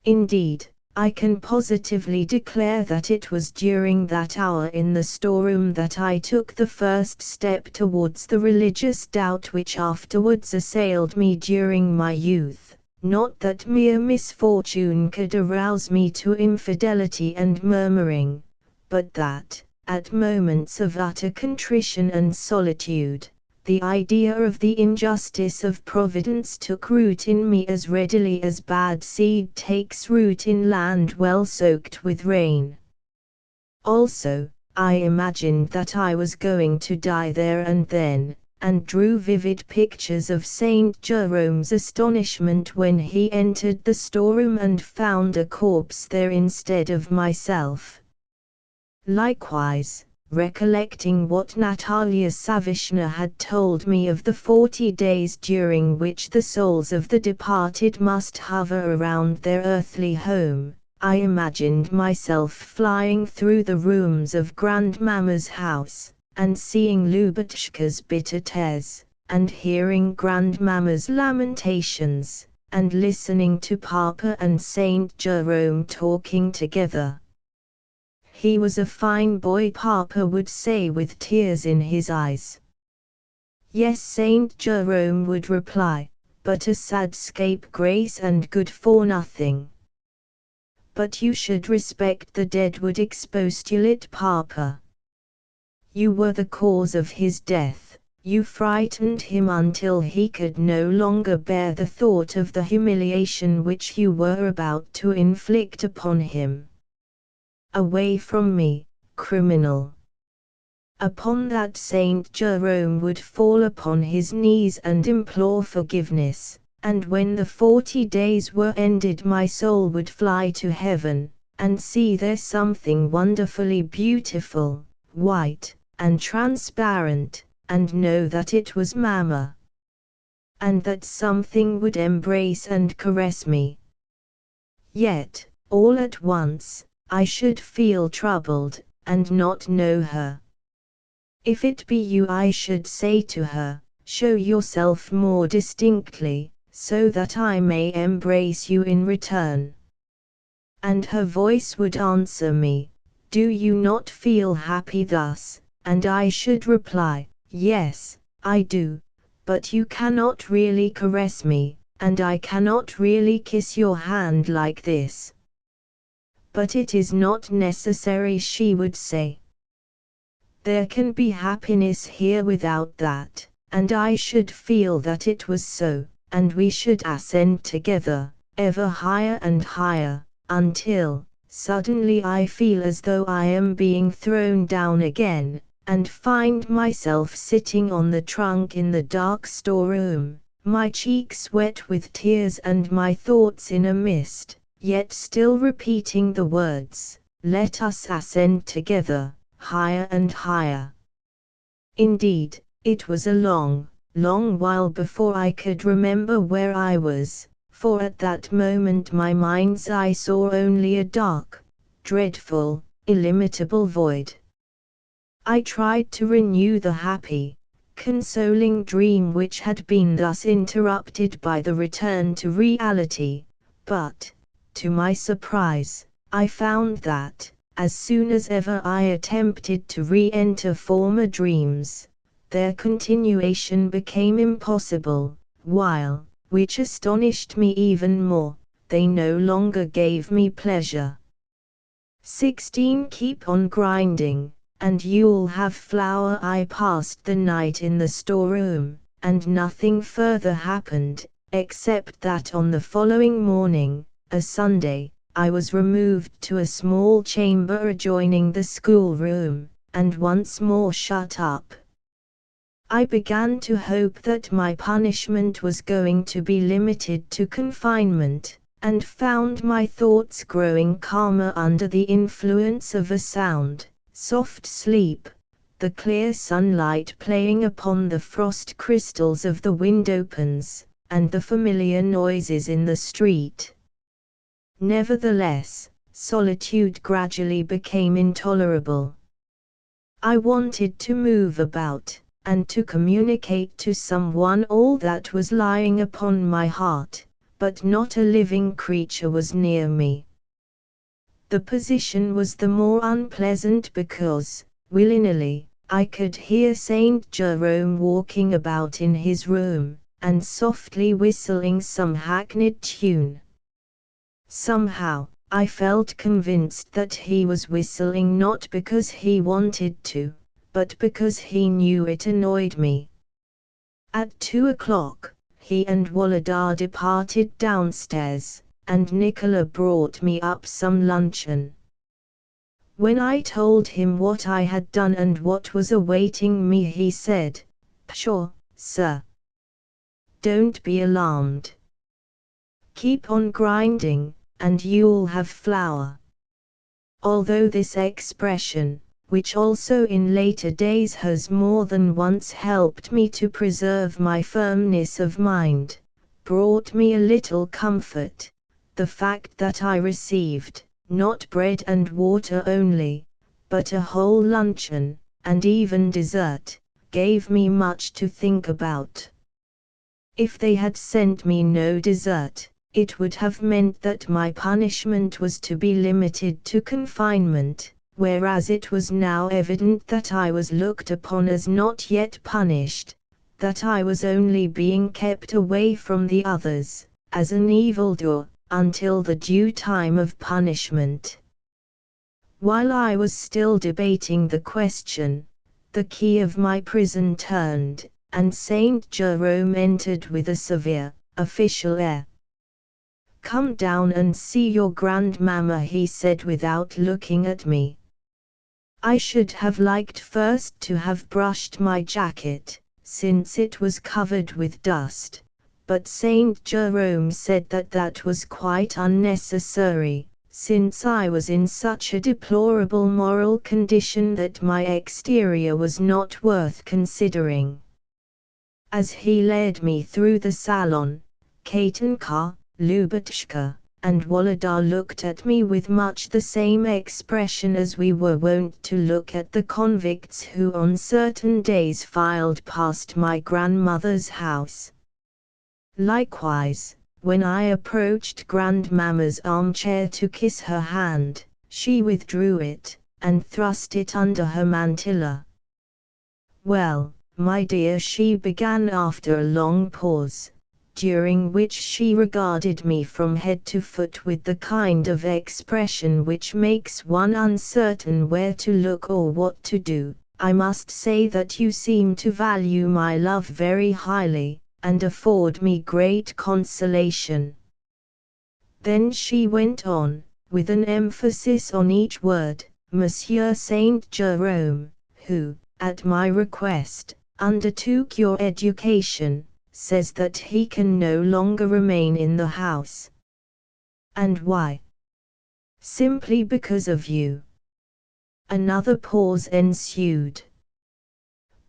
Indeed, I can positively declare that it was during that hour in the storeroom that I took the first step towards the religious doubt which afterwards assailed me during my youth. Not that mere misfortune could arouse me to infidelity and murmuring, but that, at moments of utter contrition and solitude, the idea of the injustice of Providence took root in me as readily as bad seed takes root in land well soaked with rain. Also, I imagined that I was going to die there and then, and drew vivid pictures of Saint Jerome's astonishment when he entered the storeroom and found a corpse there instead of myself. Likewise, recollecting what Natalia Savishna had told me of the 40 days during which the souls of the departed must hover around their earthly home, I imagined myself flying through the rooms of Grandmamma's house, and seeing Lubotshka's bitter tears, and hearing Grandmamma's lamentations, and listening to Papa and Saint Jerome talking together. "He was a fine boy," Papa would say with tears in his eyes. "Yes," Saint Jerome would reply, "but a sad scapegrace and good for nothing." "But you should respect the dead," would expostulate Papa. "You were the cause of his death, you frightened him until he could no longer bear the thought of the humiliation which you were about to inflict upon him. Away from me, criminal." Upon that Saint Jerome would fall upon his knees and implore forgiveness, and when the 40 days were ended my soul would fly to heaven, and see there something wonderfully beautiful, white, and transparent, and know that it was Mama. And that something would embrace and caress me. Yet, all at once, I should feel troubled, and not know her. "If it be you," I should say to her, "show yourself more distinctly, so that I may embrace you in return." And her voice would answer me, "Do you not feel happy thus?" And I should reply, "Yes, I do, but you cannot really caress me, and I cannot really kiss your hand like this." "But it is not necessary," she would say. There can be happiness here without that, and I should feel that it was so, and we should ascend together, ever higher and higher, until, suddenly I feel as though I am being thrown down again, and find myself sitting on the trunk in the dark storeroom, my cheeks wet with tears and my thoughts in a mist, yet still repeating the words, "Let us ascend together, higher and higher." Indeed, it was a long, long while before I could remember where I was, for at that moment my mind's eye saw only a dark, dreadful, illimitable void. I tried to renew the happy, consoling dream which had been thus interrupted by the return to reality, but, to my surprise, I found that, as soon as ever I attempted to re-enter former dreams, their continuation became impossible, while, which astonished me even more, they no longer gave me pleasure. 16. Keep on grinding, and you'll have flour. I passed the night in the storeroom, and nothing further happened, except that on the following morning, a Sunday, I was removed to a small chamber adjoining the schoolroom, and once more shut up. I began to hope that my punishment was going to be limited to confinement, and found my thoughts growing calmer under the influence of a sound, soft sleep, the clear sunlight playing upon the frost crystals of the window panes, and the familiar noises in the street. Nevertheless, solitude gradually became intolerable. I wanted to move about, and to communicate to someone all that was lying upon my heart, but not a living creature was near me. The position was the more unpleasant because, willy-nilly, I could hear Saint Jerome walking about in his room, and softly whistling some hackneyed tune. Somehow, I felt convinced that he was whistling not because he wanted to, but because he knew it annoyed me. At 2 o'clock, he and Wolodar departed downstairs, and Nicola brought me up some luncheon. When I told him what I had done and what was awaiting me, he said, "Pshaw, sir. Don't be alarmed. Keep on grinding, and you'll have flour." Although this expression, which also in later days has more than once helped me to preserve my firmness of mind, brought me a little comfort, the fact that I received, not bread and water only, but a whole luncheon, and even dessert, gave me much to think about. If they had sent me no dessert, it would have meant that my punishment was to be limited to confinement, whereas it was now evident that I was looked upon as not yet punished, that I was only being kept away from the others, as an evildoer, until the due time of punishment. While I was still debating the question, the key of my prison turned, and Saint Jerome entered with a severe, official air. "Come down and see your grandmamma," he said without looking at me. I should have liked first to have brushed my jacket, since it was covered with dust, but Saint Jerome said that that was quite unnecessary, since I was in such a deplorable moral condition that my exterior was not worth considering. As he led me through the salon, Katinka, Lubotshka, and Wolodar looked at me with much the same expression as we were wont to look at the convicts who on certain days filed past my grandmother's house. Likewise, when I approached grandmamma's armchair to kiss her hand, she withdrew it, and thrust it under her mantilla. "Well, my dear," she began after a long pause, during which she regarded me from head to foot with the kind of expression which makes one uncertain where to look or what to do, I must say that you seem to value my love very highly, and afford me great consolation." Then she went on, with an emphasis on each word, "Monsieur Saint Jerome, who, at my request, undertook your education, says that he can no longer remain in the house." "And why?" "Simply because of you." Another pause ensued.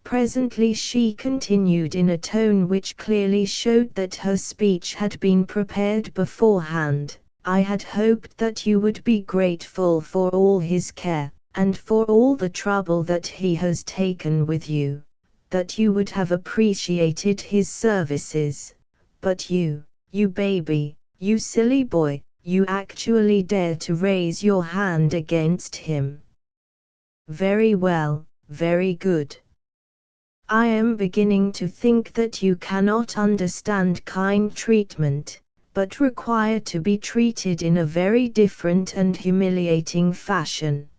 Presently she continued in a tone which clearly showed that her speech had been prepared beforehand, "I had hoped that you would be grateful for all his care, and for all the trouble that he has taken with you, that you would have appreciated his services, but you baby, you silly boy, you actually dare to raise your hand against him. Very well, very good. I am beginning to think that you cannot understand kind treatment, but require to be treated in a very different and humiliating fashion.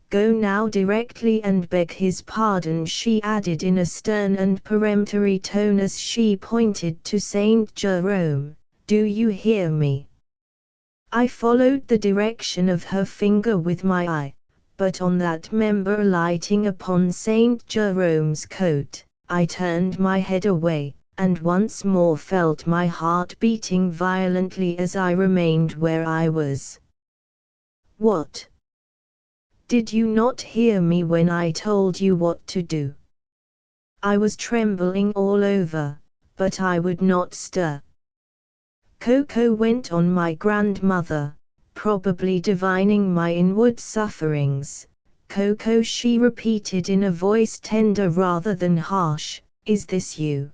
Go now directly and beg his pardon," she added in a stern and peremptory tone as she pointed to Saint Jerome. "Do you hear me?" I followed the direction of her finger with my eye, but on that member lighting upon Saint Jerome's coat, I turned my head away, and once more felt my heart beating violently as I remained where I was. "What? Did you not hear me when I told you what to do?" I was trembling all over, but I would not stir. "Coco," went on my grandmother, probably divining my inward sufferings, "Coco," she repeated in a voice tender rather than harsh, "is this you?"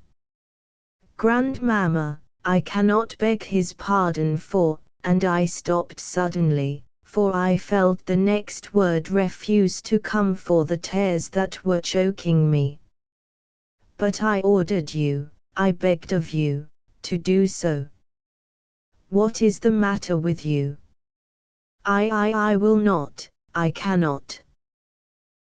"Grandmamma, I cannot beg his pardon for," and I stopped suddenly, for I felt the next word refuse to come for the tears that were choking me. "But I ordered you, I begged of you, to do so. What is the matter with you?" I will not, I cannot,"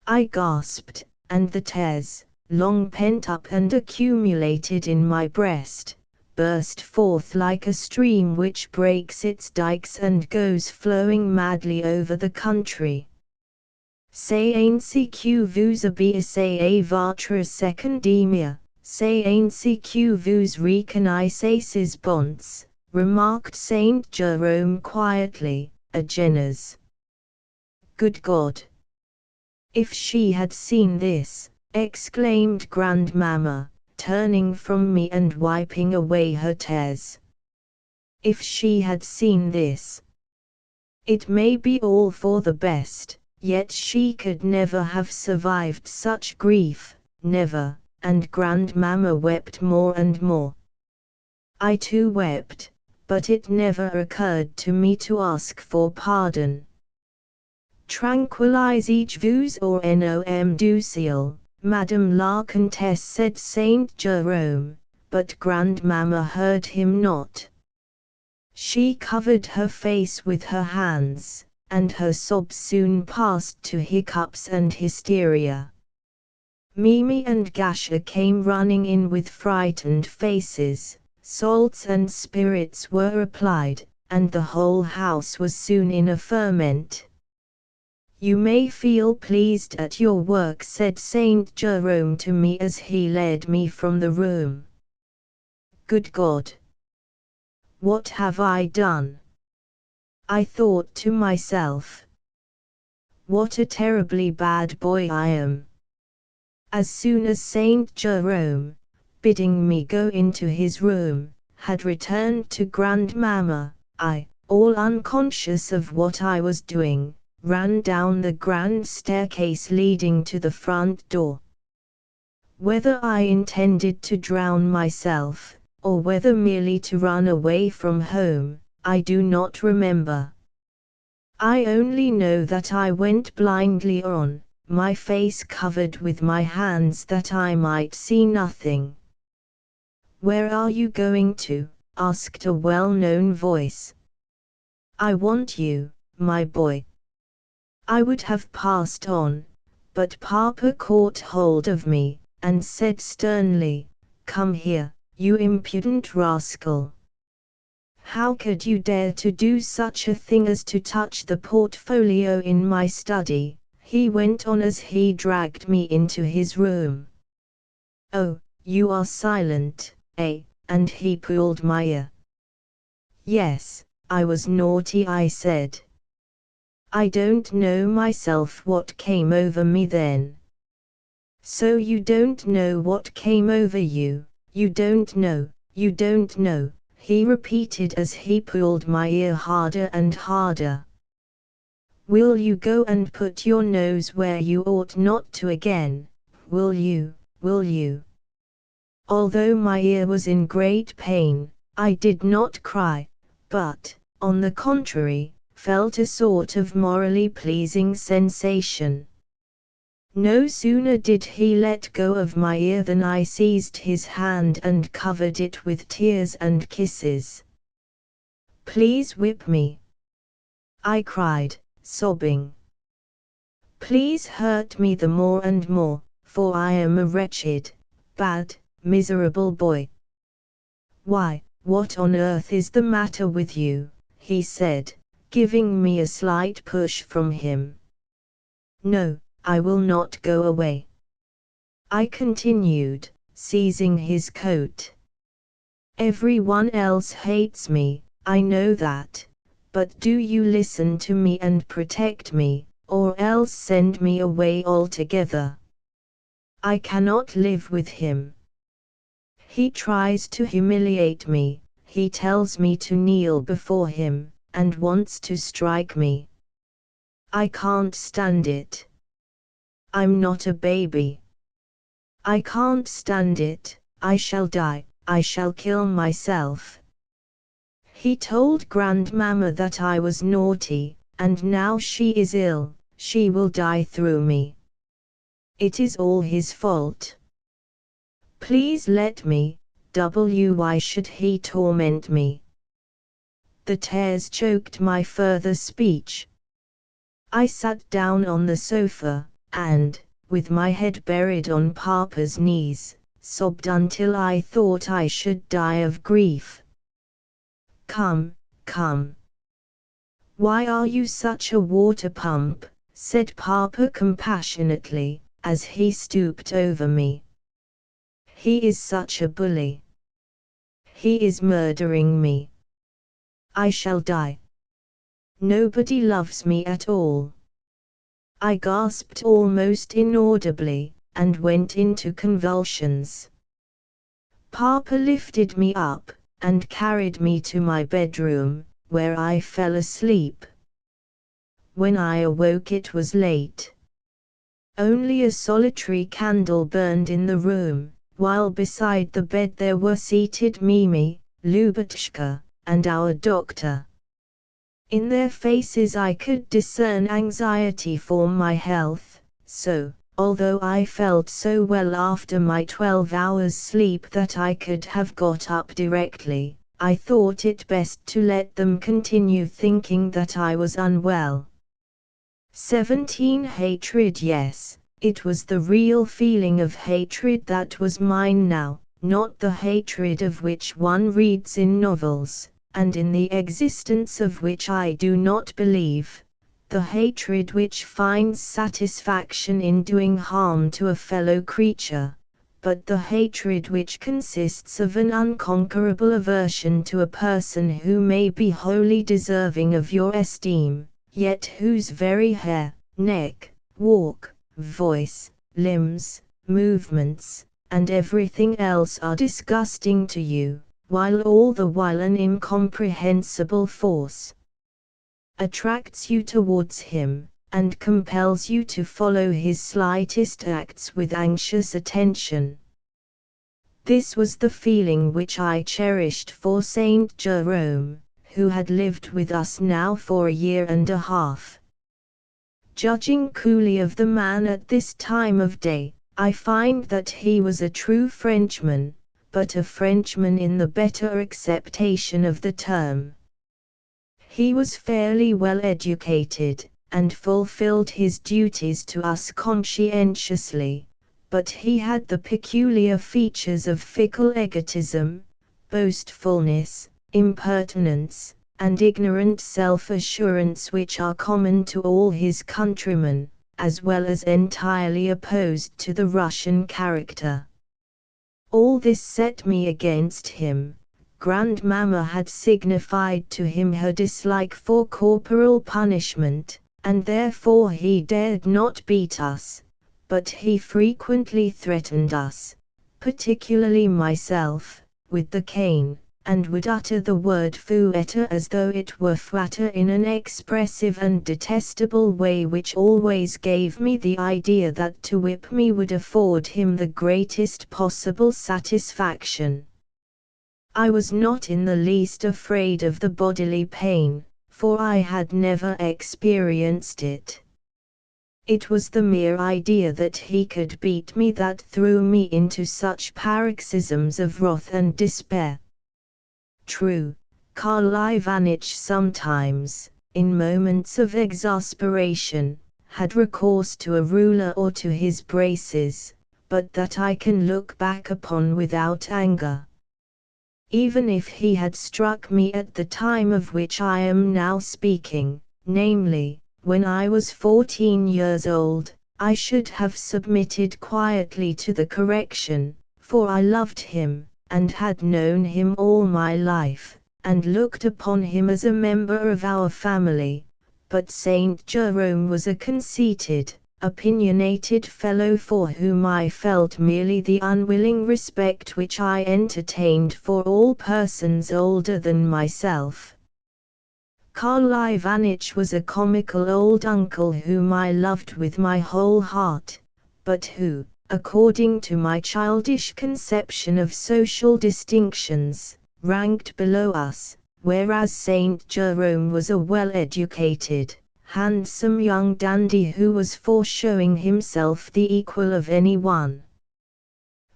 I gasped, and the tears, long pent up and accumulated in my breast, burst forth like a stream which breaks its dikes and goes flowing madly over the country. "C'est ainsi que vous obéissez à votre secondemia, c'est ainsi que vous reconnaissez ses bons," remarked Saint Jerome quietly, "Agenas." Good God! If she had seen this, exclaimed Grandmamma, turning from me and wiping away her tears. If she had seen this! It may be all for the best, yet she could never have survived such grief, never, and Grandmamma wept more and more. I too wept, but it never occurred to me to ask for pardon. "Tranquillisez-vous or nom du ciel, Madame la Comtesse," said Saint Jerome, but Grandmamma heard him not. She covered her face with her hands, and her sobs soon passed to hiccups and hysteria. Mimi and Gasha came running in with frightened faces, salts and spirits were applied, and the whole house was soon in a ferment. "You may feel pleased at your work," said Saint Jerome to me as he led me from the room. Good God! What have I done? I thought to myself. What a terribly bad boy I am. As soon as Saint Jerome, bidding me go into his room, had returned to Grandmamma, I, all unconscious of what I was doing, ran down the grand staircase leading to the front door. Whether I intended to drown myself, or whether merely to run away from home, I do not remember. I only know that I went blindly on, my face covered with my hands that I might see nothing. "Where are you going to?" asked a well-known voice. "I want you, my boy." I would have passed on, but Papa caught hold of me, and said sternly, "Come here, you impudent rascal. How could you dare to do such a thing as to touch the portfolio in my study?" he went on as he dragged me into his room. "Oh, you are silent, eh?" and he pulled my ear. "Yes, I was naughty," I said. "I don't know myself what came over me then." "So you don't know what came over you, you don't know, he repeated as he pulled my ear harder and harder. "Will you go and put your nose where you ought not to again, will you? Although my ear was in great pain, I did not cry, but, on the contrary, felt a sort of morally pleasing sensation. No sooner did he let go of my ear than I seized his hand and covered it with tears and kisses. "Please whip me," I cried, sobbing. "Please hurt me the more and more, for I am a wretched, bad, miserable boy." "Why, what on earth is the matter with you?" he said, giving me a slight push from him. "No, I will not go away," I continued, seizing his coat. "Everyone else hates me, I know that, but do you listen to me and protect me, or else send me away altogether. I cannot live with him. He tries to humiliate me, he tells me to kneel before him, and wants to strike me. I can't stand it. I'm not a baby. I can't stand it, I shall die, I shall kill myself. He told Grandmamma that I was naughty, and now she is ill, she will die through me. It is all his fault. Please let me, why should he torment me?" The tears choked my further speech. I sat down on the sofa, and, with my head buried on Papa's knees, sobbed until I thought I should die of grief. Come. "Why are you such a water pump?" said Papa compassionately, as he stooped over me. "He is such a bully. He is murdering me. I shall die. Nobody loves me at all." I gasped almost inaudibly, and went into convulsions. Papa lifted me up, and carried me to my bedroom, where I fell asleep. When I awoke it was late. Only a solitary candle burned in the room, while beside the bed there were seated Mimi, Lubotshka, and our doctor. In their faces I could discern anxiety for my health, so, although I felt so well after my 12 hours sleep that I could have got up directly, I thought it best to let them continue thinking that I was unwell. 17 Hatred. Yes, it was the real feeling of hatred that was mine now, not the hatred of which one reads in novels, and in the existence of which I do not believe, the hatred which finds satisfaction in doing harm to a fellow creature, but the hatred which consists of an unconquerable aversion to a person who may be wholly deserving of your esteem, yet whose very hair, neck, walk, voice, limbs, movements, and everything else are disgusting to you, while all the while an incomprehensible force attracts you towards him, and compels you to follow his slightest acts with anxious attention. This was the feeling which I cherished for Saint Jerome, who had lived with us now for a year and a half. Judging coolly of the man at this time of day, I find that he was a true Frenchman, but a Frenchman in the better acceptation of the term. He was fairly well educated, and fulfilled his duties to us conscientiously, but he had the peculiar features of fickle egotism, boastfulness, impertinence, and ignorant self-assurance which are common to all his countrymen, as well as entirely opposed to the Russian character. All this set me against him. Grandmamma had signified to him her dislike for corporal punishment, and therefore he dared not beat us, but he frequently threatened us, particularly myself, with the cane, and would utter the word fouetter as though it were flatter in an expressive and detestable way which always gave me the idea that to whip me would afford him the greatest possible satisfaction. I was not in the least afraid of the bodily pain, for I had never experienced it. It was the mere idea that he could beat me that threw me into such paroxysms of wrath and despair. True, Karl Ivanitch sometimes, in moments of exasperation, had recourse to a ruler or to his braces, but that I can look back upon without anger. Even if he had struck me at the time of which I am now speaking, namely, when I was 14 years old, I should have submitted quietly to the correction, for I loved him, and had known him all my life, and looked upon him as a member of our family. But Saint Jerome was a conceited, opinionated fellow for whom I felt merely the unwilling respect which I entertained for all persons older than myself. Karl Ivanitch was a comical old uncle whom I loved with my whole heart, but who, according to my childish conception of social distinctions, ranked below us, whereas Saint Jerome was a well-educated, handsome young dandy who was for showing himself the equal of anyone.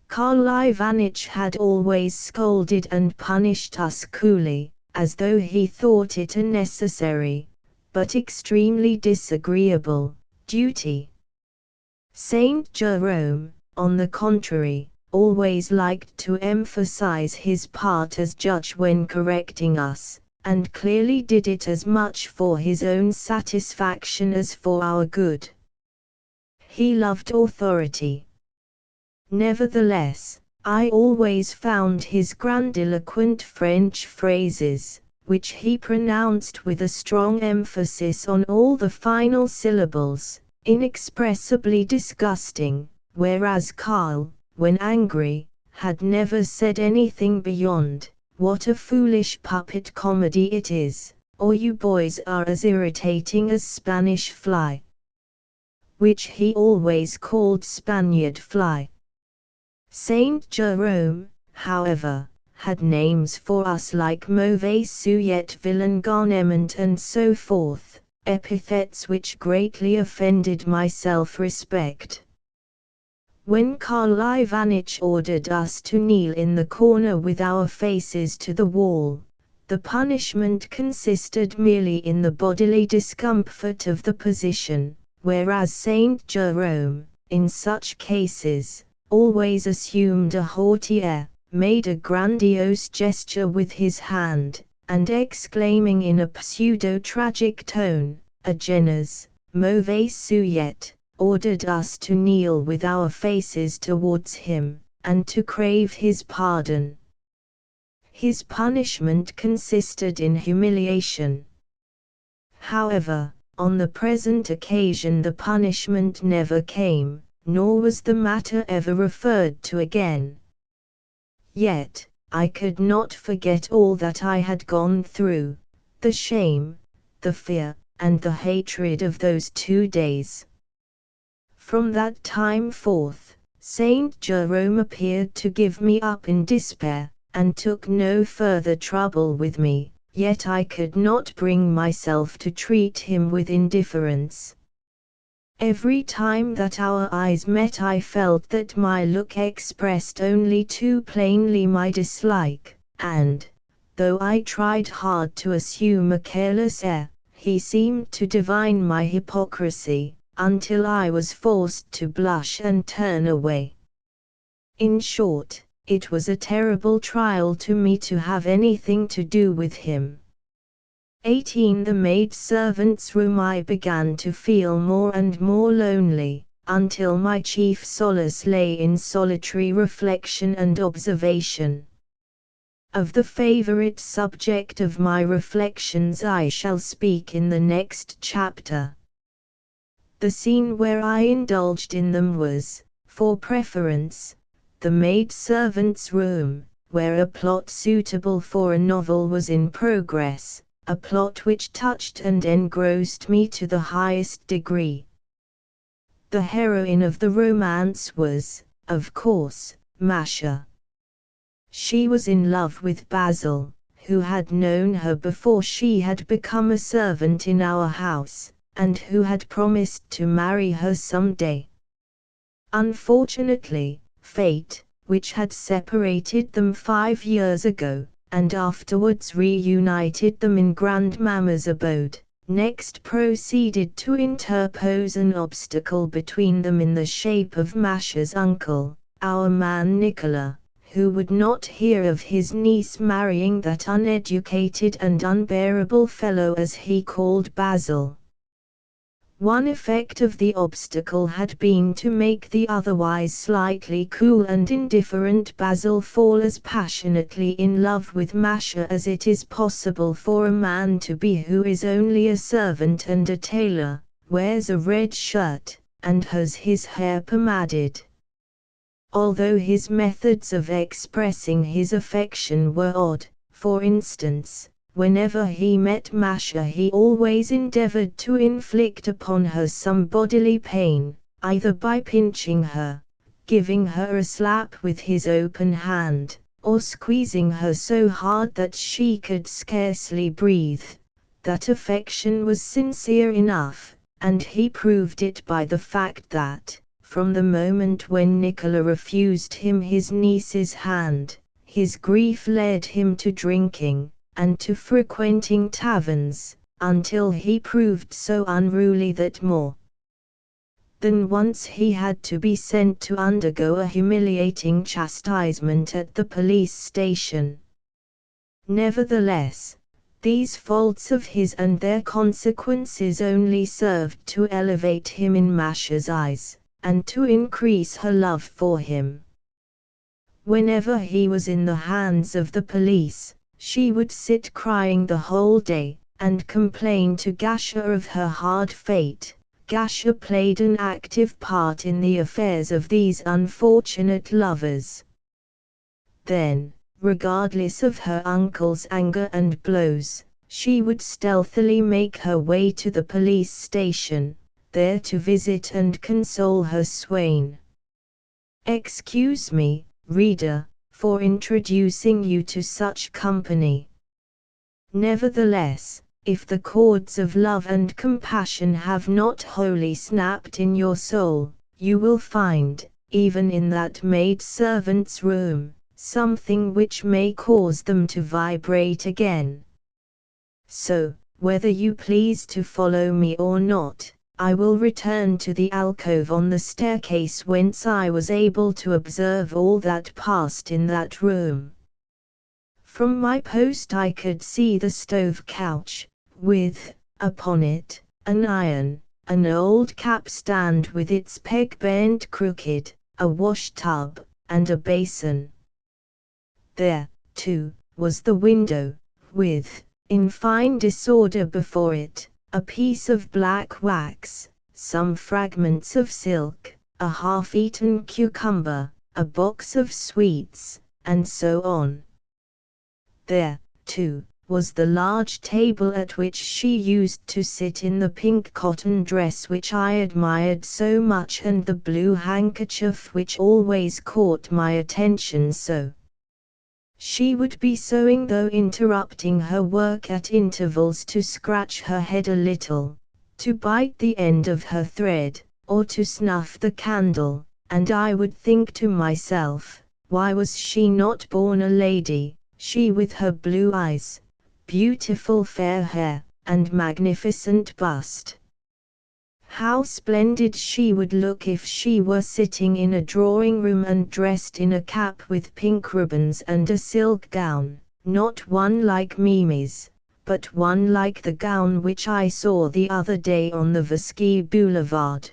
Karl Ivanitch had always scolded and punished us coolly, as though he thought it a necessary, but extremely disagreeable, duty. Saint Jerome, on the contrary, always liked to emphasize his part as judge when correcting us, and clearly did it as much for his own satisfaction as for our good. He loved authority. Nevertheless, I always found his grandiloquent French phrases, which he pronounced with a strong emphasis on all the final syllables, inexpressibly disgusting, whereas Karl, when angry, had never said anything beyond, "What a foolish puppet comedy it is," or "You boys are as irritating as Spanish fly," which he always called Spaniard fly. Saint Jerome, however, had names for us like mauvais sujet, villain, garnement, and so forth, epithets which greatly offended my self-respect. When Karl Ivanitch ordered us to kneel in the corner with our faces to the wall, the punishment consisted merely in the bodily discomfort of the position, whereas Saint Jerome, in such cases, always assumed a haughty air, made a grandiose gesture with his hand, and exclaiming in a pseudo-tragic tone, "Agenas, mauvais sujet," ordered us to kneel with our faces towards him, and to crave his pardon. His punishment consisted in humiliation. However, on the present occasion the punishment never came, nor was the matter ever referred to again. Yet, I could not forget all that I had gone through, the shame, the fear, and the hatred of those 2 days. From that time forth, Saint Jerome appeared to give me up in despair, and took no further trouble with me, yet I could not bring myself to treat him with indifference. Every time that our eyes met I felt that my look expressed only too plainly my dislike, and, though I tried hard to assume a careless air, he seemed to divine my hypocrisy, until I was forced to blush and turn away. In short, it was a terrible trial to me to have anything to do with him. 18. The maid-servant's room. I began to feel more and more lonely, until my chief solace lay in solitary reflection and observation. Of the favorite subject of my reflections I shall speak in the next chapter. The scene where I indulged in them was, for preference, the maid-servant's room, where a plot suitable for a novel was in progress, a plot which touched and engrossed me to the highest degree. The heroine of the romance was, of course, Masha. She was in love with Basil, who had known her before she had become a servant in our house, and who had promised to marry her some day. Unfortunately, fate, which had separated them 5 years ago, and afterwards reunited them in Grandmamma's abode, next proceeded to interpose an obstacle between them in the shape of Masha's uncle, our man Nicola, who would not hear of his niece marrying that uneducated and unbearable fellow as he called Basil. One effect of the obstacle had been to make the otherwise slightly cool and indifferent Basil fall as passionately in love with Masha as it is possible for a man to be who is only a servant and a tailor, wears a red shirt, and has his hair pomaded. Although his methods of expressing his affection were odd, for instance, whenever he met Masha he always endeavored to inflict upon her some bodily pain, either by pinching her, giving her a slap with his open hand, or squeezing her so hard that she could scarcely breathe. That affection was sincere enough, and he proved it by the fact that, from the moment when Nicola refused him his niece's hand, his grief led him to drinking, and to frequenting taverns, until he proved so unruly that more than once he had to be sent to undergo a humiliating chastisement at the police station. Nevertheless, these faults of his and their consequences only served to elevate him in Masha's eyes, and to increase her love for him. Whenever he was in the hands of the police, she would sit crying the whole day, and complain to Gasha of her hard fate. Gasha played an active part in the affairs of these unfortunate lovers. Then, regardless of her uncle's anger and blows, she would stealthily make her way to the police station, there to visit and console her swain. Excuse me, reader, for introducing you to such company. Nevertheless, if the cords of love and compassion have not wholly snapped in your soul, you will find, even in that maid-servant's room, something which may cause them to vibrate again. So, whether you please to follow me or not, I will return to the alcove on the staircase whence I was able to observe all that passed in that room. From my post I could see the stove couch, with, upon it, an iron, an old capstand with its peg bent crooked, a wash-tub, and a basin. There, too, was the window, with, in fine disorder before it, a piece of black wax, some fragments of silk, a half-eaten cucumber, a box of sweets, and so on. There, too, was the large table at which she used to sit in the pink cotton dress which I admired so much and the blue handkerchief which always caught my attention so. She would be sewing though interrupting her work at intervals to scratch her head a little, to bite the end of her thread, or to snuff the candle, and I would think to myself, why was she not born a lady, she with her blue eyes, beautiful fair hair, and magnificent bust. How splendid she would look if she were sitting in a drawing room and dressed in a cap with pink ribbons and a silk gown, not one like Mimi's, but one like the gown which I saw the other day on the Visky Boulevard.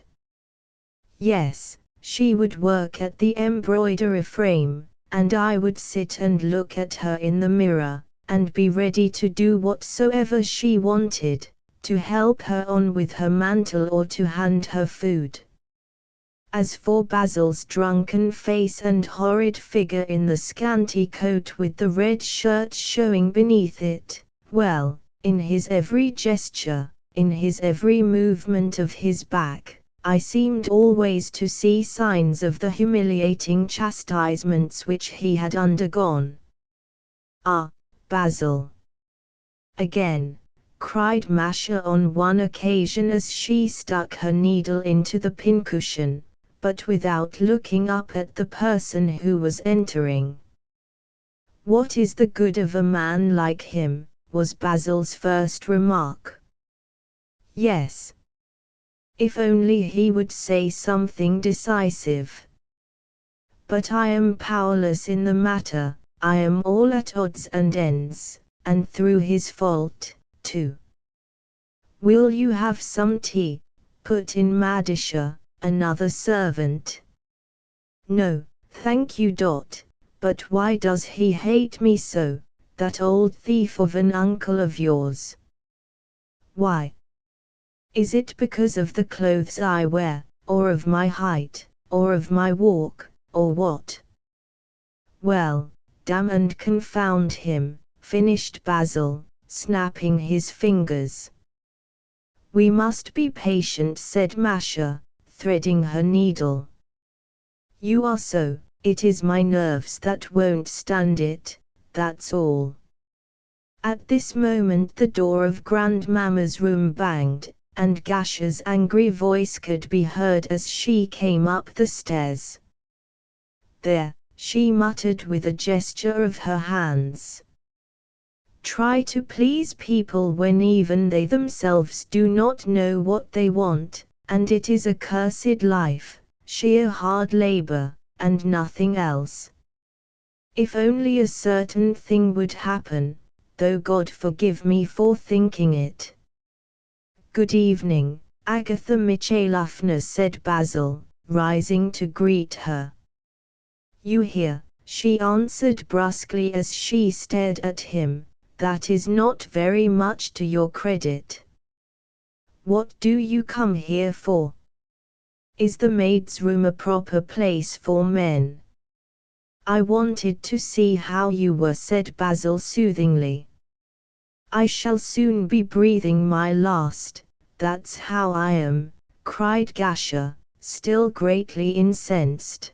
Yes, she would work at the embroidery frame, and I would sit and look at her in the mirror, and be ready to do whatsoever she wanted, to help her on with her mantle or to hand her food. As for Basil's drunken face and horrid figure in the scanty coat with the red shirt showing beneath it, well, in his every gesture, in his every movement of his back, I seemed always to see signs of the humiliating chastisements which he had undergone. "Ah, Basil!" again cried Masha on one occasion as she stuck her needle into the pincushion, but without looking up at the person who was entering. "What is the good of a man like him?" was Basil's first remark. Yes. If only he would say something decisive. But I am powerless in the matter, I am all at odds and ends, and through his fault, too. "Will you have some tea?" put in Madisha, another servant. "No, thank you. But why does he hate me so, that old thief of an uncle of yours?" "Why? Is it because of the clothes I wear, or of my height, or of my walk, or what?" "Well, damn and confound him," finished Basil, snapping his fingers. "We must be patient," said Masha, threading her needle. "You are so, it is my nerves that won't stand it, that's all." At this moment the door of Grandmamma's room banged, and Gasha's angry voice could be heard as she came up the stairs. "There," she muttered with a gesture of her hands. "Try to please people when even they themselves do not know what they want, and it is a cursed life, sheer hard labor, and nothing else. If only a certain thing would happen, though God forgive me for thinking it." "Good evening, Agatha Mikhailovna," said Basil, rising to greet her. "You here?" she answered brusquely as she stared at him. "That is not very much to your credit. What do you come here for? Is the maid's room a proper place for men?" "I wanted to see how you were," said Basil soothingly. "I shall soon be breathing my last, that's how I am," cried Gasha, still greatly incensed.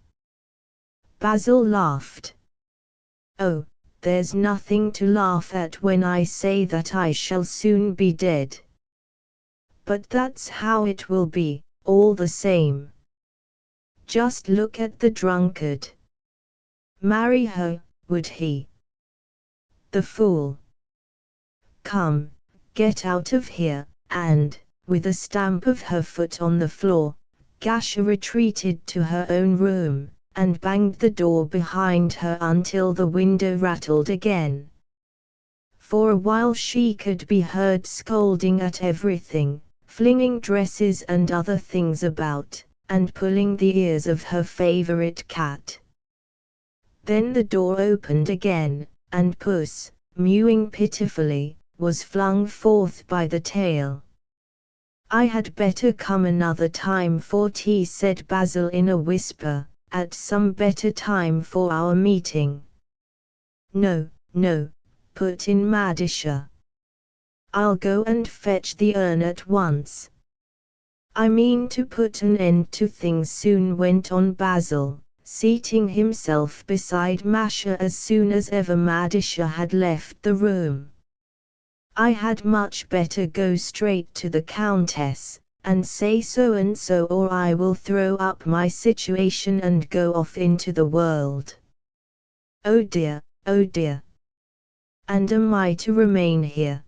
Basil laughed. "Oh, there's nothing to laugh at when I say that I shall soon be dead. But that's how it will be, all the same. Just look at the drunkard. Marry her, would he? The fool! Come, get out of here," and, with a stamp of her foot on the floor, Gasha retreated to her own room, and banged the door behind her until the window rattled again. For a while she could be heard scolding at everything, flinging dresses and other things about, and pulling the ears of her favorite cat. Then the door opened again, and Puss, mewing pitifully, was flung forth by the tail. "I had better come another time for tea," said Basil in a whisper, "at some better time for our meeting." "No, no," put in Madisha. "I'll go and fetch the urn at once. I mean to put an end to things soon," went on Basil, seating himself beside Masha as soon as ever Madisha had left the room. "I had much better go straight to the Countess, and say so and so, or I will throw up my situation and go off into the world. Oh dear, oh dear! And am I to remain here?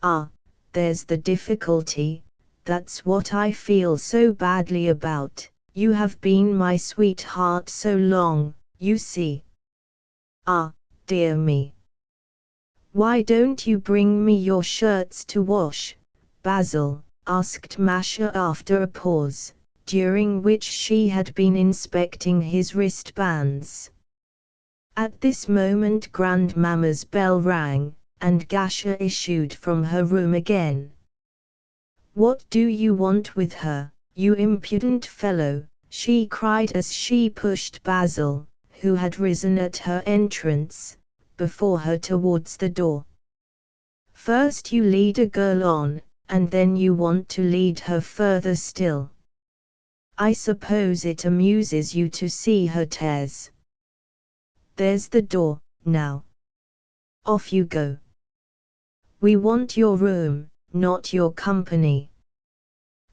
Ah, there's the difficulty, that's what I feel so badly about. You have been my sweetheart so long, you see. Ah, dear me. Why don't you bring me your shirts to wash, Basil? Asked Masha after a pause, during which she had been inspecting his wristbands. At this moment Grandmamma's bell rang, and Gasha issued from her room again. What do you want with her, you impudent fellow? She cried as she pushed Basil, who had risen at her entrance, before her towards the door. First you lead a girl on, and then you want to lead her further still. I suppose it amuses you to see her tears. There's the door, now. Off you go. We want your room, not your company.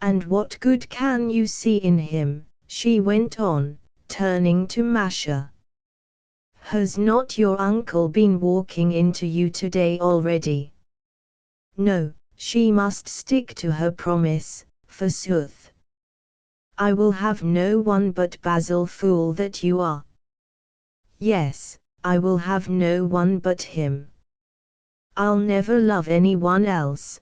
And what good can you see in him? She went on, turning to Masha. Has not your uncle been walking into you today already? No, she must stick to her promise, forsooth. I will have no one but Basil, fool that you are. Yes, I will have no one but him. I'll never love anyone else.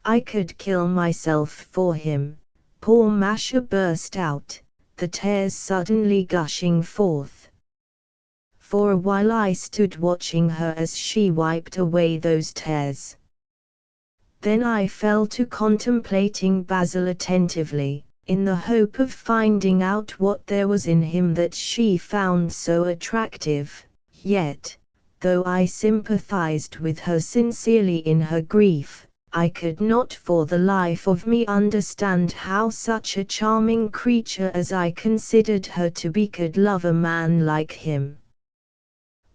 I could kill myself for him. Poor Masha burst out, the tears suddenly gushing forth. For a while I stood watching her as she wiped away those tears. Then I fell to contemplating Basil attentively, in the hope of finding out what there was in him that she found so attractive. Yet, though I sympathized with her sincerely in her grief, I could not for the life of me understand how such a charming creature as I considered her to be could love a man like him.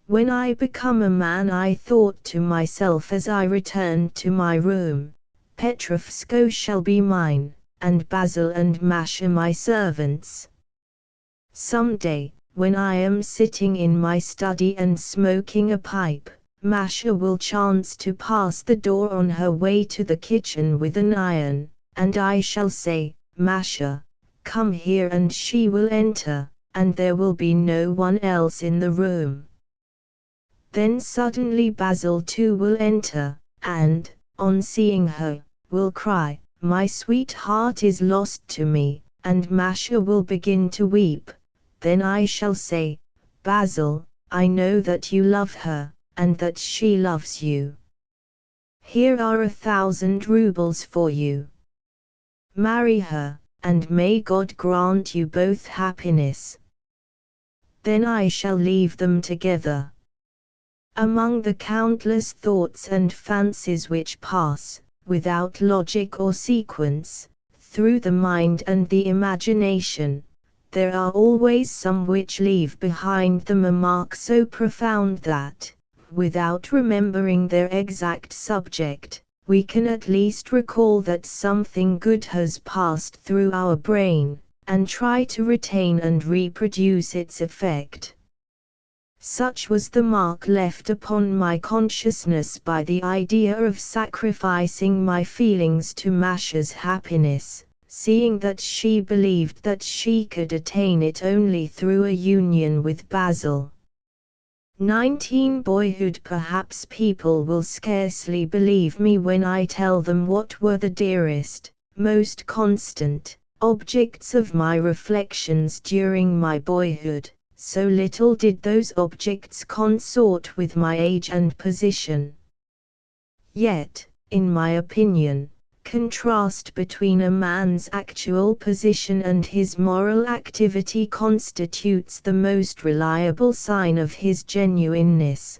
When I become a man, I thought to myself as I returned to my room, Petrovsko shall be mine, and Basil and Masha my servants. Some day, when I am sitting in my study and smoking a pipe, Masha will chance to pass the door on her way to the kitchen with an iron, and I shall say, Masha, come here, and she will enter, and there will be no one else in the room. Then suddenly Basil too will enter, and, on seeing her, will cry, my sweetheart is lost to me, and Masha will begin to weep. Then I shall say, Basil, I know that you love her, and that she loves you. Here are 1,000 rubles for you. Marry her, and may God grant you both happiness. Then I shall leave them together. Among the countless thoughts and fancies which pass, without logic or sequence, through the mind and the imagination, there are always some which leave behind them a mark so profound that, without remembering their exact subject, we can at least recall that something good has passed through our brain, and try to retain and reproduce its effect. Such was the mark left upon my consciousness by the idea of sacrificing my feelings to Masha's happiness, seeing that she believed that she could attain it only through a union with Basil. 19 Boyhood. Perhaps people will scarcely believe me when I tell them what were the dearest, most constant, objects of my reflections during my boyhood. So little did those objects consort with my age and position. Yet, in my opinion, contrast between a man's actual position and his moral activity constitutes the most reliable sign of his genuineness.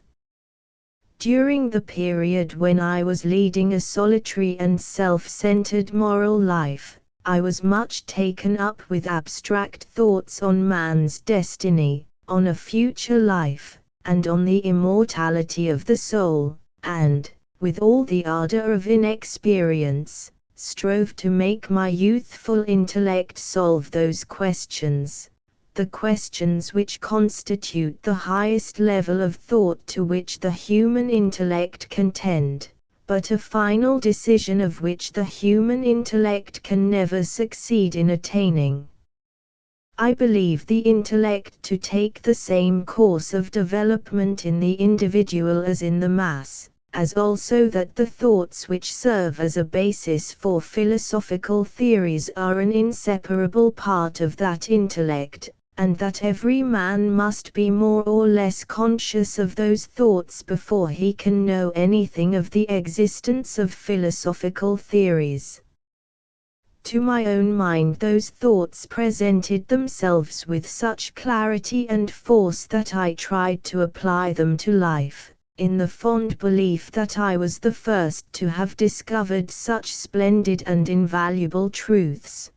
During the period when I was leading a solitary and self-centered moral life, I was much taken up with abstract thoughts on man's destiny, on a future life, and on the immortality of the soul, and, with all the ardor of inexperience, strove to make my youthful intellect solve those questions, the questions which constitute the highest level of thought to which the human intellect can tend, but a final decision of which the human intellect can never succeed in attaining. I believe the intellect to take the same course of development in the individual as in the mass, as also that the thoughts which serve as a basis for philosophical theories are an inseparable part of that intellect, and that every man must be more or less conscious of those thoughts before he can know anything of the existence of philosophical theories. To my own mind those thoughts presented themselves with such clarity and force that I tried to apply them to life, in the fond belief that I was the first to have discovered such splendid and invaluable truths.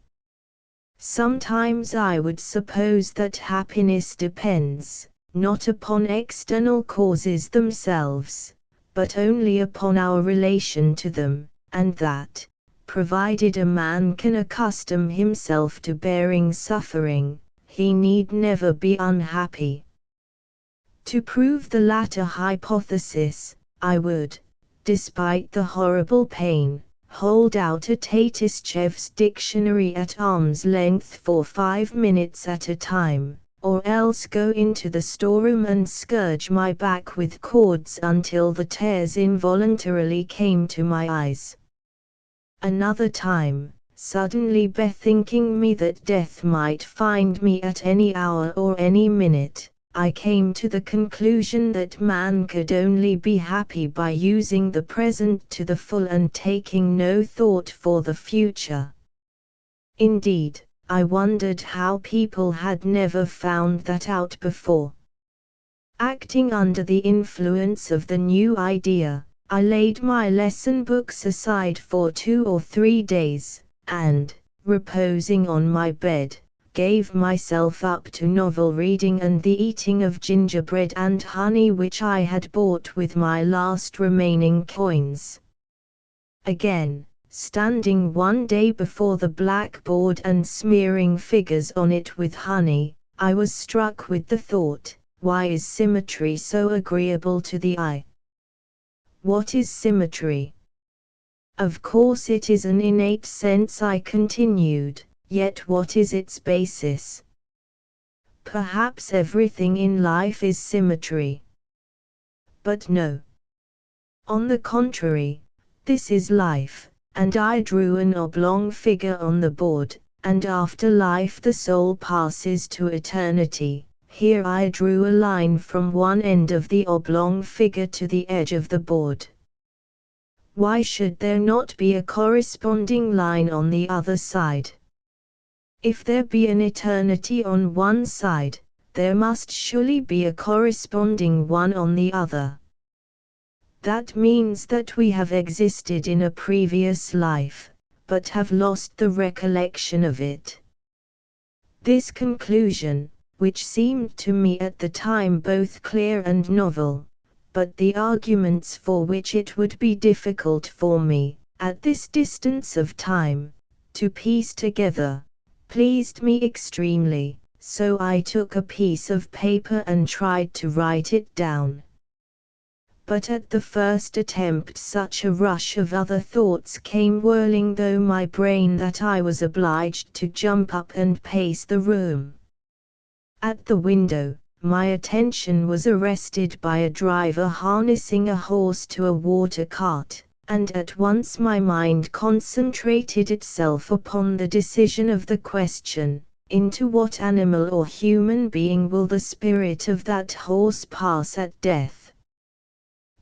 Sometimes I would suppose that happiness depends, not upon external causes themselves, but only upon our relation to them, and that, provided a man can accustom himself to bearing suffering, he need never be unhappy. To prove the latter hypothesis, I would, despite the horrible pain, hold out a Tatistchev's dictionary at arm's length for 5 minutes at a time, or else go into the storeroom and scourge my back with cords until the tears involuntarily came to my eyes. Another time, suddenly bethinking me that death might find me at any hour or any minute, I came to the conclusion that man could only be happy by using the present to the full and taking no thought for the future. Indeed, I wondered how people had never found that out before. Acting under the influence of the new idea, I laid my lesson books aside for 2 or 3 days, and, reposing on my bed, gave myself up to novel reading and the eating of gingerbread and honey which I had bought with my last remaining coins. Again, standing one day before the blackboard and smearing figures on it with honey, I was struck with the thought, why is symmetry so agreeable to the eye? What is symmetry? Of course it is an innate sense, I continued, yet what is its basis? Perhaps everything in life is symmetry. But no. On the contrary, this is life, and I drew an oblong figure on the board, and after life the soul passes to eternity. Here I drew a line from one end of the oblong figure to the edge of the board. Why should there not be a corresponding line on the other side? If there be an eternity on one side, there must surely be a corresponding one on the other. That means that we have existed in a previous life, but have lost the recollection of it. This conclusion, which seemed to me at the time both clear and novel, but the arguments for which it would be difficult for me, at this distance of time, to piece together, pleased me extremely, so I took a piece of paper and tried to write it down. But at the first attempt such a rush of other thoughts came whirling through my brain that I was obliged to jump up and pace the room. At the window, my attention was arrested by a driver harnessing a horse to a water cart, and at once my mind concentrated itself upon the decision of the question, into what animal or human being will the spirit of that horse pass at death?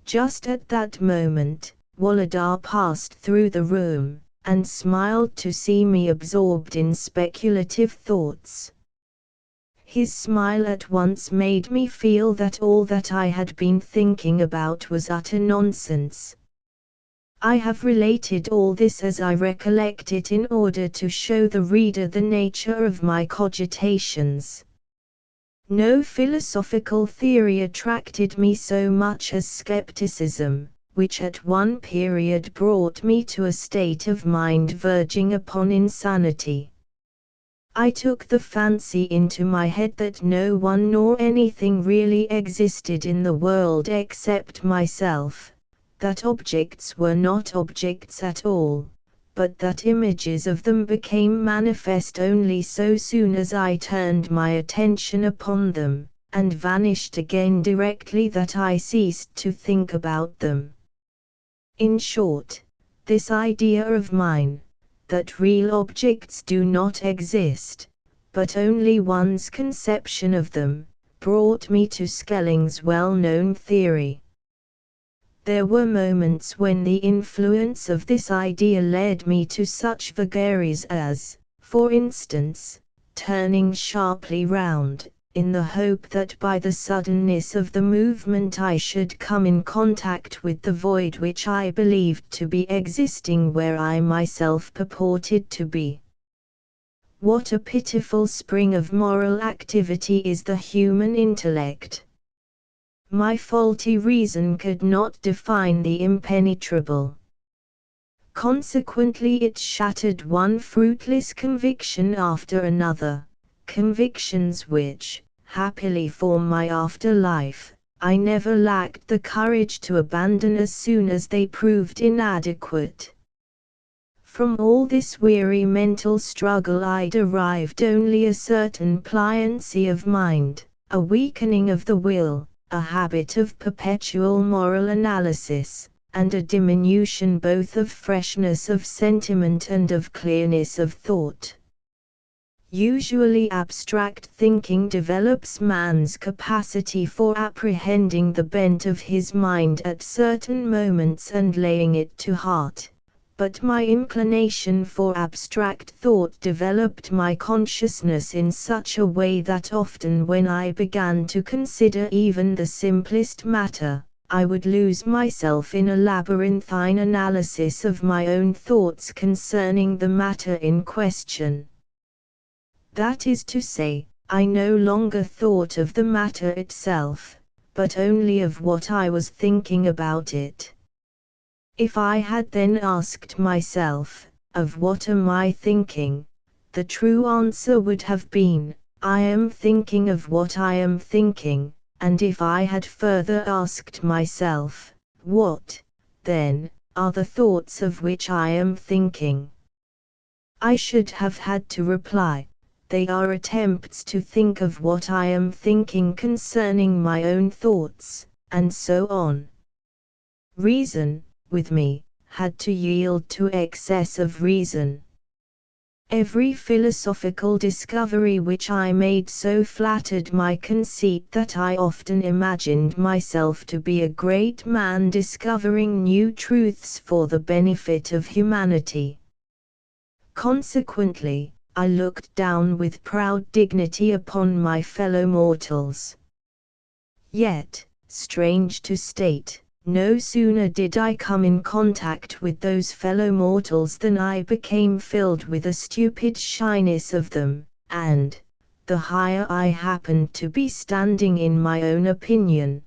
Just at that moment, Wolodar passed through the room, and smiled to see me absorbed in speculative thoughts. His smile at once made me feel that all that I had been thinking about was utter nonsense. I have related all this as I recollect it in order to show the reader the nature of my cogitations. No philosophical theory attracted me so much as skepticism, which at one period brought me to a state of mind verging upon insanity. I took the fancy into my head that no one nor anything really existed in the world except myself, that objects were not objects at all, but that images of them became manifest only so soon as I turned my attention upon them, and vanished again directly that I ceased to think about them. In short, this idea of mine, that real objects do not exist, but only one's conception of them, brought me to Schelling's well-known theory. There were moments when the influence of this idea led me to such vagaries as, for instance, turning sharply round, in the hope that by the suddenness of the movement I should come in contact with the void which I believed to be existing where I myself purported to be. What a pitiful spring of moral activity is the human intellect! My faulty reason could not define the impenetrable. Consequently it shattered one fruitless conviction after another, convictions which, happily for my afterlife, I never lacked the courage to abandon as soon as they proved inadequate. From all this weary mental struggle I derived only a certain pliancy of mind, a weakening of the will, a habit of perpetual moral analysis, and a diminution both of freshness of sentiment and of clearness of thought. Usually abstract thinking develops man's capacity for apprehending the bent of his mind at certain moments and laying it to heart, but my inclination for abstract thought developed my consciousness in such a way that often when I began to consider even the simplest matter, I would lose myself in a labyrinthine analysis of my own thoughts concerning the matter in question. That is to say, I no longer thought of the matter itself, but only of what I was thinking about it. If I had then asked myself, of what am I thinking? The true answer would have been, I am thinking of what I am thinking, and if I had further asked myself, what, then, are the thoughts of which I am thinking? I should have had to reply, they are attempts to think of what I am thinking concerning my own thoughts, and so on. Reason, with me, had to yield to excess of reason. Every philosophical discovery which I made so flattered my conceit that I often imagined myself to be a great man discovering new truths for the benefit of humanity. Consequently, I looked down with proud dignity upon my fellow mortals. Yet, strange to state, no sooner did I come in contact with those fellow mortals than I became filled with a stupid shyness of them, and, the higher I happened to be standing in my own opinion,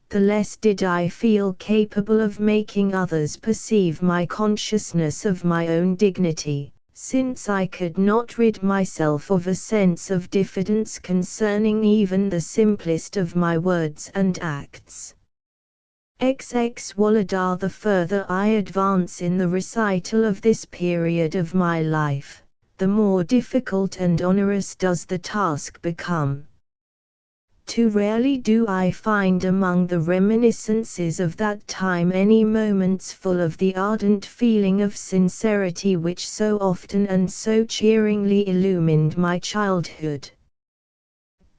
the less did I feel capable of making others perceive my consciousness of my own dignity, since I could not rid myself of a sense of diffidence concerning even the simplest of my words and acts. Walladar, the further I advance in the recital of this period of my life, the more difficult and onerous does the task become. Too rarely do I find among the reminiscences of that time any moments full of the ardent feeling of sincerity which so often and so cheeringly illumined my childhood.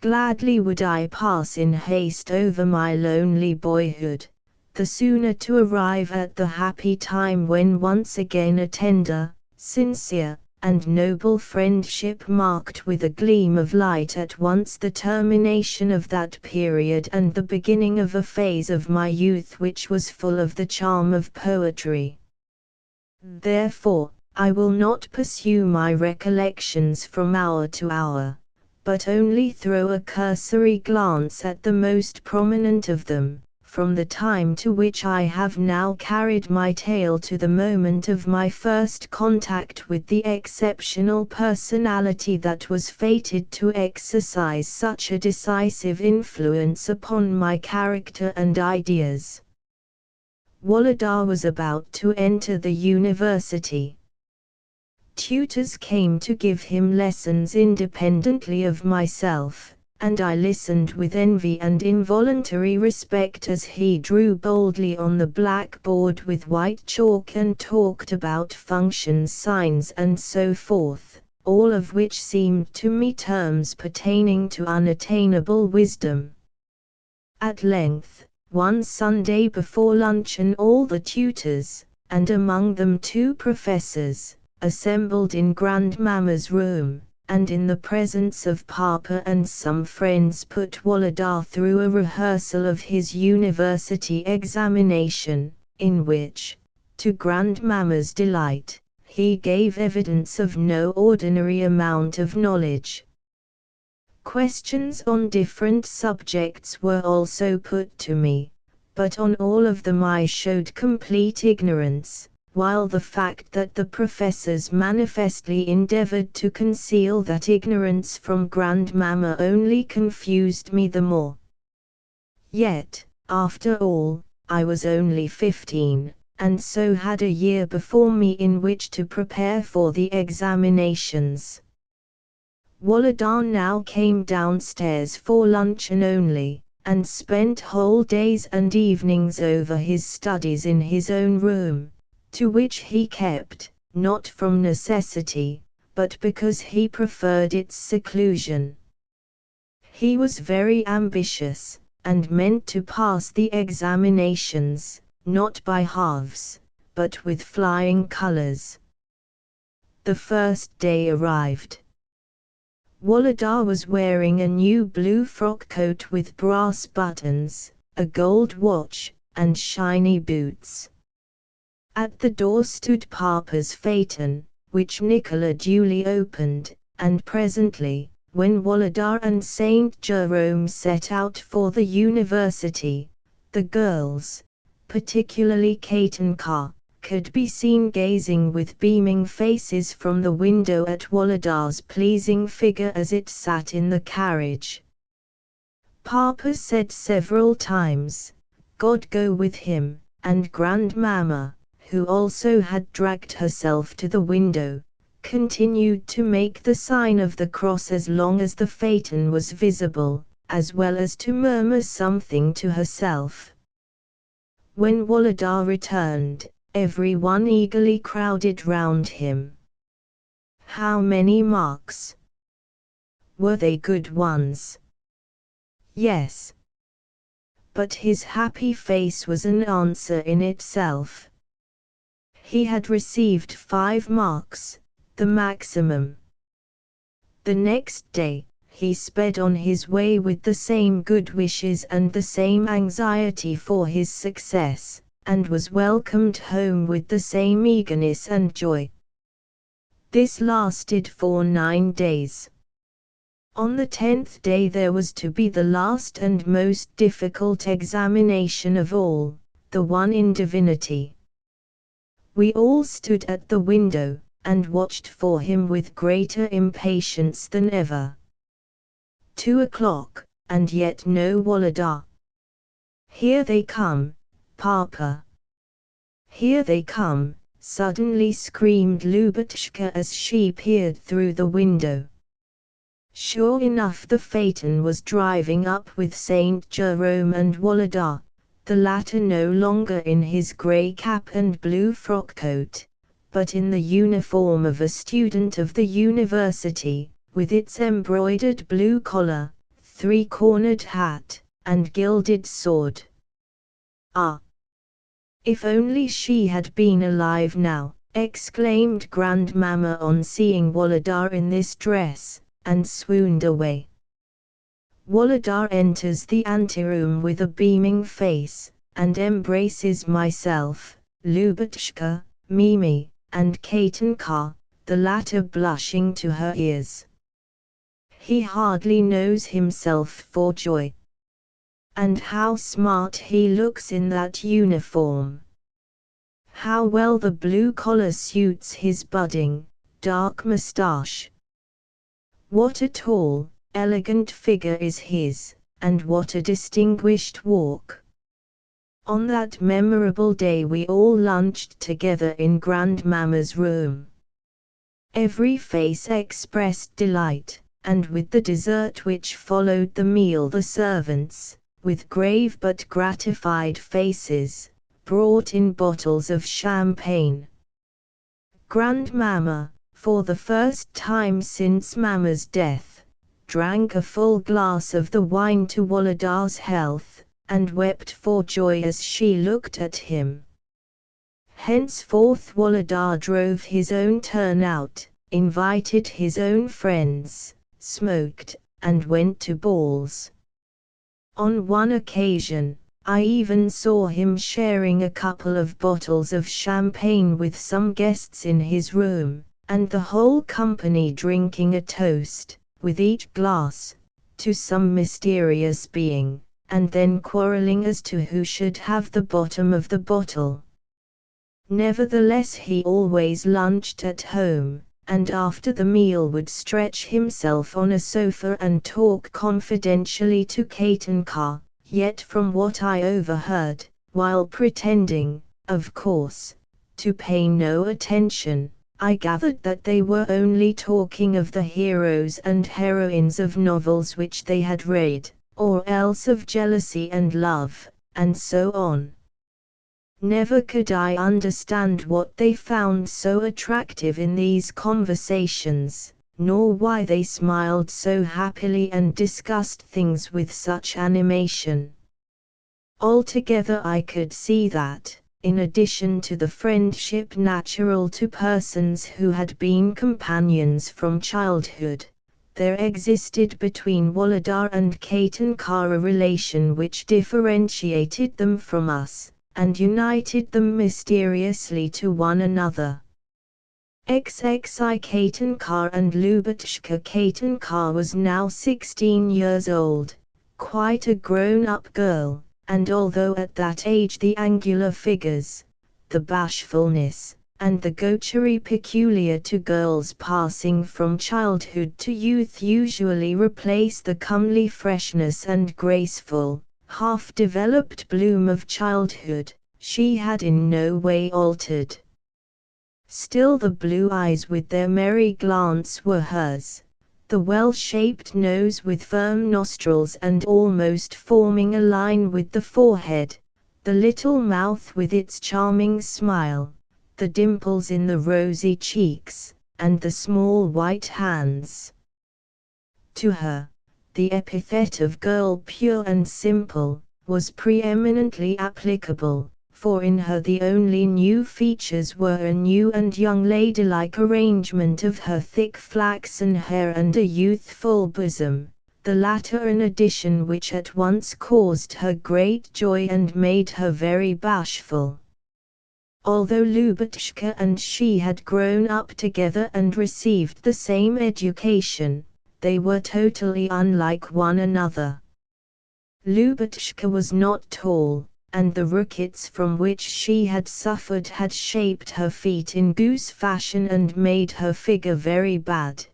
Gladly would I pass in haste over my lonely boyhood, the sooner to arrive at the happy time when once again a tender, sincere, and noble friendship marked with a gleam of light at once the termination of that period and the beginning of a phase of my youth which was full of the charm of poetry. Therefore, I will not pursue my recollections from hour to hour, but only throw a cursory glance at the most prominent of them, from the time to which I have now carried my tale to the moment of my first contact with the exceptional personality that was fated to exercise such a decisive influence upon my character and ideas. Wolodar was about to enter the university. Tutors came to give him lessons independently of myself, and I listened with envy and involuntary respect as he drew boldly on the blackboard with white chalk and talked about functions, signs and so forth, all of which seemed to me terms pertaining to unattainable wisdom. At length, one Sunday before luncheon, all the tutors, and among them 2 professors, assembled in Grandmamma's room, and in the presence of Papa and some friends put Wolodar through a rehearsal of his university examination, in which, to Grandmamma's delight, he gave evidence of no ordinary amount of knowledge. Questions on different subjects were also put to me, but on all of them I showed complete ignorance, while the fact that the professors manifestly endeavored to conceal that ignorance from Grandmamma only confused me the more. Yet, after all, I was only 15, and so had a year before me in which to prepare for the examinations. Wolodar now came downstairs for luncheon only, and spent whole days and evenings over his studies in his own room, to which he kept, not from necessity, but because he preferred its seclusion. He was very ambitious, and meant to pass the examinations, not by halves, but with flying colors. The first day arrived. Wolodar was wearing a new blue frock coat with brass buttons, a gold watch, and shiny boots. At the door stood Papa's phaeton, which Nicola duly opened, and presently, when Wolodar and Saint Jerome set out for the university, the girls, particularly Katinka, could be seen gazing with beaming faces from the window at Wolodar's pleasing figure as it sat in the carriage. Papa said several times, "God go with him," and Grandmamma, who also had dragged herself to the window, continued to make the sign of the cross as long as the phaeton was visible, as well as to murmur something to herself. When Wolodar returned, everyone eagerly crowded round him. How many marks? Were they good ones? Yes. But his happy face was an answer in itself. He had received 5 marks, the maximum. The next day, he sped on his way with the same good wishes and the same anxiety for his success, and was welcomed home with the same eagerness and joy. This lasted for 9 days. On the 10th day there was to be the last and most difficult examination of all, the one in divinity. We all stood at the window, and watched for him with greater impatience than ever. 2 o'clock, and yet no Wolodar. "Here they come, Papa! Here they come!" suddenly screamed Lubotshka as she peered through the window. Sure enough, the phaeton was driving up with Saint Jerome and Wolodar, the latter no longer in his grey cap and blue frock coat, but in the uniform of a student of the university, with its embroidered blue collar, 3-cornered hat, and gilded sword. "Ah! If only she had been alive now," exclaimed Grandmamma on seeing Wolodar in this dress, and swooned away. Wolodar enters the anteroom with a beaming face, and embraces myself, Lubotshka, Mimi, and Katinka, the latter blushing to her ears. He hardly knows himself for joy. And how smart he looks in that uniform! How well the blue collar suits his budding, dark moustache! What a tall, elegant figure is his, and what a distinguished walk! On that memorable day we all lunched together in Grandmamma's room. Every face expressed delight, and with the dessert which followed the meal the servants, with grave but gratified faces, brought in bottles of champagne. Grandmamma, for the first time since Mamma's death, drank a full glass of the wine to Wolodar's health, and wept for joy as she looked at him. Henceforth Wolodar drove his own turn out, invited his own friends, smoked, and went to balls. On one occasion, I even saw him sharing a couple of bottles of champagne with some guests in his room, and the whole company drinking a toast, with each glass, to some mysterious being, and then quarreling as to who should have the bottom of the bottle. Nevertheless he always lunched at home, and after the meal would stretch himself on a sofa and talk confidentially to Katinka, yet from what I overheard, while pretending, of course, to pay no attention, I gathered that they were only talking of the heroes and heroines of novels which they had read, or else of jealousy and love, and so on. Never could I understand what they found so attractive in these conversations, nor why they smiled so happily and discussed things with such animation. Altogether I could see that, in addition to the friendship natural to persons who had been companions from childhood, there existed between Wolodar and Katinka a relation which differentiated them from us, and united them mysteriously to one another. XXI Katinka and Lubotshka Katinka was now 16 years old, quite a grown-up girl, and although at that age the angular figures, the bashfulness, and the gaucherie peculiar to girls passing from childhood to youth usually replace the comely freshness and graceful, half-developed bloom of childhood, she had in no way altered. Still the blue eyes with their merry glance were hers, the well-shaped nose with firm nostrils and almost forming a line with the forehead, the little mouth with its charming smile, the dimples in the rosy cheeks, and the small white hands. To her, the epithet of girl pure and simple, was preeminently applicable, for in her the only new features were a new and young ladylike arrangement of her thick flaxen hair and a youthful bosom, the latter an addition which at once caused her great joy and made her very bashful. Although Lubotshka and she had grown up together and received the same education, they were totally unlike one another. Lubotshka was not tall, and the rickets from which she had suffered had shaped her feet in goose fashion and made her figure very bad.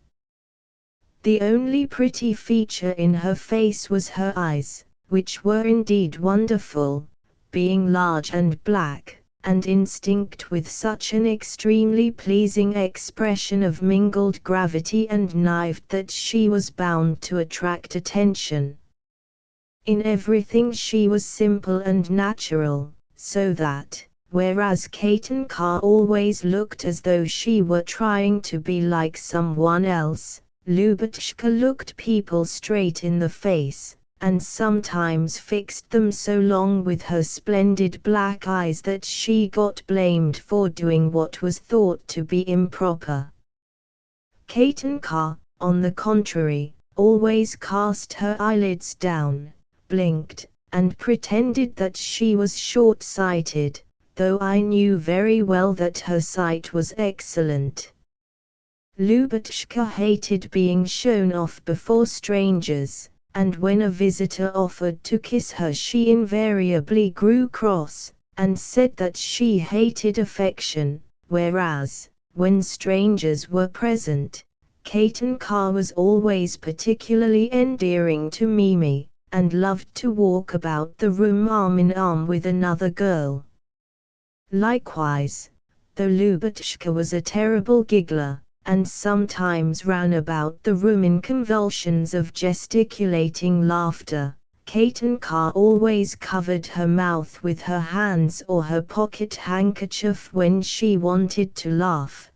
The only pretty feature in her face was her eyes, which were indeed wonderful, being large and black, and instinct with such an extremely pleasing expression of mingled gravity and naivete that she was bound to attract attention. In everything she was simple and natural, so that, whereas Katinka always looked as though she were trying to be like someone else, Lubotshka looked people straight in the face, and sometimes fixed them so long with her splendid black eyes that she got blamed for doing what was thought to be improper. Katinka, on the contrary, always cast her eyelids down, blinked, and pretended that she was short-sighted, though I knew very well that her sight was excellent. Lubotshka hated being shown off before strangers, and when a visitor offered to kiss her she invariably grew cross, and said that she hated affection, whereas, when strangers were present, Katinka was always particularly endearing to Mimi, and loved to walk about the room arm in arm with another girl. Likewise, though Lubotshka was a terrible giggler, and sometimes ran about the room in convulsions of gesticulating laughter, Katinka always covered her mouth with her hands or her pocket handkerchief when she wanted to laugh.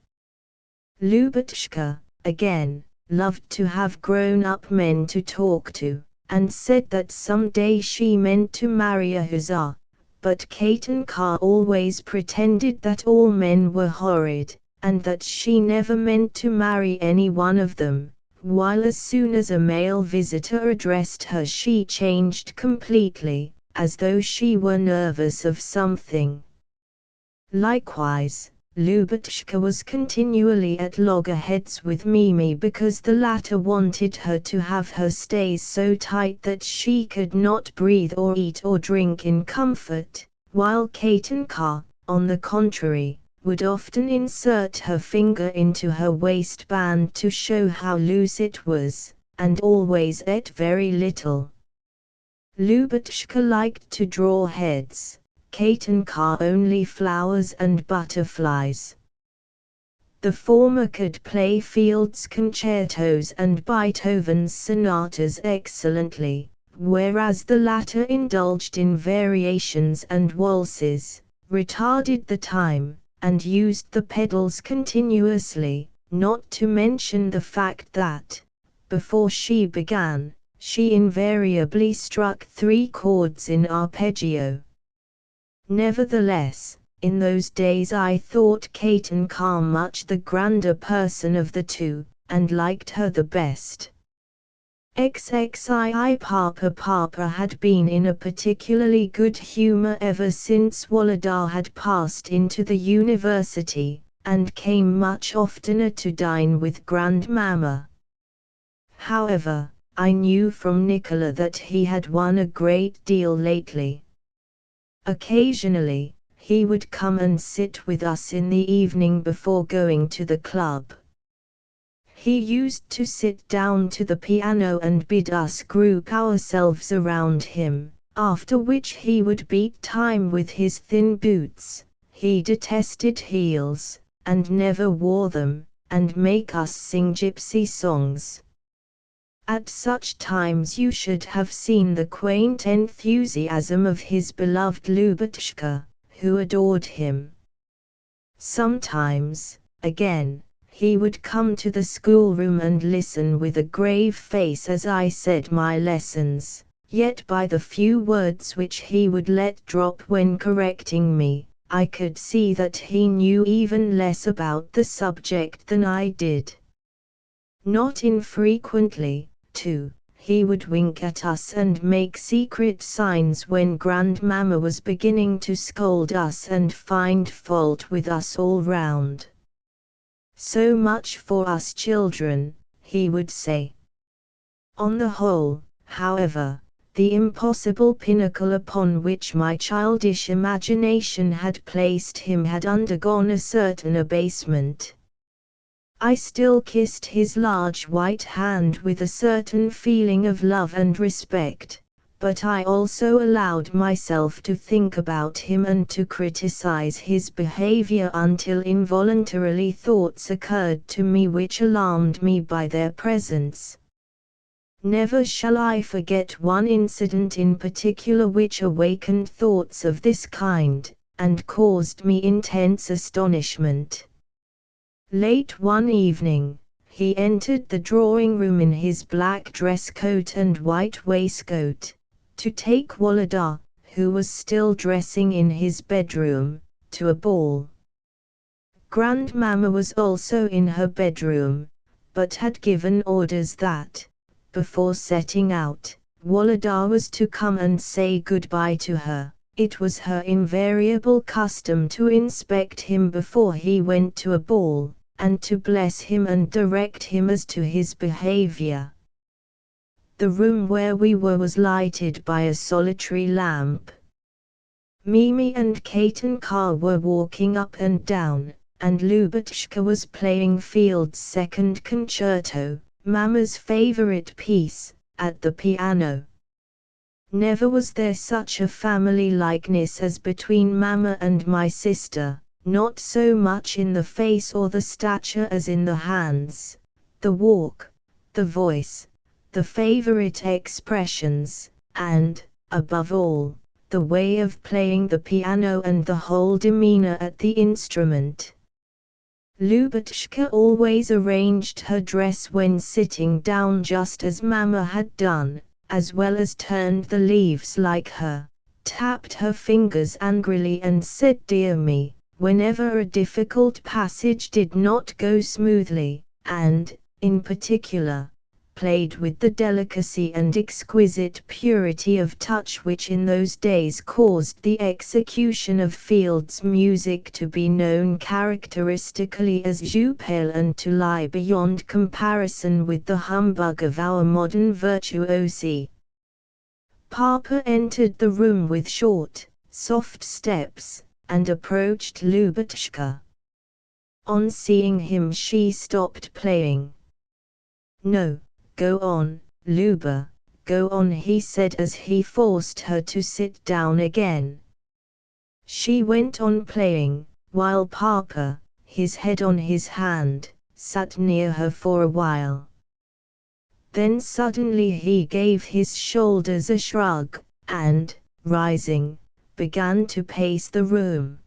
Lubotshka, again, loved to have grown-up men to talk to, and said that some day she meant to marry a hussar, but Katinka always pretended that all men were horrid, and that she never meant to marry any one of them, while as soon as a male visitor addressed her she changed completely, as though she were nervous of something. Likewise, Lubotshka was continually at loggerheads with Mimi because the latter wanted her to have her stays so tight that she could not breathe or eat or drink in comfort, while Katinka, on the contrary, would often insert her finger into her waistband to show how loose it was, and always ate very little. Lubotshka liked to draw heads, Katinka only flowers and butterflies. The former could play Field's concertos and Beethoven's sonatas excellently, whereas the latter indulged in variations and waltzes, retarded the time, and used the pedals continuously, not to mention the fact that, before she began, she invariably struck 3 chords in arpeggio. Nevertheless, in those days I thought Katinka much the grander person of the two, and liked her the best. XXII Papa had been in a particularly good humor ever since Wolodar had passed into the university, and came much oftener to dine with Grandmamma. However, I knew from Nicola that he had won a great deal lately. Occasionally, he would come and sit with us in the evening before going to the club. He used to sit down to the piano and bid us group ourselves around him, after which he would beat time with his thin boots. He detested heels, and never wore them, and make us sing gypsy songs. At such times you should have seen the quaint enthusiasm of his beloved Lubotshka, who adored him. Sometimes, again, he would come to the schoolroom and listen with a grave face as I said my lessons, yet by the few words which he would let drop when correcting me, I could see that he knew even less about the subject than I did. Not infrequently, too, he would wink at us and make secret signs when Grandmamma was beginning to scold us and find fault with us all round. So much for us children, he would say. On the whole, however, the impossible pinnacle upon which my childish imagination had placed him had undergone a certain abasement. I still kissed his large white hand with a certain feeling of love and respect, but I also allowed myself to think about him and to criticize his behavior until involuntarily thoughts occurred to me which alarmed me by their presence. Never shall I forget one incident in particular which awakened thoughts of this kind, and caused me intense astonishment. Late one evening, he entered the drawing-room in his black dress coat and white waistcoat, to take Wolodar, who was still dressing in his bedroom, to a ball. Grandmamma was also in her bedroom, but had given orders that, before setting out, Wolodar was to come and say goodbye to her. It was her invariable custom to inspect him before he went to a ball, and to bless him and direct him as to his behavior. The room where we were was lighted by a solitary lamp. Mimi and Katinka were walking up and down, and Lubotshka was playing Field's second concerto, Mamma's favorite piece, at the piano. Never was there such a family likeness as between Mama and my sister, not so much in the face or the stature as in the hands, the walk, the voice, the favorite expressions, and, above all, the way of playing the piano and the whole demeanor at the instrument. Lubotshka always arranged her dress when sitting down just as Mama had done, as well as turned the leaves like her, tapped her fingers angrily and said "dear me" whenever a difficult passage did not go smoothly, and, in particular, played with the delicacy and exquisite purity of touch which in those days caused the execution of Field's music to be known characteristically as Juppel and to lie beyond comparison with the humbug of our modern virtuosi. Papa entered the room with short, soft steps, and approached Lubotshka. On seeing him she stopped playing. "No, go on, Luba, go on," he said as he forced her to sit down again. She went on playing, while Papa, his head on his hand, sat near her for a while. Then suddenly he gave his shoulders a shrug, and, rising, began to pace the room.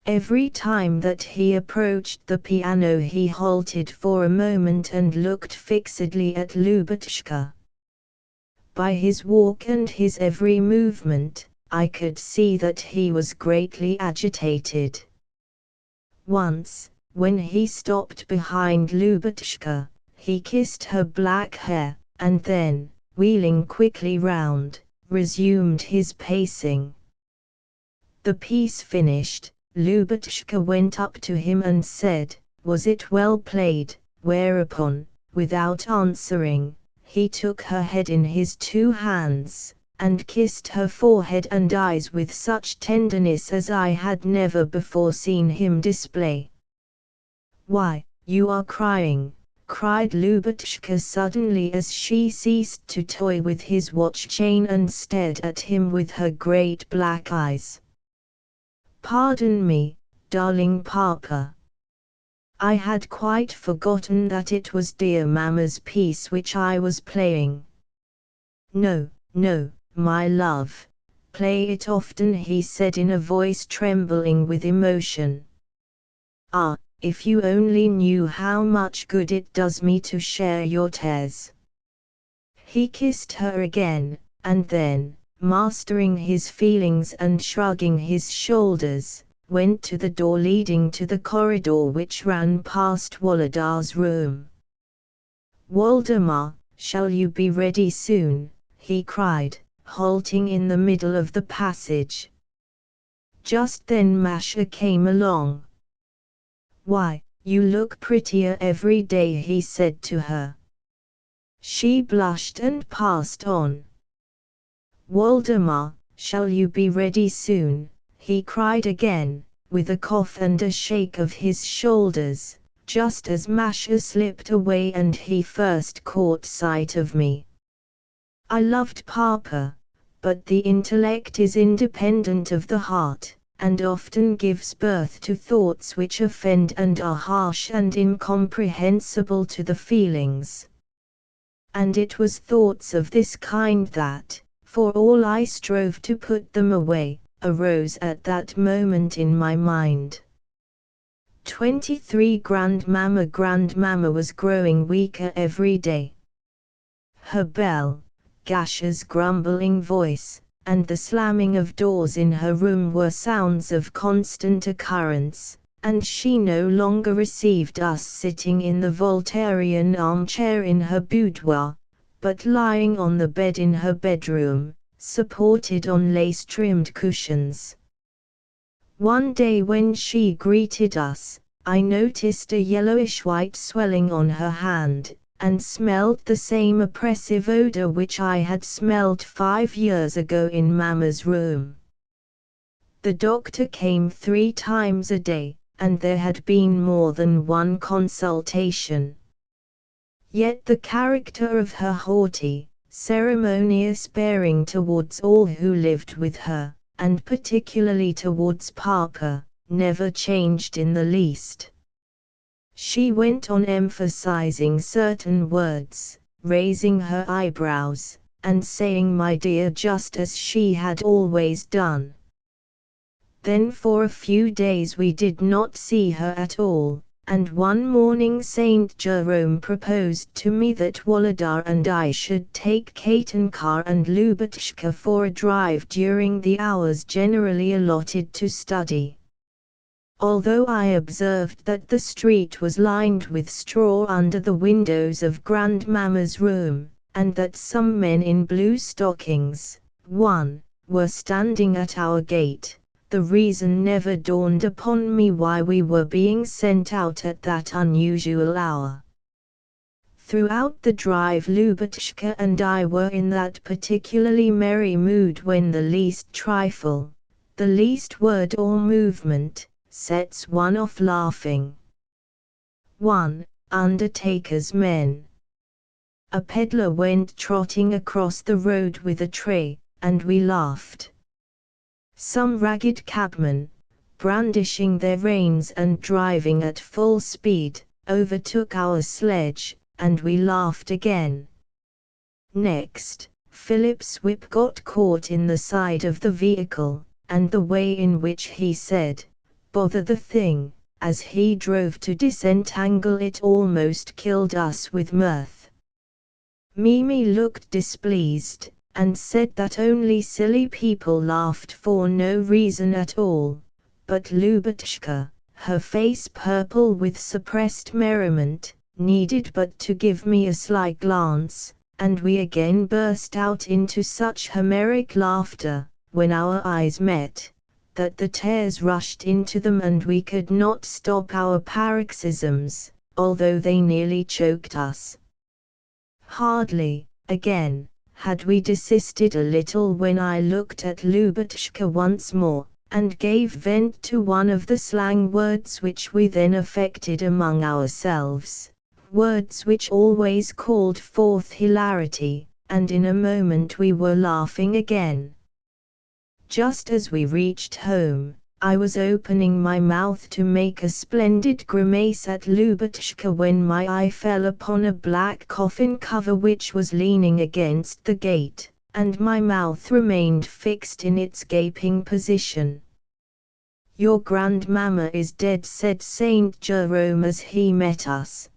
Every time that he approached the piano he halted for a moment and looked fixedly at Lubotshka. By his walk and his every movement, I could see that he was greatly agitated. Once, when he stopped behind Lubotshka, he kissed her black hair, and then, wheeling quickly round, resumed his pacing. The piece finished, Lubotshka went up to him and said, "Was it well played?" Whereupon, without answering, he took her head in his 2 hands, and kissed her forehead and eyes with such tenderness as I had never before seen him display. "Why, you are crying!" cried Lubotshka suddenly as she ceased to toy with his watch chain and stared at him with her great black eyes. "Pardon me, darling Papa. I had quite forgotten that it was dear Mama's piece which I was playing." "No, no, my love, play it often," he said in a voice trembling with emotion. "Ah, if you only knew how much good it does me to share your tears." He kissed her again, and then, mastering his feelings and shrugging his shoulders, went to the door leading to the corridor which ran past Wolodar's room. "Waldemar, shall you be ready soon?" he cried, halting in the middle of the passage. Just then Masha came along. "Why, you look prettier every day," he said to her. She blushed and passed on. "Waldemar, shall you be ready soon?" he cried again, with a cough and a shake of his shoulders, just as Masha slipped away and he first caught sight of me. I loved Papa, but the intellect is independent of the heart, and often gives birth to thoughts which offend and are harsh and incomprehensible to the feelings. And it was thoughts of this kind that, for all I strove to put them away, arose at that moment in my mind. 23 Grandmama was growing weaker every day. Her bell, Gasha's grumbling voice, and the slamming of doors in her room were sounds of constant occurrence, and she no longer received us sitting in the Voltairian armchair in her boudoir, but lying on the bed in her bedroom, supported on lace-trimmed cushions. One day when she greeted us, I noticed a yellowish-white swelling on her hand, and smelled the same oppressive odor which I had smelled 5 years ago in Mama's room. The doctor came 3 times a day, and there had been more than one consultation. Yet the character of her haughty, ceremonious bearing towards all who lived with her, and particularly towards Papa, never changed in the least. She went on emphasizing certain words, raising her eyebrows, and saying "my dear" just as she had always done. Then for a few days we did not see her at all, and one morning Saint Jerome proposed to me that Wolodar and I should take Katinka and Lubotshka for a drive during the hours generally allotted to study. Although I observed that the street was lined with straw under the windows of Grandmamma's room, and that some men in blue stockings, were standing at our gate, the reason never dawned upon me why we were being sent out at that unusual hour. Throughout the drive Lubotshka and I were in that particularly merry mood when the least trifle, the least word or movement, sets one off laughing. 1. Undertaker's men. A peddler went trotting across the road with a tray, and we laughed. Some ragged cabmen, brandishing their reins and driving at full speed, overtook our sledge, and we laughed again. Next, Philip's whip got caught in the side of the vehicle, and the way in which he said, "Bother the thing," as he drove to disentangle it almost killed us with mirth. Mimi looked displeased, and said that only silly people laughed for no reason at all, but Lubotshka, her face purple with suppressed merriment, needed but to give me a sly glance, and we again burst out into such Homeric laughter, when our eyes met, that the tears rushed into them and we could not stop our paroxysms, although they nearly choked us. Hardly, again, had we desisted a little when I looked at Lubotshka once more, and gave vent to one of the slang words which we then affected among ourselves, words which always called forth hilarity, and in a moment we were laughing again. Just as we reached home, I was opening my mouth to make a splendid grimace at Lubotshka when my eye fell upon a black coffin cover which was leaning against the gate, and my mouth remained fixed in its gaping position. "Your grandmamma is dead," said Saint Jerome as he met us.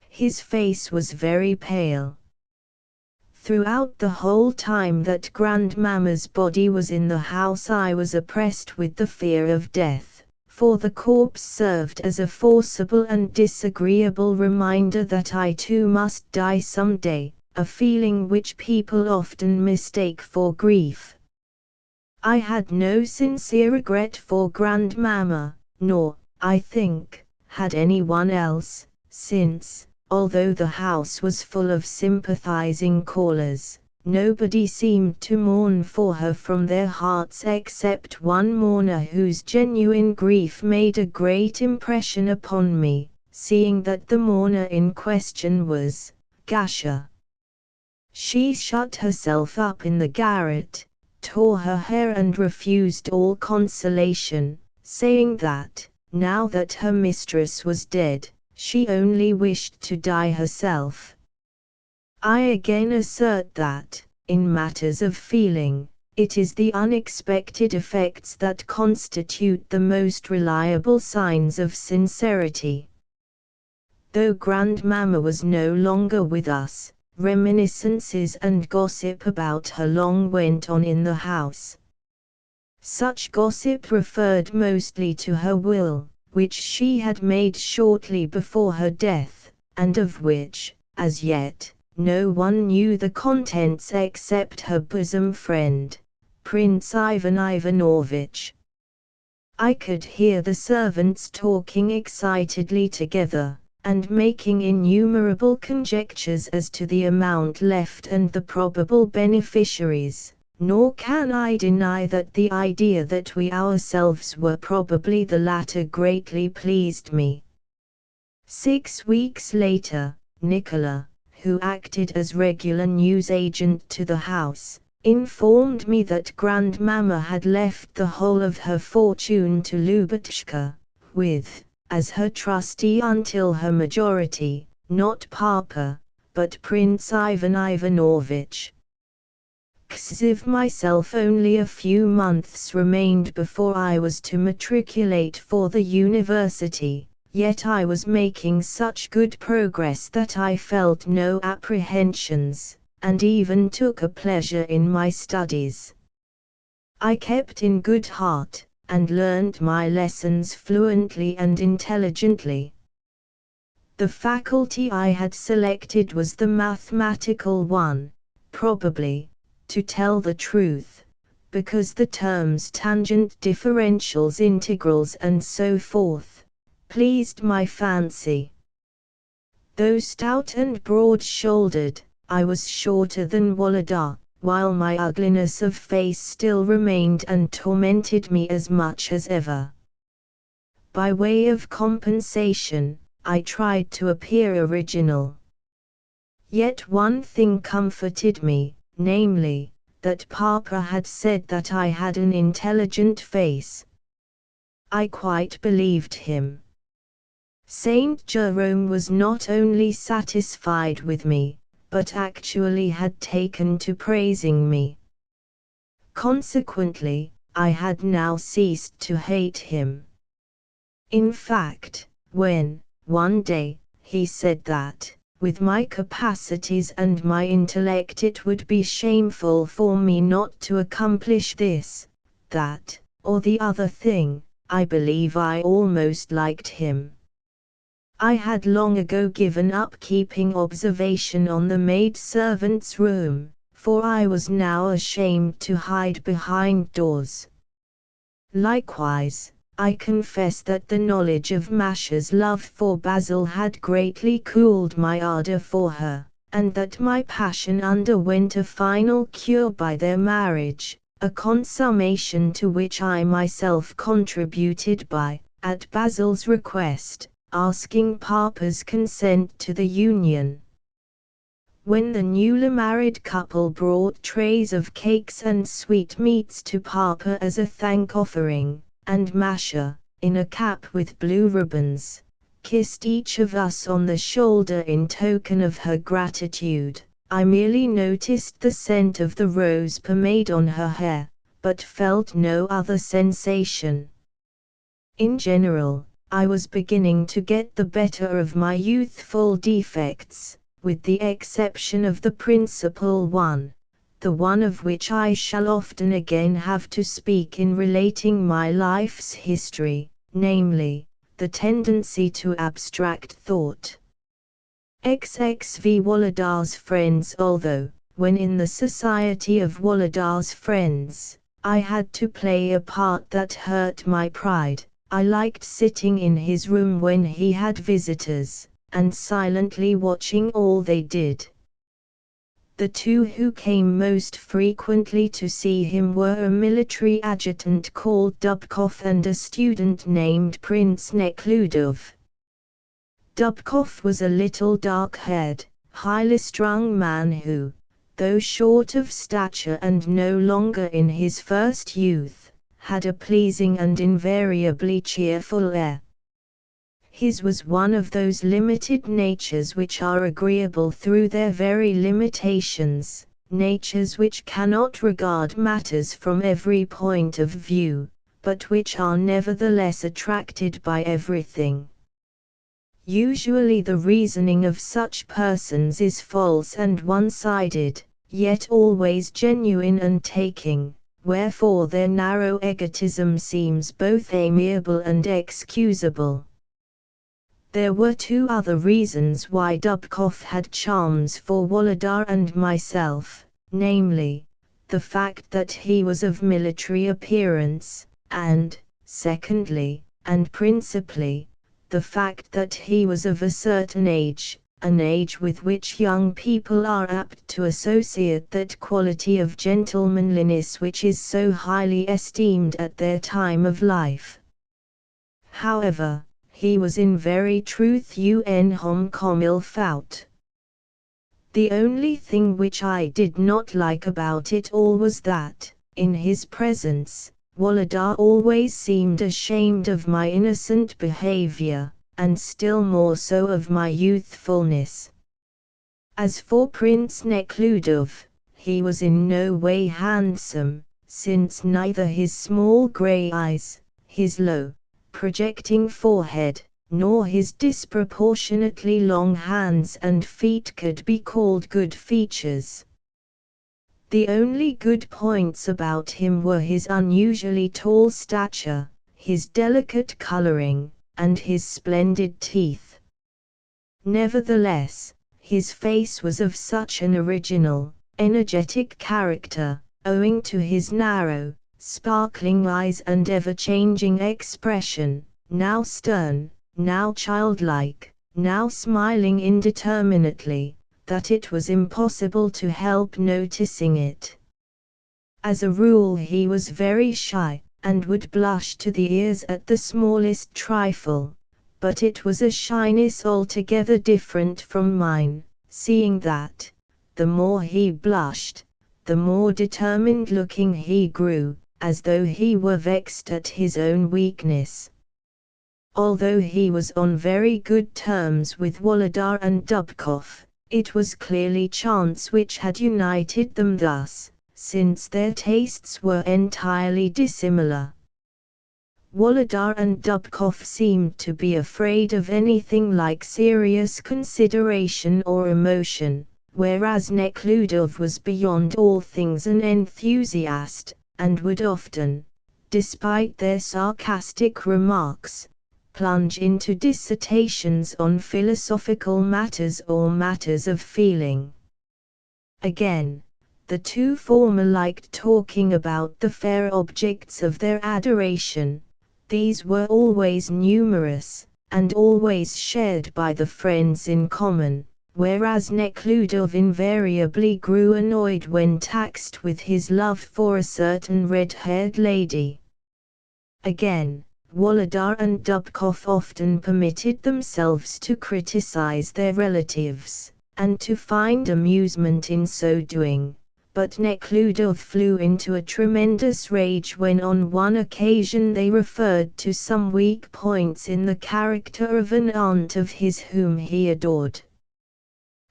His face was very pale. Throughout the whole time that Grandmamma's body was in the house I was oppressed with the fear of death, for the corpse served as a forcible and disagreeable reminder that I too must die some day, a feeling which people often mistake for grief. I had no sincere regret for Grandmamma, nor, I think, had anyone else, since, although the house was full of sympathizing callers, nobody seemed to mourn for her from their hearts except one mourner whose genuine grief made a great impression upon me, seeing that the mourner in question was Gasha. She shut herself up in the garret, tore her hair and refused all consolation, saying that, now that her mistress was dead, she only wished to die herself. I again assert that, in matters of feeling, it is the unexpected effects that constitute the most reliable signs of sincerity. Though Grandmamma was no longer with us, reminiscences and gossip about her long went on in the house. Such gossip referred mostly to her will, which she had made shortly before her death, and of which, as yet, no one knew the contents except her bosom friend, Prince Ivan Ivanovitch. I could hear the servants talking excitedly together, and making innumerable conjectures as to the amount left and the probable beneficiaries. Nor can I deny that the idea that we ourselves were probably the latter greatly pleased me. 6 weeks later, Nicola, who acted as regular newsagent to the house, informed me that Grandmama had left the whole of her fortune to Lubotshka, with, as her trustee until her majority, not Papa, but Prince Ivan Ivanovich. Ksiv myself only a few months remained before I was to matriculate for the university, yet I was making such good progress that I felt no apprehensions, and even took a pleasure in my studies. I kept in good heart, and learned my lessons fluently and intelligently. The faculty I had selected was the mathematical one, probably, to tell the truth, because the terms tangent differentials integrals and so forth, pleased my fancy. Though stout and broad-shouldered, I was shorter than Wolodar, while my ugliness of face still remained and tormented me as much as ever. By way of compensation, I tried to appear original. Yet one thing comforted me, namely, that Papa had said that I had an intelligent face. I quite believed him. Saint Jerome was not only satisfied with me, but actually had taken to praising me. Consequently, I had now ceased to hate him. In fact, when, one day, he said that, with my capacities and my intellect it would be shameful for me not to accomplish this, that, or the other thing, I believe I almost liked him. I had long ago given up keeping observation on the maid-servant's room, for I was now ashamed to hide behind doors. Likewise, I confess that the knowledge of Masha's love for Basil had greatly cooled my ardor for her, and that my passion underwent a final cure by their marriage, a consummation to which I myself contributed by, at Basil's request, asking Papa's consent to the union. When the newly married couple brought trays of cakes and sweetmeats to Papa as a thank-offering, and Masha, in a cap with blue ribbons, kissed each of us on the shoulder in token of her gratitude, I merely noticed the scent of the rose pomade on her hair, but felt no other sensation. In general, I was beginning to get the better of my youthful defects, with the exception of the principal one, the one of which I shall often again have to speak in relating my life's history, namely, the tendency to abstract thought. XXV Wolodar's friends. Although, when in the society of Wolodar's friends, I had to play a part that hurt my pride, I liked sitting in his room when he had visitors, and silently watching all they did. The two who came most frequently to see him were a military adjutant called Dubkov and a student named Prince Nekhludoff. Dubkov was a little dark-haired, highly-strung man who, though short of stature and no longer in his first youth, had a pleasing and invariably cheerful air. His was one of those limited natures which are agreeable through their very limitations, natures which cannot regard matters from every point of view, but which are nevertheless attracted by everything. Usually the reasoning of such persons is false and one-sided, yet always genuine and taking, wherefore their narrow egotism seems both amiable and excusable. There were two other reasons why Dubkov had charms for Wolodar and myself, namely, the fact that he was of military appearance, and, secondly, and principally, the fact that he was of a certain age, an age with which young people are apt to associate that quality of gentlemanliness which is so highly esteemed at their time of life. However, he was in very truth un homme comme il faut. The only thing which I did not like about it all was that, in his presence, Wolodar always seemed ashamed of my innocent behavior, and still more so of my youthfulness. As for Prince Nekhludoff, he was in no way handsome, since neither his small grey eyes, his low, projecting forehead, nor his disproportionately long hands and feet could be called good features. The only good points about him were his unusually tall stature, his delicate coloring, and his splendid teeth. Nevertheless, his face was of such an original, energetic character, owing to his narrow, sparkling eyes and ever-changing expression, now stern, now childlike, now smiling indeterminately, that it was impossible to help noticing it. As a rule he was very shy, and would blush to the ears at the smallest trifle, but it was a shyness altogether different from mine, seeing that, the more he blushed, the more determined looking he grew, as though he were vexed at his own weakness. Although he was on very good terms with Wolodar and Dubkoff, it was clearly chance which had united them thus, since their tastes were entirely dissimilar. Wolodar and Dubkoff seemed to be afraid of anything like serious consideration or emotion, whereas Nekhludoff was beyond all things an enthusiast, and would often, despite their sarcastic remarks, plunge into dissertations on philosophical matters or matters of feeling. Again, the two former liked talking about the fair objects of their adoration. These were always numerous, and always shared by the friends in common, whereas Nekhludoff invariably grew annoyed when taxed with his love for a certain red-haired lady. Again, Wolodar and Dubkoff often permitted themselves to criticize their relatives, and to find amusement in so doing, but Nekhludoff flew into a tremendous rage when on one occasion they referred to some weak points in the character of an aunt of his whom he adored.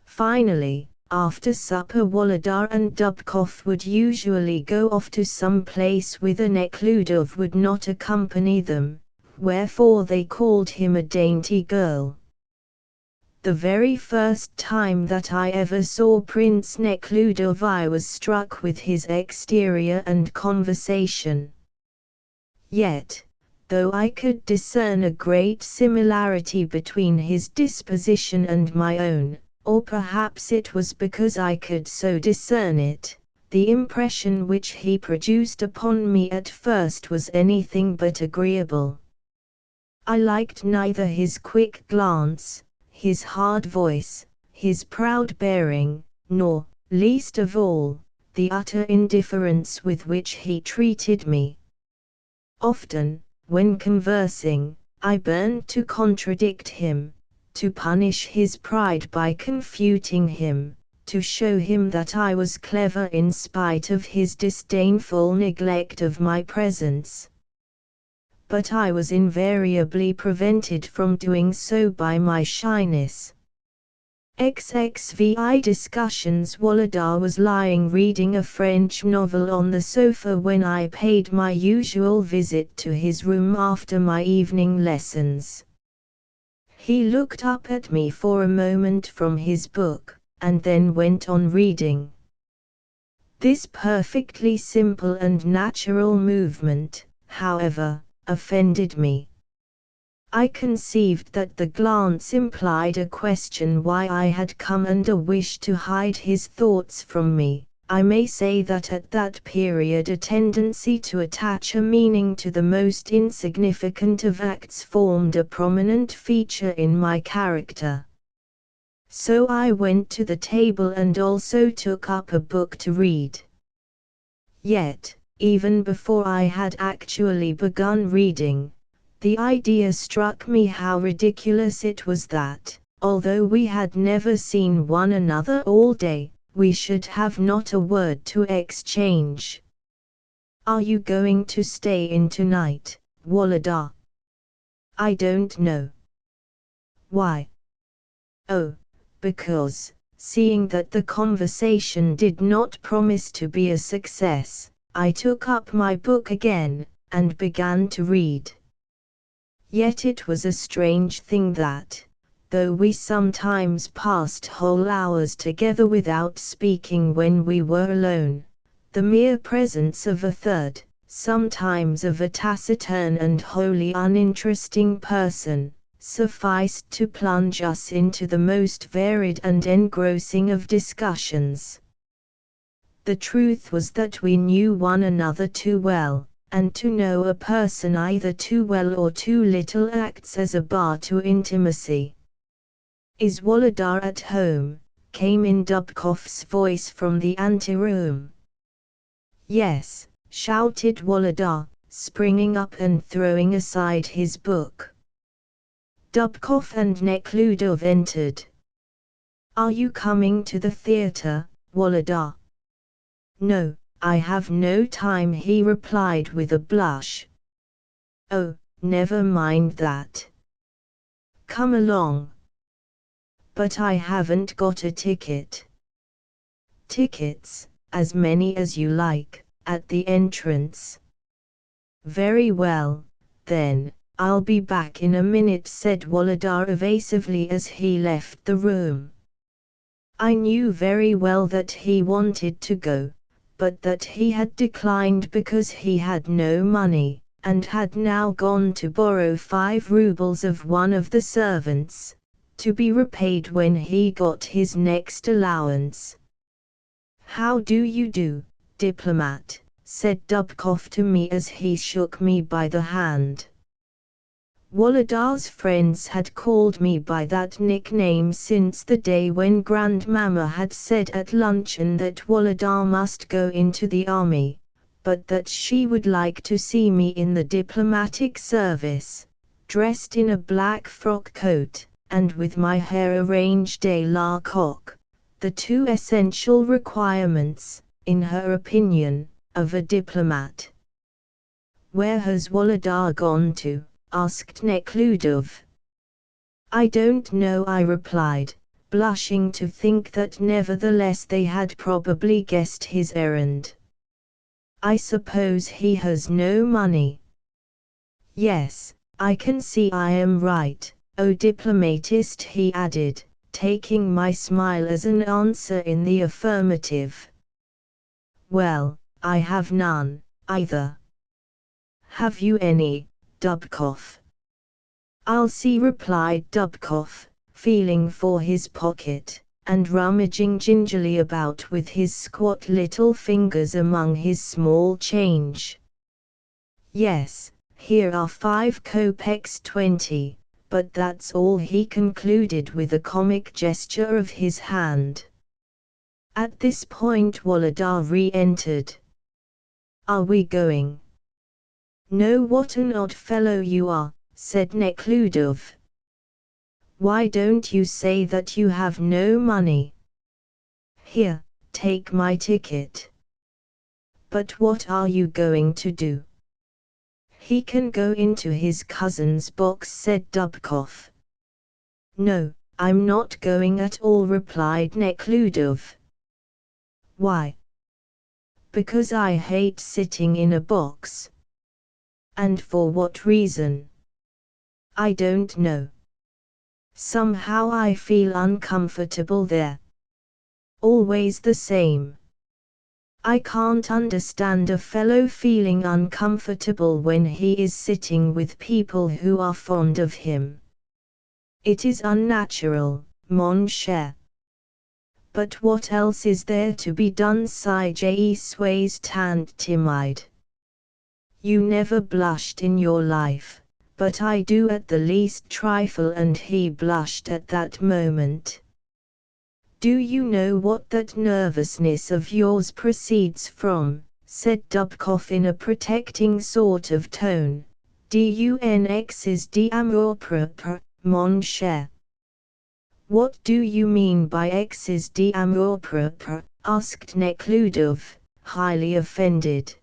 Finally, after supper Wolodar and Dubkoff would usually go off to some place whither Nekhludoff would not accompany them, wherefore they called him a dainty girl. The very first time that I ever saw Prince Nekhludoff I was struck with his exterior and conversation. Yet, though I could discern a great similarity between his disposition and my own, or perhaps it was because I could so discern it, the impression which he produced upon me at first was anything but agreeable. I liked neither his quick glance, his hard voice, his proud bearing, nor, least of all, the utter indifference with which he treated me. Often, when conversing, I burned to contradict him, to punish his pride by confuting him, to show him that I was clever in spite of his disdainful neglect of my presence. But I was invariably prevented from doing so by my shyness. XXVI discussions. Wolodar was lying reading a French novel on the sofa when I paid my usual visit to his room after my evening lessons. He looked up at me for a moment from his book, and then went on reading. This perfectly simple and natural movement, however, offended me. I conceived that the glance implied a question why I had come and a wish to hide his thoughts from me. I may say that at that period a tendency to attach a meaning to the most insignificant of acts formed a prominent feature in my character. So I went to the table and also took up a book to read. Yet, even before I had actually begun reading, the idea struck me how ridiculous it was that, Although we had never seen one another all day, we should have not a word to exchange. Are you going to stay in tonight, Wolodar? I don't know. Why? Oh, because, seeing that the conversation did not promise to be a success, I took up my book again, and began to read. Yet it was a strange thing that, though we sometimes passed whole hours together without speaking when we were alone, the mere presence of a third, sometimes of a taciturn and wholly uninteresting person, sufficed to plunge us into the most varied and engrossing of discussions. The truth was that we knew one another too well, and to know a person either too well or too little acts as a bar to intimacy. "Is Wolodar at home?" came in Dubkov's voice from the anteroom. "Yes," shouted Wolodar, springing up and throwing aside his book. Dubkov and Nekhludoff entered. "Are you coming to the theatre, Wolodar?" "No, I have no time," he replied with a blush. "Oh, never mind that. Come along." "But I haven't got a ticket." "Tickets, as many as you like, at the entrance." "Very well, then, I'll be back in a minute," said Wolodar evasively as he left the room. I knew very well that he wanted to go, but that he had declined because he had no money, and had now gone to borrow 5 rubles of one of the servants, to be repaid when he got his next allowance. "How do you do, diplomat?" said Dubkov to me as he shook me by the hand. Wolodar's friends had called me by that nickname since the day when Grandmamma had said at luncheon that Wolodar must go into the army, but that she would like to see me in the diplomatic service, dressed in a black frock coat, and with my hair arranged à la coque, the 2 essential requirements, in her opinion, of a diplomat. "Where has Wolodar gone to?" asked Nekhludoff. "I don't know," I replied, blushing to think that nevertheless they had probably guessed his errand. "I suppose he has no money." "Yes, I can see I am right, O diplomatist," he added, taking my smile as an answer in the affirmative. "Well, I have none, either." "Have you any, Dubkov?" "I'll see," replied Dubkov, feeling for his pocket, and rummaging gingerly about with his squat little fingers among his small change. "Yes, here are 5 kopecks 20, but that's all," he concluded with a comic gesture of his hand. At this point Wolodar re-entered. "Are we going?" "No, what an odd fellow you are," said Nekhludoff. "Why don't you say that you have no money? Here, take my ticket." "But what are you going to do?" "He can go into his cousin's box," said Dubkov. "No, I'm not going at all," replied Nekhludoff. "Why?" "Because I hate sitting in a box." "And for what reason?" "I don't know. Somehow I feel uncomfortable there. Always the same. I can't understand a fellow feeling uncomfortable when he is sitting with people who are fond of him. It is unnatural, mon cher." "But what else is there to be done?" sighed Je suis tant timide. "You never blushed in your life, but I do at the least trifle," and he blushed at that moment. "Do you know what that nervousness of yours proceeds from?" said Dubkov in a protecting sort of tone. "Dunx is d'amour propre, mon cher." What do you mean by excès d'amour-propre? Asked Nekhludoff, highly offended.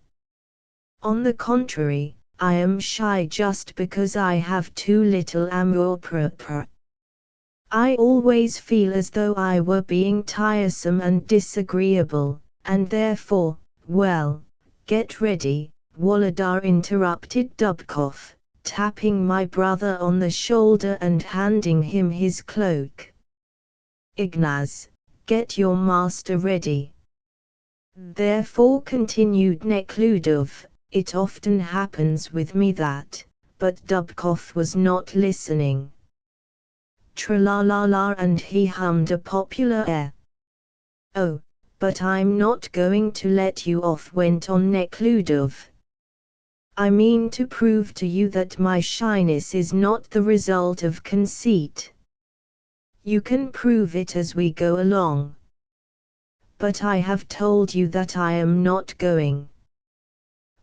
On the contrary, I am shy just because I have too little amour-propre. I always feel as though I were being tiresome and disagreeable, and therefore, well, get ready, Wolodar interrupted Dubkov, tapping my brother on the shoulder and handing him his cloak. Ignaz, get your master ready. Therefore, continued Nekhludoff, it often happens with me that, but Dubkov was not listening. Tra-la-la-la, and he hummed a popular air. Oh, but I'm not going to let you off, went on Nekhludoff. I mean to prove to you that my shyness is not the result of conceit. You can prove it as we go along. But I have told you that I am not going.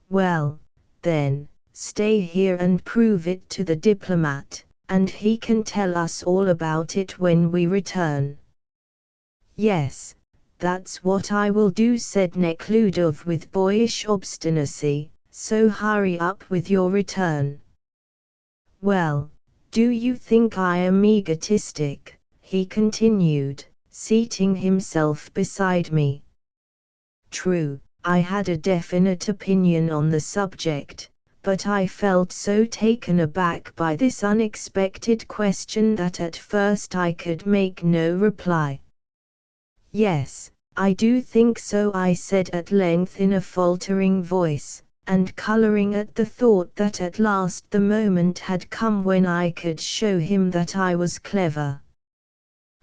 Well, then, stay here and prove it to the diplomat, and he can tell us all about it when we return. Yes, that's what I will do, said Nekhludoff with boyish obstinacy, so hurry up with your return. Well, do you think I am egotistic? He continued, seating himself beside me. True, I had a definite opinion on the subject, but I felt so taken aback by this unexpected question that at first I could make no reply. Yes, I do think so, I said at length in a faltering voice, and coloring at the thought that at last the moment had come when I could show him that I was clever.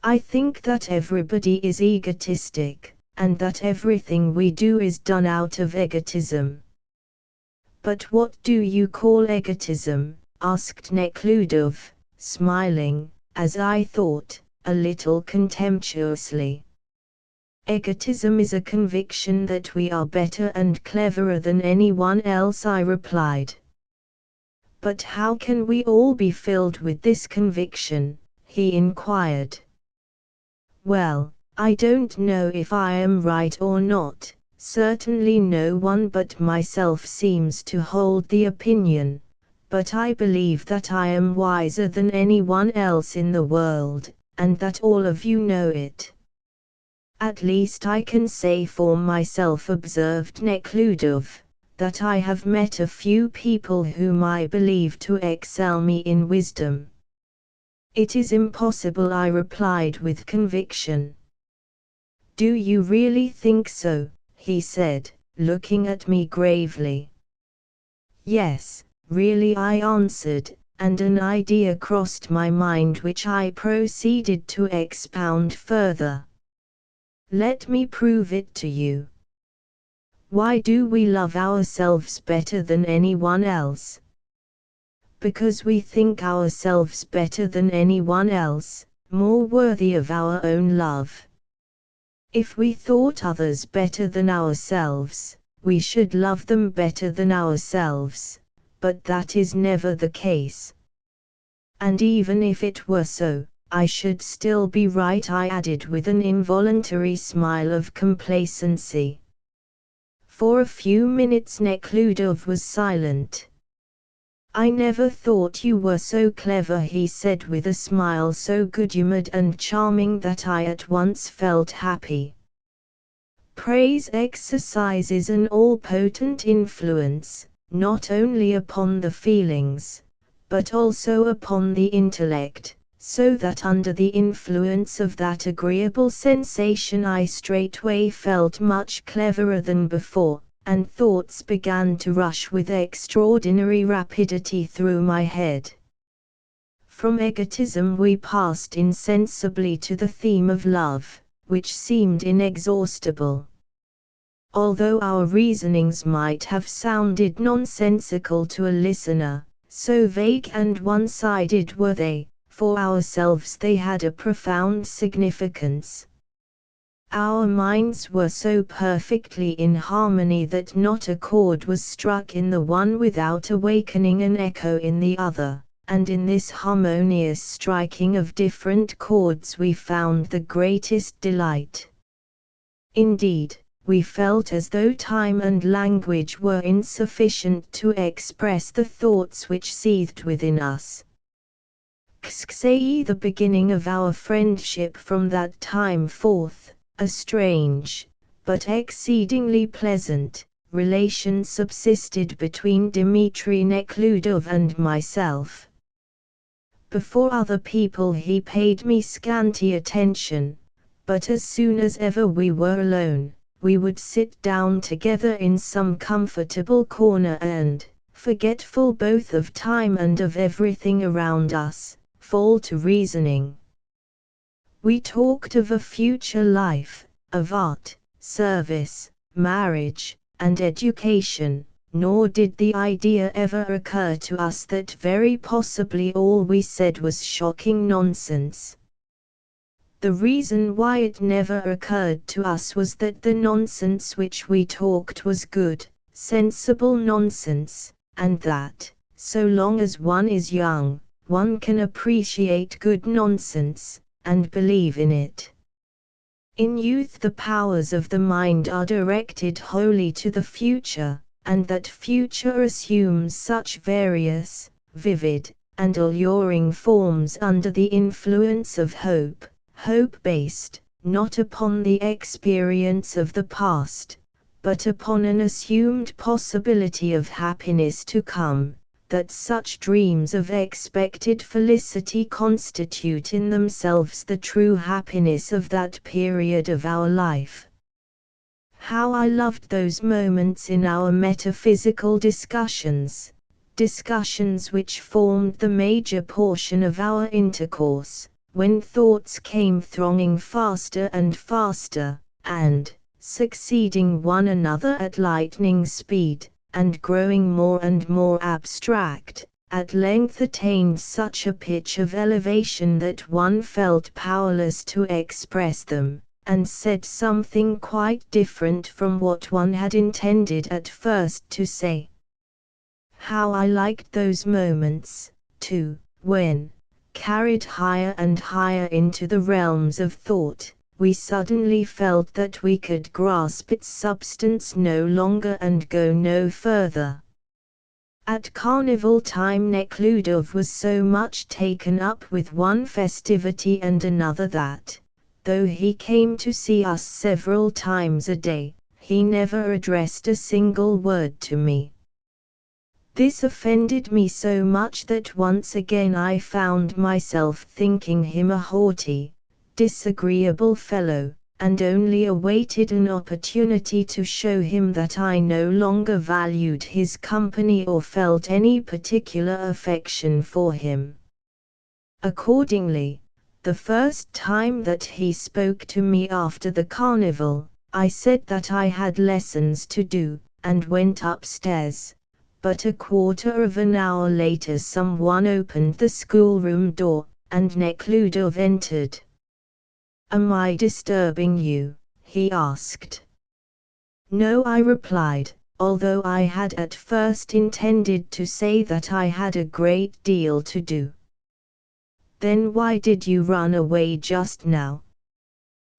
I think that everybody is egotistic, and that everything we do is done out of egotism. But what do you call egotism? Asked Nekhludoff, smiling, as I thought, a little contemptuously. Egotism is a conviction that we are better and cleverer than anyone else, I replied. But how can we all be filled with this conviction? He inquired. Well, I don't know if I am right or not. Certainly no one but myself seems to hold the opinion, but I believe that I am wiser than anyone else in the world, and that all of you know it. At least I can say for myself, observed Nekhludoff, that I have met a few people whom I believe to excel me in wisdom. It is impossible, I replied with conviction. Do you really think so? He said, looking at me gravely. Yes, really, I answered, and an idea crossed my mind which I proceeded to expound further. Let me prove it to you. Why do we love ourselves better than anyone else? Because we think ourselves better than anyone else, more worthy of our own love. If we thought others better than ourselves, we should love them better than ourselves, but that is never the case. And even if it were so, I should still be right, I added with an involuntary smile of complacency. For a few minutes Nekhludoff was silent. I never thought you were so clever, he said with a smile so good-humored and charming that I at once felt happy. Praise exercises an all-potent influence, not only upon the feelings, but also upon the intellect, so that under the influence of that agreeable sensation I straightway felt much cleverer than before, and thoughts began to rush with extraordinary rapidity through my head. From egotism we passed insensibly to the theme of love, which seemed inexhaustible. Although our reasonings might have sounded nonsensical to a listener, so vague and one-sided were they, for ourselves they had a profound significance. Our minds were so perfectly in harmony that not a chord was struck in the one without awakening an echo in the other, and in this harmonious striking of different chords we found the greatest delight. Indeed, we felt as though time and language were insufficient to express the thoughts which seethed within us. The beginning of our friendship from that time forth, a strange, but exceedingly pleasant, relation subsisted between Dmitri Nekhludoff and myself. Before other people he paid me scanty attention, but as soon as ever we were alone, we would sit down together in some comfortable corner and, forgetful both of time and of everything around us, fall to reasoning. We talked of a future life, of art, service, marriage, and education, nor did the idea ever occur to us that very possibly all we said was shocking nonsense. The reason why it never occurred to us was that the nonsense which we talked was good, sensible nonsense, and that, so long as one is young, one can appreciate good nonsense, and believe in it. In youth the powers of the mind are directed wholly to the future, and that future assumes such various, vivid, and alluring forms under the influence of hope based, not upon the experience of the past, but upon an assumed possibility of happiness to come, that such dreams of expected felicity constitute in themselves the true happiness of that period of our life. How I loved those moments in our metaphysical discussions which formed the major portion of our intercourse, when thoughts came thronging faster and faster, and, succeeding one another at lightning speed, and growing more and more abstract, at length attained such a pitch of elevation that one felt powerless to express them, and said something quite different from what one had intended at first to say. How I liked those moments, too, when, carried higher and higher into the realms of thought, we suddenly felt that we could grasp its substance no longer and go no further. At carnival time Nekhludoff was so much taken up with one festivity and another that, though he came to see us several times a day, he never addressed a single word to me. This offended me so much that once again I found myself thinking him a haughty, disagreeable fellow, and only awaited an opportunity to show him that I no longer valued his company or felt any particular affection for him. Accordingly, the first time that he spoke to me after the carnival, I said that I had lessons to do, and went upstairs. But a quarter of an hour later someone opened the schoolroom door, and Nekhludoff entered. "Am I disturbing you?" he asked. "No," I replied, although I had at first intended to say that I had a great deal to do. "Then why did you run away just now?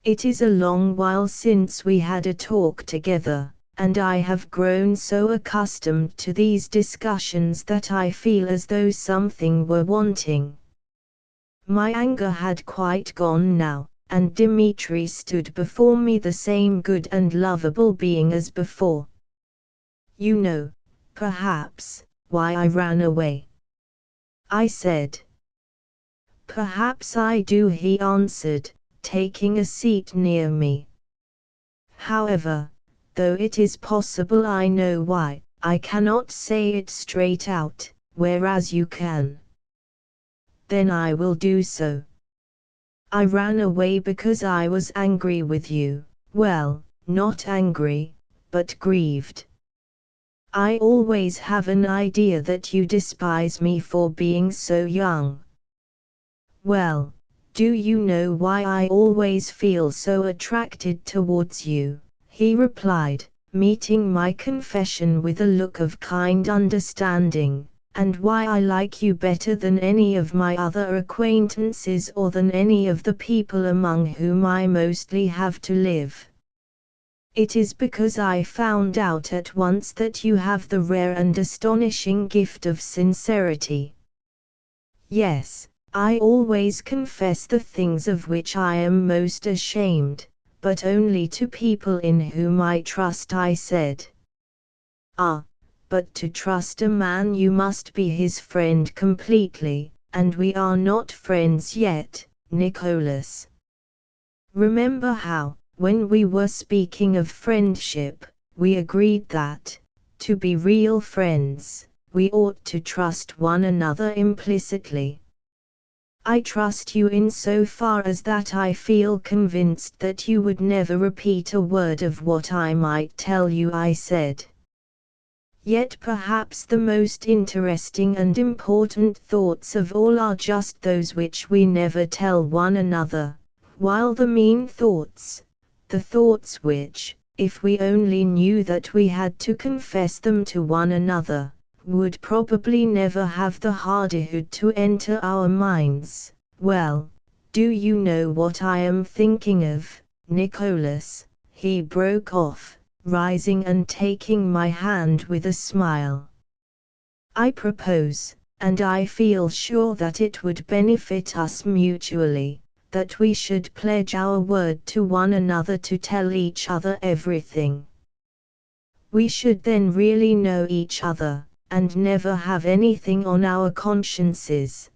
It is a long while since we had a talk together, and I have grown so accustomed to these discussions that I feel as though something were wanting." My anger had quite gone now, and Dmitri stood before me the same good and lovable being as before. "You know, perhaps, why I ran away?" I said. "Perhaps I do," he answered, taking a seat near me. "However, though it is possible I know why, I cannot say it straight out, whereas you can." "Then I will do so. I ran away because I was angry with you, well, not angry, but grieved. I always have an idea that you despise me for being so young." "Well, do you know why I always feel so attracted towards you?" he replied, meeting my confession with a look of kind understanding, and why I like you better than any of my other acquaintances or than any of the people among whom I mostly have to live. It is because I found out at once that you have the rare and astonishing gift of sincerity. Yes, I always confess the things of which I am most ashamed, but only to people in whom I trust, I said. Ah, but to trust a man you must be his friend completely, and we are not friends yet, Nicholas. Remember how, when we were speaking of friendship, we agreed that, to be real friends, we ought to trust one another implicitly. I trust you in so far as that I feel convinced that you would never repeat a word of what I might tell you I said. Yet perhaps the most interesting and important thoughts of all are just those which we never tell one another, while the mean thoughts, the thoughts which, if we only knew that we had to confess them to one another, would probably never have the hardihood to enter our minds. Well, do you know what I am thinking of, Nicholas? He broke off, rising and taking my hand with a smile. I propose, and I feel sure that it would benefit us mutually, that we should pledge our word to one another to tell each other everything. We should then really know each other, and never have anything on our consciences.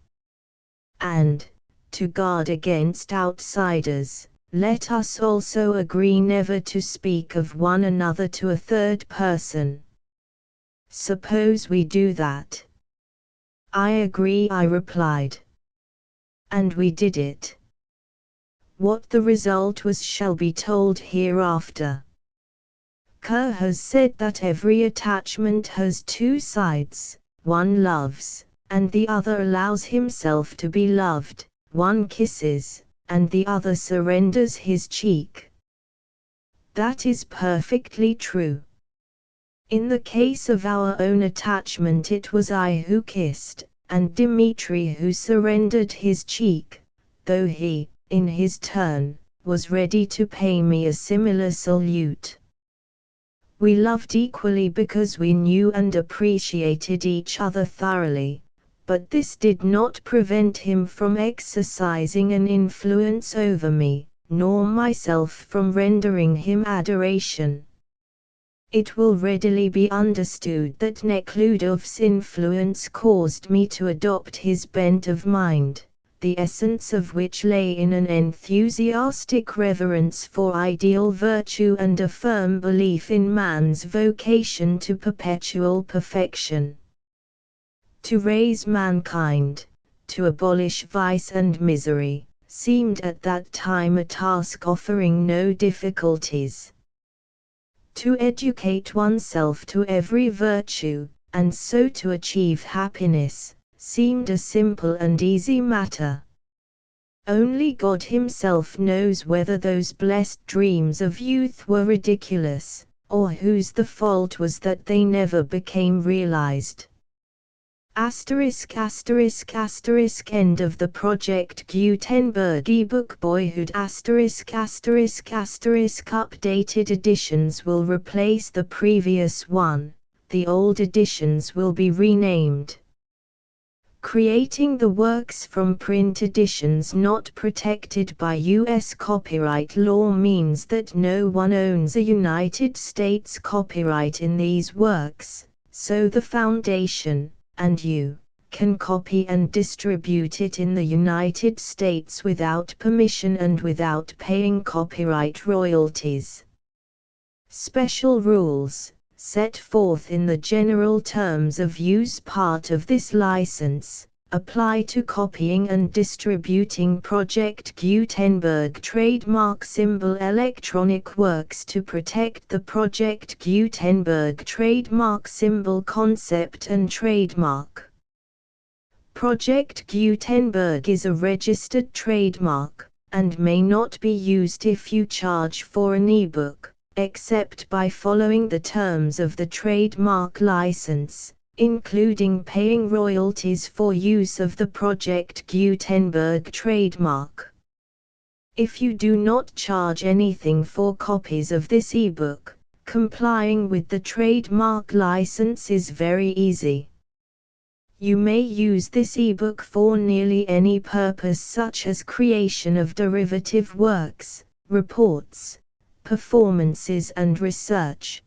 And, to guard against outsiders, let us also agree never to speak of one another to a third person. Suppose we do that? I agree, I replied. And we did it. What the result was shall be told hereafter. Kerr has said that every attachment has two sides, one loves, and the other allows himself to be loved, one kisses, and the other surrenders his cheek. That is perfectly true. In the case of our own attachment it was I who kissed, and Dmitri who surrendered his cheek, though he, in his turn, was ready to pay me a similar salute. We loved equally because we knew and appreciated each other thoroughly, but this did not prevent him from exercising an influence over me, nor myself from rendering him adoration. It will readily be understood that Nekhludov's influence caused me to adopt his bent of mind, the essence of which lay in an enthusiastic reverence for ideal virtue and a firm belief in man's vocation to perpetual perfection. To raise mankind, to abolish vice and misery, seemed at that time a task offering no difficulties. To educate oneself to every virtue, and so to achieve happiness, seemed a simple and easy matter. Only God Himself knows whether those blessed dreams of youth were ridiculous, or whose the fault was that they never became realized. End of the Project Gutenberg ebook Boyhood updated editions will replace the previous one, the old editions will be renamed. Creating the works from print editions not protected by U.S. copyright law means that no one owns a United States copyright in these works, so the Foundation, and you, can copy and distribute it in the United States without permission and without paying copyright royalties. Special rules, set forth in the general terms of use part of this license, apply to copying and distributing Project Gutenberg trademark symbol electronic works to protect the Project Gutenberg trademark symbol concept and trademark. Project Gutenberg is a registered trademark, and may not be used if you charge for an ebook, except by following the terms of the trademark license. including paying royalties for use of the Project Gutenberg trademark. If you do not charge anything for copies of this ebook, complying with the trademark license is very easy. You may use this ebook for nearly any purpose, such as creation of derivative works, reports, performances and research.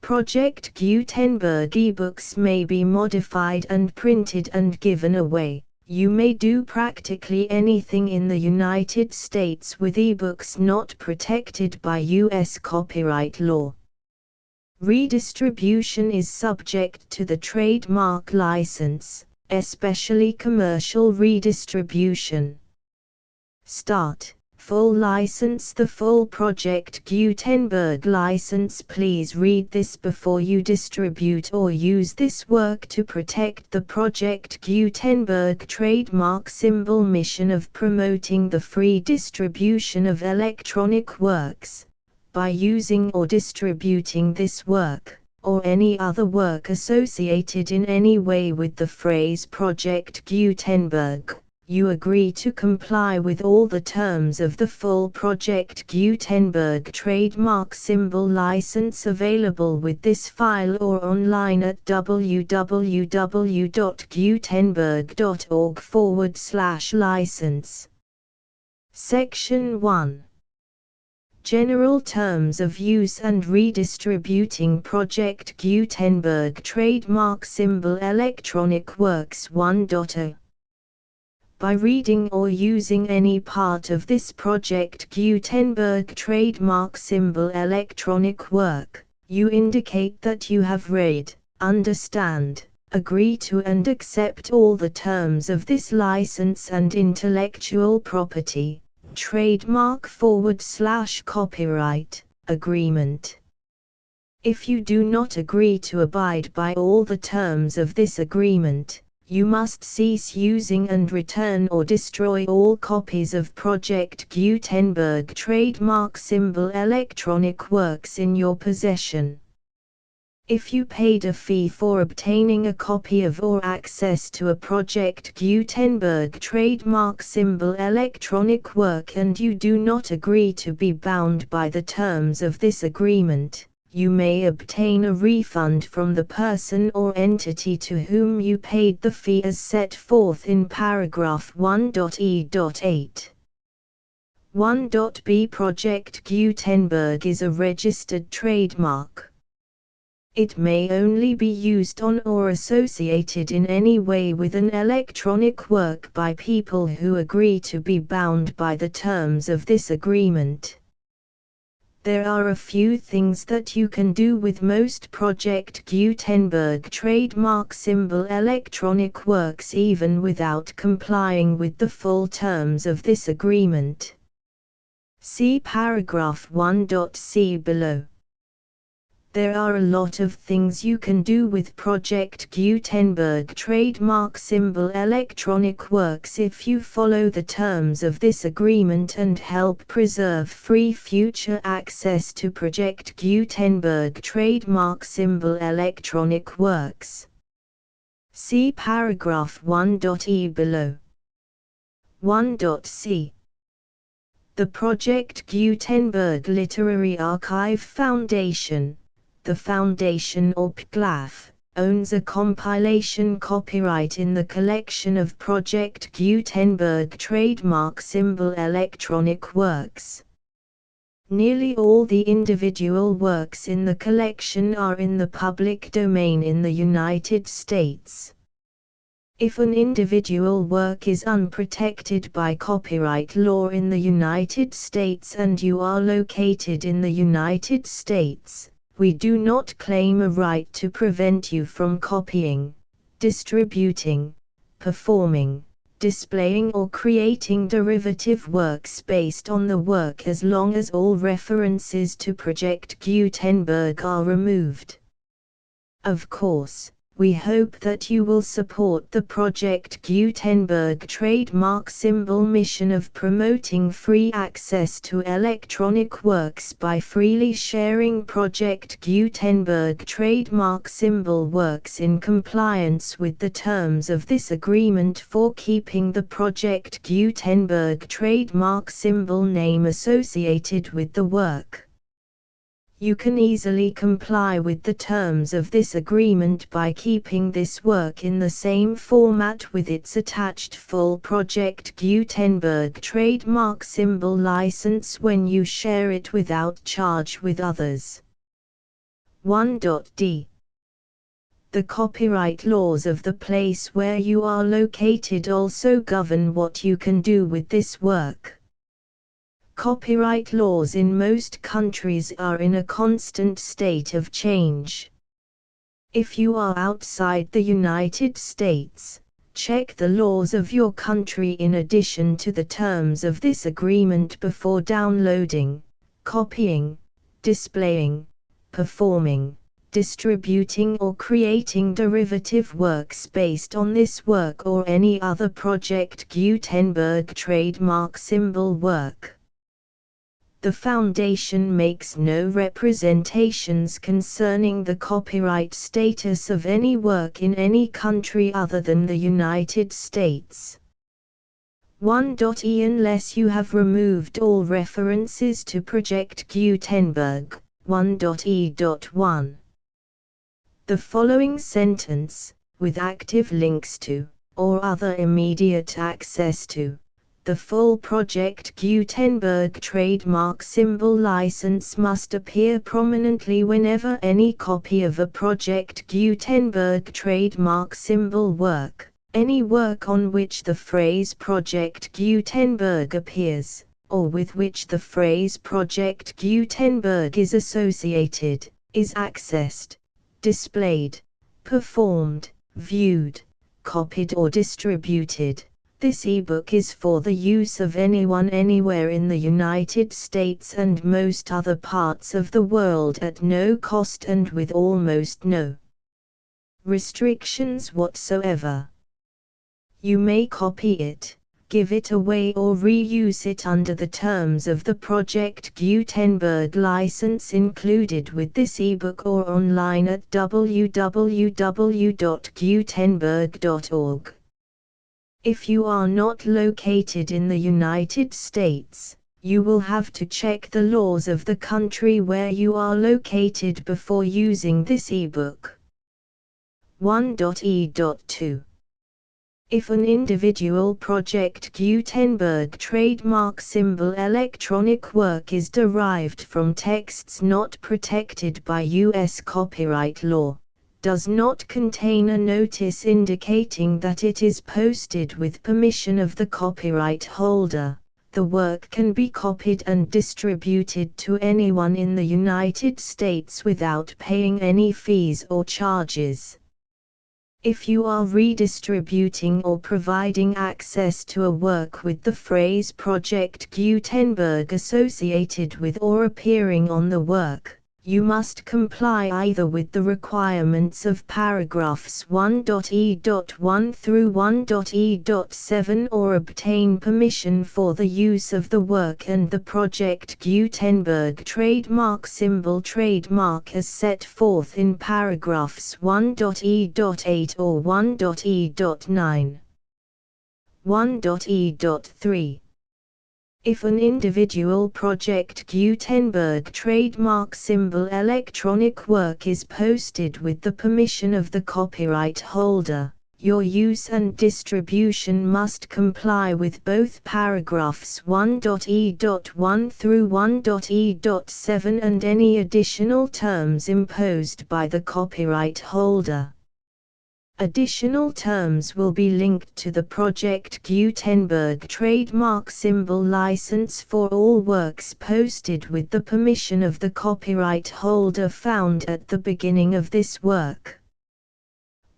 Project Gutenberg ebooks may be modified and printed and given away. You may do practically anything in the United States with ebooks not protected by U.S. copyright law. Redistribution is subject to the trademark license, especially commercial redistribution. Start. Full license. The full Project Gutenberg license. Please read this before you distribute or use this work to protect the Project Gutenberg trademark symbol. Mission of promoting the free distribution of electronic works. By using or distributing this work, or any other work associated in any way with the phrase Project Gutenberg, you agree to comply with all the terms of the full Project Gutenberg trademark symbol license available with this file or online at www.gutenberg.org/license. Section 1. General Terms of Use and Redistributing Project Gutenberg Trademark Symbol Electronic Works 1.0. By reading or using any part of this Project Gutenberg trademark symbol electronic work, you indicate that you have read, understand, agree to and accept all the terms of this license and intellectual property, trademark/copyright, agreement. If you do not agree to abide by all the terms of this agreement, you must cease using and return or destroy all copies of Project Gutenberg trademark symbol electronic works in your possession. If you paid a fee for obtaining a copy of or access to a Project Gutenberg trademark symbol electronic work and you do not agree to be bound by the terms of this agreement, you may obtain a refund from the person or entity to whom you paid the fee as set forth in paragraph 1.e.8. 1.b. Project Gutenberg is a registered trademark. It may only be used on or associated in any way with an electronic work by people who agree to be bound by the terms of this agreement. There are a few things that you can do with most Project Gutenberg trademark symbol electronic works even without complying with the full terms of this agreement. See paragraph 1.c below. There are a lot of things you can do with Project Gutenberg trademark symbol electronic works if you follow the terms of this agreement and help preserve free future access to Project Gutenberg trademark symbol electronic works. See paragraph 1.e below. 1.c. The Project Gutenberg Literary Archive Foundation, the Foundation or PGLAF, owns a compilation copyright in the collection of Project Gutenberg trademark symbol electronic works. Nearly all the individual works in the collection are in the public domain in the United States. If an individual work is unprotected by copyright law in the United States and you are located in the United States, we do not claim a right to prevent you from copying, distributing, performing, displaying or creating derivative works based on the work as long as all references to Project Gutenberg are removed. Of course, We hope that you will support the Project Gutenberg trademark symbol mission of promoting free access to electronic works by freely sharing Project Gutenberg trademark symbol works in compliance with the terms of this agreement for keeping the Project Gutenberg trademark symbol name associated with the work. You can easily comply with the terms of this agreement by keeping this work in the same format with its attached full Project Gutenberg trademark symbol license when you share it without charge with others. 1.d. The copyright laws of the place where you are located also govern what you can do with this work. Copyright laws in most countries are in a constant state of change. If you are outside the United States, check the laws of your country in addition to the terms of this agreement before downloading, copying, displaying, performing, distributing or creating derivative works based on this work or any other Project Gutenberg trademark symbol work. The Foundation makes no representations concerning the copyright status of any work in any country other than the United States. 1.e Unless you have removed all references to Project Gutenberg, 1.e.1. The following sentence, with active links to, or other immediate access to, the full Project Gutenberg trademark symbol license must appear prominently whenever any copy of a Project Gutenberg trademark symbol work, any work on which the phrase Project Gutenberg appears, or with which the phrase Project Gutenberg is associated, is accessed, displayed, performed, viewed, copied or distributed. This ebook is for the use of anyone anywhere in the United States and most other parts of the world at no cost and with almost no restrictions whatsoever. You may copy it, give it away or reuse it under the terms of the Project Gutenberg license included with this ebook or online at www.gutenberg.org. If you are not located in the United States, you will have to check the laws of the country where you are located before using this ebook. 1.e.2. If an individual Project Gutenberg trademark symbol electronic work is derived from texts not protected by U.S. copyright law, does not contain a notice indicating that it is posted with permission of the copyright holder, the work can be copied and distributed to anyone in the United States without paying any fees or charges. If you are redistributing or providing access to a work with the phrase Project Gutenberg associated with or appearing on the work, you must comply either with the requirements of paragraphs 1.e.1 through 1.e.7 or obtain permission for the use of the work and the Project Gutenberg trademark symbol trademark as set forth in paragraphs 1.e.8 or 1.e.9. 1.e.3. If an individual Project Gutenberg trademark symbol electronic work is posted with the permission of the copyright holder, your use and distribution must comply with both paragraphs 1.e.1 through 1.e.7 and any additional terms imposed by the copyright holder. Additional terms will be linked to the Project Gutenberg trademark symbol license for all works posted with the permission of the copyright holder found at the beginning of this work.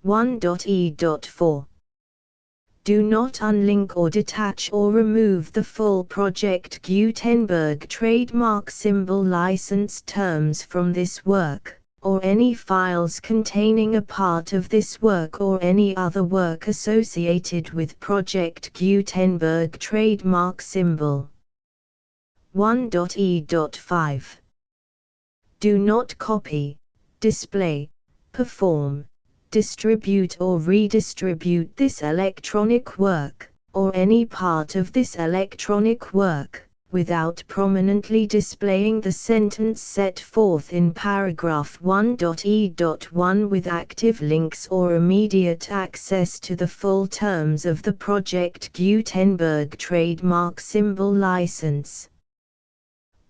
1.e.4. Do not unlink or detach or remove the full Project Gutenberg trademark symbol license terms from this work. or any files containing a part of this work or any other work associated with Project Gutenberg trademark symbol. 1.e.5 Do not copy, display, perform, distribute or redistribute this electronic work, or any part of this electronic work, without prominently displaying the sentence set forth in paragraph 1.e.1 with active links or immediate access to the full terms of the Project Gutenberg trademark symbol license.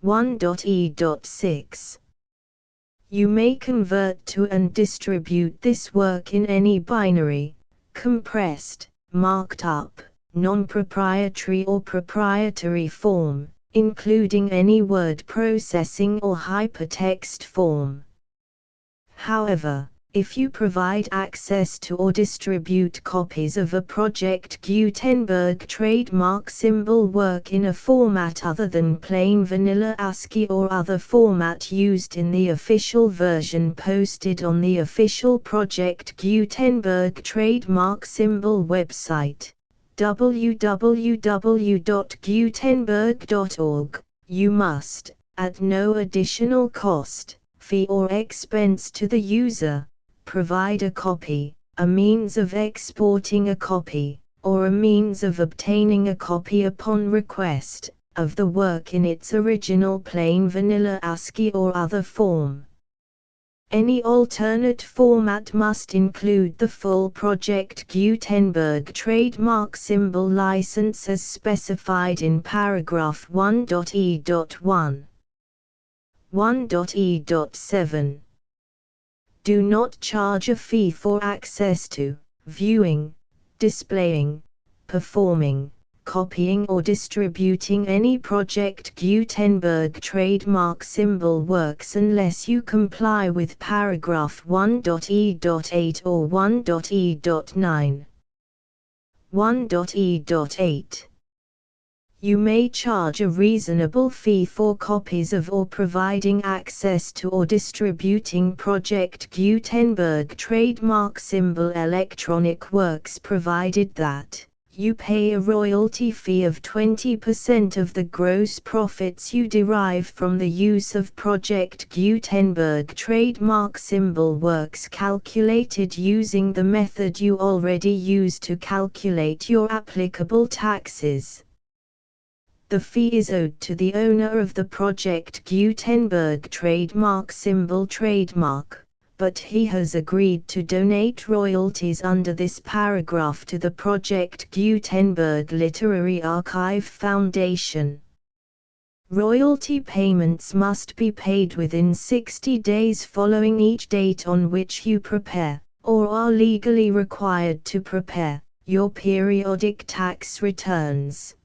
1.e.6 You may convert to and distribute this work in any binary, compressed, marked up, non-proprietary or proprietary form, including any word processing or hypertext form. However, if you provide access to or distribute copies of a Project Gutenberg trademark symbol work in a format other than plain vanilla ASCII or other format used in the official version posted on the official Project Gutenberg trademark symbol website, www.gutenberg.org, you must, at no additional cost, fee or expense to the user, provide a copy, a means of exporting a copy, or a means of obtaining a copy upon request, of the work in its original plain vanilla ASCII or other form. Any alternate format must include the full Project Gutenberg trademark symbol license as specified in paragraph 1.e.1. 1.e.7 Do not charge a fee for access to, viewing, displaying, performing, copying or distributing any Project Gutenberg trademark symbol works unless you comply with paragraph 1.e.8 or 1.e.9. 1.e.8 You may charge a reasonable fee for copies of or providing access to or distributing Project Gutenberg trademark symbol electronic works provided that you pay a royalty fee of 20% of the gross profits you derive from the use of Project Gutenberg trademark symbol works calculated using the method you already use to calculate your applicable taxes. The fee is owed to the owner of the Project Gutenberg trademark symbol trademark, but he has agreed to donate royalties under this paragraph to the Project Gutenberg Literary Archive Foundation. Royalty payments must be paid within 60 days following each date on which you prepare, or are legally required to prepare, your periodic tax returns.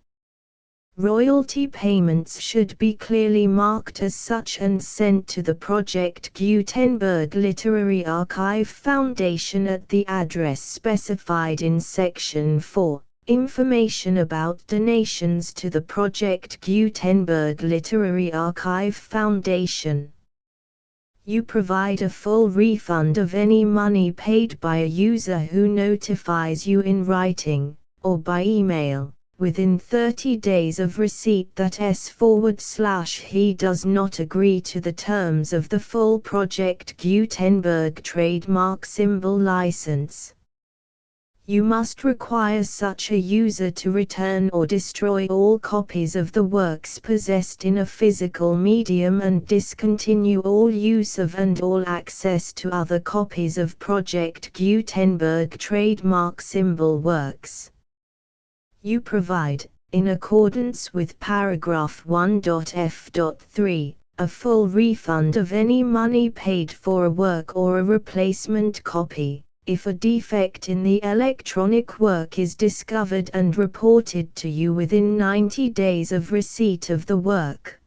Royalty payments should be clearly marked as such and sent to the Project Gutenberg Literary Archive Foundation at the address specified in Section 4, Information about donations to the Project Gutenberg Literary Archive Foundation. You provide a full refund of any money paid by a user who notifies you in writing, or by email, within 30 days of receipt that he does not agree to the terms of the full Project Gutenberg trademark symbol license. You must require such a user to return or destroy all copies of the works possessed in a physical medium and discontinue all use of and all access to other copies of Project Gutenberg trademark symbol works. You provide, in accordance with paragraph 1.f.3, a full refund of any money paid for a work or a replacement copy, if a defect in the electronic work is discovered and reported to you within 90 days of receipt of the work.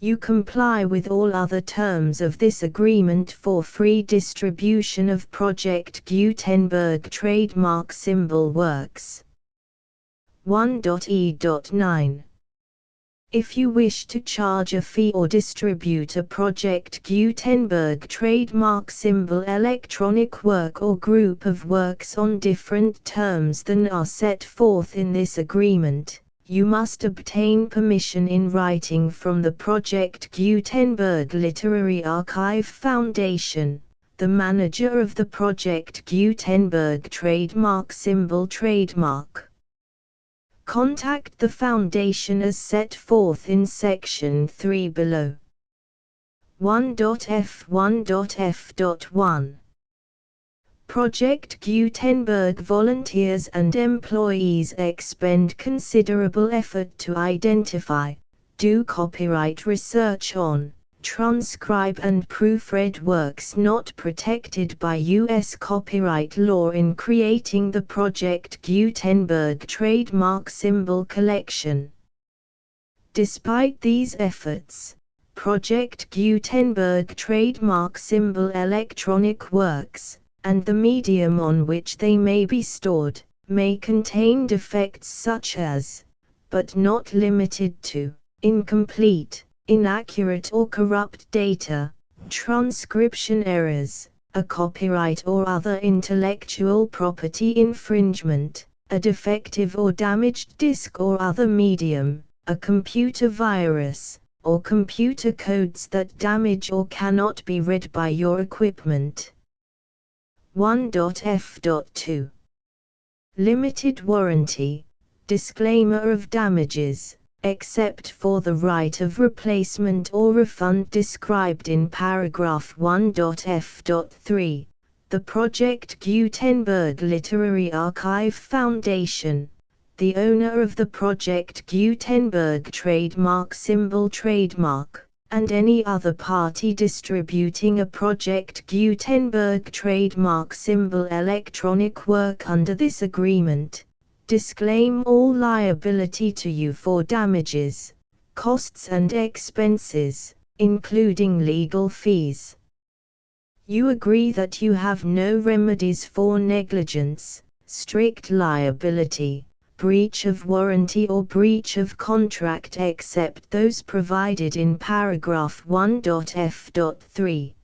You comply with all other terms of this agreement for free distribution of Project Gutenberg trademark symbol works. 1.e.9 If you wish to charge a fee or distribute a Project Gutenberg trademark symbol electronic work or group of works on different terms than are set forth in this agreement, you must obtain permission in writing from the Project Gutenberg Literary Archive Foundation, the manager of the Project Gutenberg trademark symbol trademark. Contact the Foundation as set forth in Section 3 below. 1.f1.f.1 Project Gutenberg volunteers and employees expend considerable effort to identify, do copyright research on, transcribe and proofread works not protected by U.S. copyright law in creating the Project Gutenberg trademark symbol collection. Despite these efforts, Project Gutenberg trademark symbol electronic works, and the medium on which they may be stored, may contain defects such as, but not limited to, incomplete, inaccurate or corrupt data, transcription errors, a copyright or other intellectual property infringement, a defective or damaged disk or other medium, a computer virus, or computer codes that damage or cannot be read by your equipment. 1.f.2 Limited warranty, disclaimer of damages, except for the right of replacement or refund described in paragraph 1.f.3, the Project Gutenberg Literary Archive Foundation, the owner of the Project Gutenberg trademark symbol trademark, and any other party distributing a Project Gutenberg trademark symbol electronic work under this agreement, disclaim all liability to you for damages, costs and expenses, including legal fees. You agree that you have no remedies for negligence, strict liability, breach of warranty or breach of contract except those provided in paragraph 1.f.3.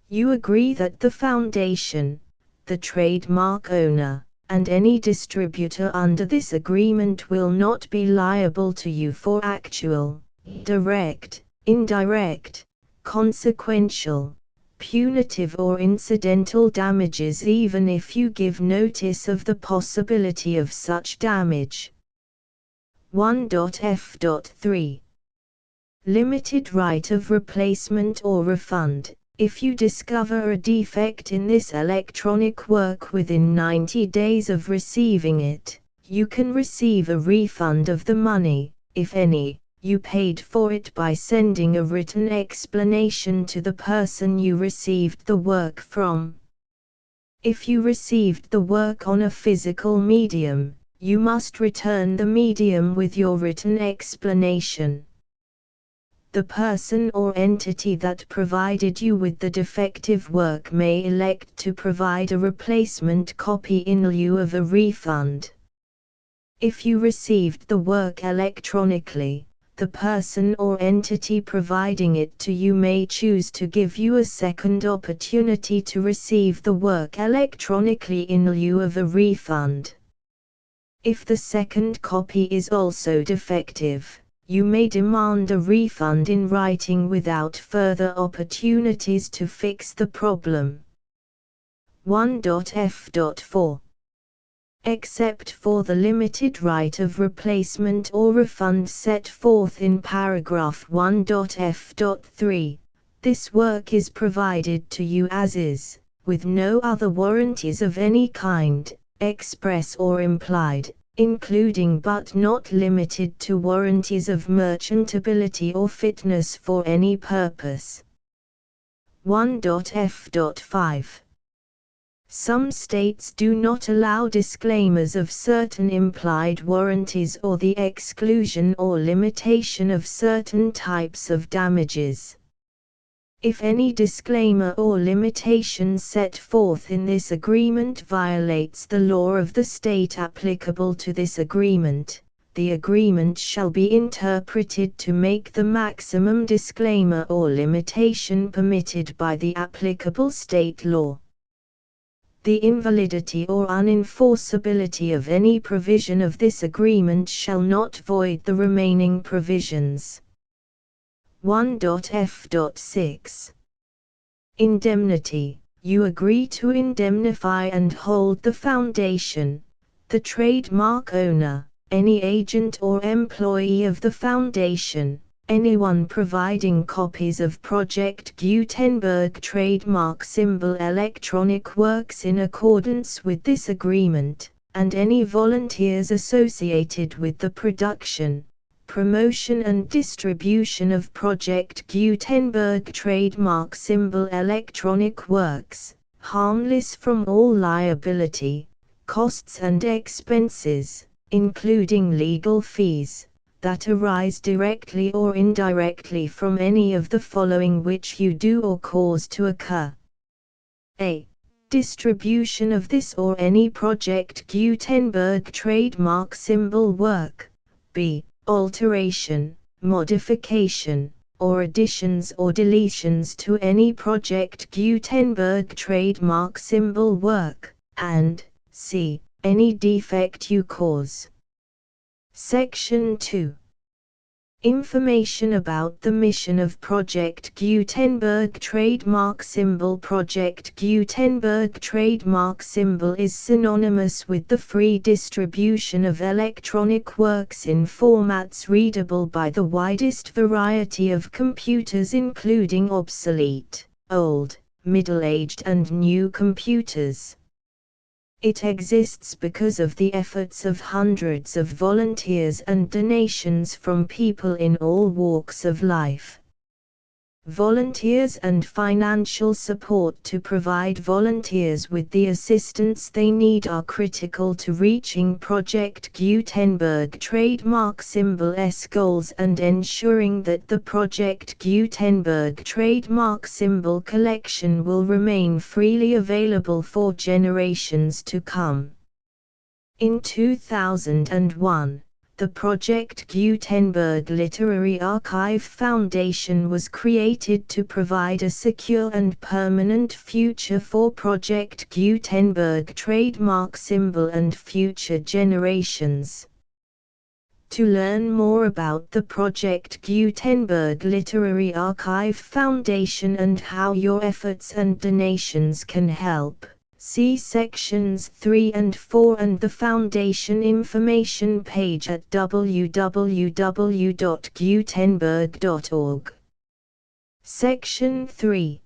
You agree that the Foundation, the trademark owner, and any distributor under this agreement will not be liable to you for actual, direct, indirect, consequential, punitive or incidental damages even if you give notice of the possibility of such damage. 1.f.3 Limited right of replacement or refund. If you discover a defect in this electronic work within 90 days of receiving it, you can receive a refund of the money, if any, you paid for it by sending a written explanation to the person you received the work from. If you received the work on a physical medium, you must return the medium with your written explanation. The person or entity that provided you with the defective work may elect to provide a replacement copy in lieu of a refund. If you received the work electronically, the person or entity providing it to you may choose to give you a second opportunity to receive the work electronically in lieu of a refund. If the second copy is also defective, you may demand a refund in writing without further opportunities to fix the problem. 1.f.4 Except for the limited right of replacement or refund set forth in paragraph 1.f.3, this work is provided to you as is, with no other warranties of any kind, express or implied, including but not limited to warranties of merchantability or fitness for any purpose. 1.f.5 Some states do not allow disclaimers of certain implied warranties or the exclusion or limitation of certain types of damages. If any disclaimer or limitation set forth in this agreement violates the law of the state applicable to this agreement, the agreement shall be interpreted to make the maximum disclaimer or limitation permitted by the applicable state law. The invalidity or unenforceability of any provision of this agreement shall not void the remaining provisions. 1.f.6 Indemnity. You agree to indemnify and hold the foundation, the trademark owner, any agent or employee of the foundation, anyone providing copies of Project Gutenberg trademark symbol electronic works in accordance with this agreement, and any volunteers associated with the production, promotion and distribution of Project Gutenberg trademark symbol electronic works, harmless from all liability, costs and expenses, including legal fees, that arise directly or indirectly from any of the following which you do or cause to occur. A. Distribution of this or any Project Gutenberg trademark symbol work. B. Alteration, modification, or additions or deletions to any Project Gutenberg trademark symbol work, and C. Any defect you cause. Section 2. Information about the mission of Project Gutenberg trademark symbol. Project Gutenberg trademark symbol is synonymous with the free distribution of electronic works in formats readable by the widest variety of computers, including obsolete, old, middle-aged and new computers. It exists because of the efforts of hundreds of volunteers and donations from people in all walks of life. Volunteers and financial support to provide volunteers with the assistance they need are critical to reaching Project Gutenberg trademark symbol's goals and ensuring that the Project Gutenberg trademark symbol collection will remain freely available for generations to come. In 2001, the Project Gutenberg Literary Archive Foundation was created to provide a secure and permanent future for Project Gutenberg trademark symbol and future generations. To learn more about the Project Gutenberg Literary Archive Foundation and how your efforts and donations can help, see sections 3 and 4 and the Foundation information page at www.gutenberg.org. Section 3.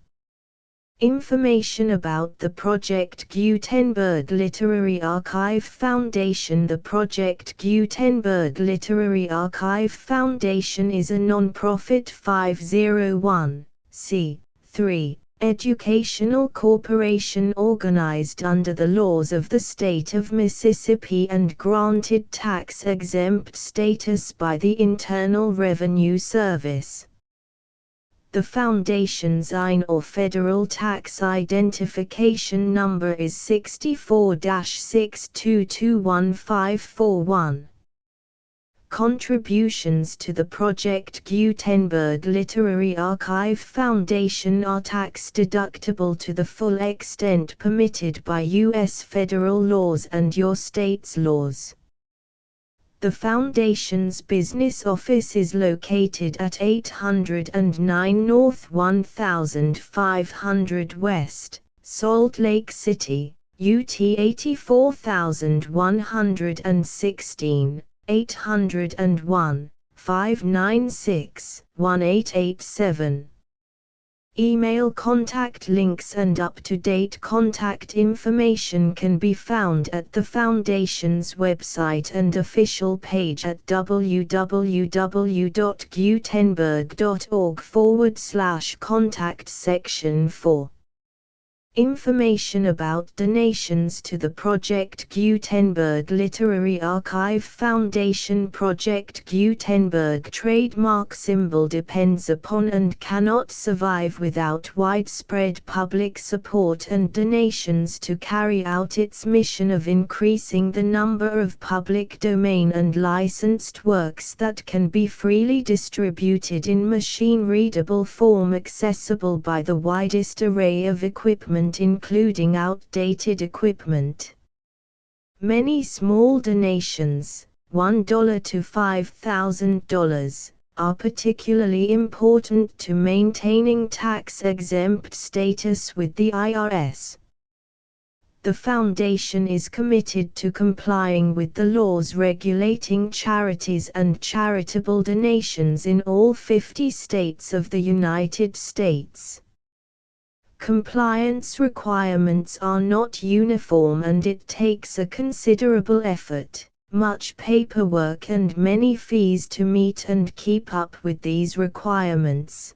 Information about the Project Gutenberg Literary Archive Foundation. The Project Gutenberg Literary Archive Foundation is a non-profit 501(c)(3) educational corporation organized under the laws of the state of Mississippi and granted tax-exempt status by the Internal Revenue Service. The Foundation's IN or Federal Tax Identification Number is 64-6221541. Contributions to the Project Gutenberg Literary Archive Foundation are tax-deductible to the full extent permitted by U.S. federal laws and your state's laws. The Foundation's business office is located at 809 North 1500 West, Salt Lake City, UT 84116. 801-596-1887. Email contact links and up-to-date contact information can be found at the Foundation's website and official page at www.gutenberg.org/contact section 4. Information about donations to the Project Gutenberg Literary Archive Foundation. Project Gutenberg trademark symbol depends upon and cannot survive without widespread public support and donations to carry out its mission of increasing the number of public domain and licensed works that can be freely distributed in machine-readable form accessible by the widest array of equipment, including outdated equipment. Many small donations, $1 to $5,000, are particularly important to maintaining tax-exempt status with the IRS. The Foundation is committed to complying with the laws regulating charities and charitable donations in all 50 states of the United States. Compliance requirements are not uniform and it takes a considerable effort, much paperwork and many fees to meet and keep up with these requirements.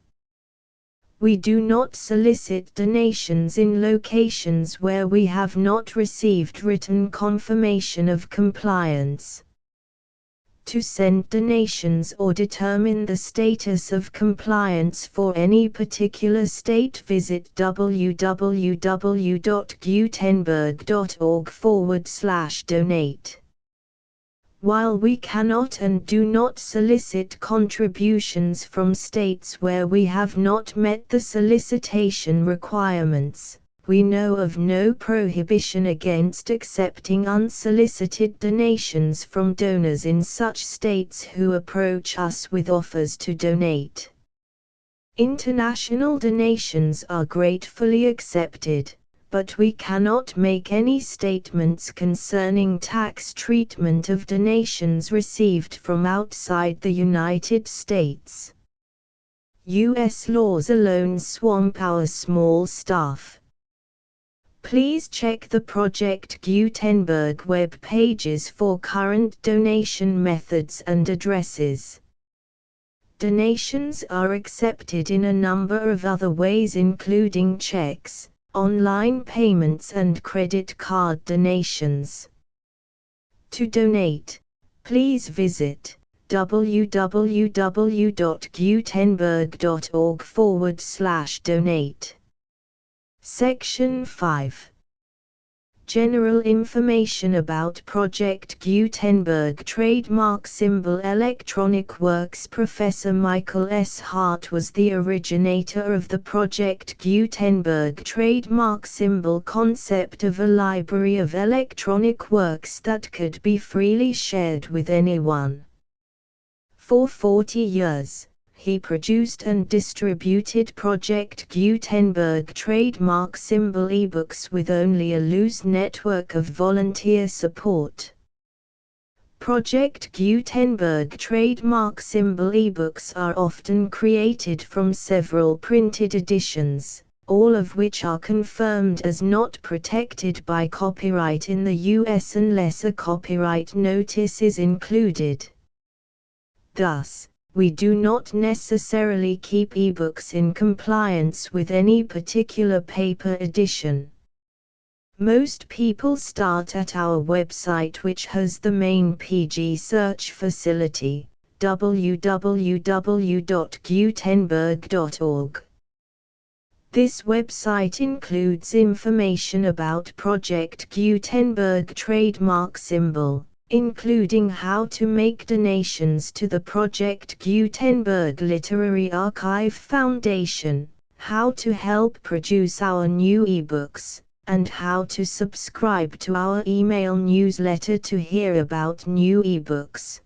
We do not solicit donations in locations where we have not received written confirmation of compliance. To send donations or determine the status of compliance for any particular state, visit www.gutenberg.org/donate. While we cannot and do not solicit contributions from states where we have not met the solicitation requirements, we know of no prohibition against accepting unsolicited donations from donors in such states who approach us with offers to donate. International donations are gratefully accepted, but we cannot make any statements concerning tax treatment of donations received from outside the United States. U.S. laws alone swamp our small staff. Please check the Project Gutenberg web pages for current donation methods and addresses. Donations are accepted in a number of other ways, including checks, online payments and credit card donations. To donate, please visit www.gutenberg.org/donate. Section 5. General information about Project Gutenberg trademark symbol. Electronic Works. Professor Michael S. Hart was the originator of the Project Gutenberg trademark symbol concept of a library of electronic works that could be freely shared with anyone. For 40 years, he produced and distributed Project Gutenberg trademark symbol ebooks with only a loose network of volunteer support. Project Gutenberg trademark symbol ebooks are often created from several printed editions, all of which are confirmed as not protected by copyright in the US unless a copyright notice is included. Thus, we do not necessarily keep ebooks in compliance with any particular paper edition. Most people start at our website, which has the main PG search facility, www.gutenberg.org. This website includes information about Project Gutenberg trademark symbol, including how to make donations to the Project Gutenberg Literary Archive Foundation, how to help produce our new ebooks, and how to subscribe to our email newsletter to hear about new ebooks.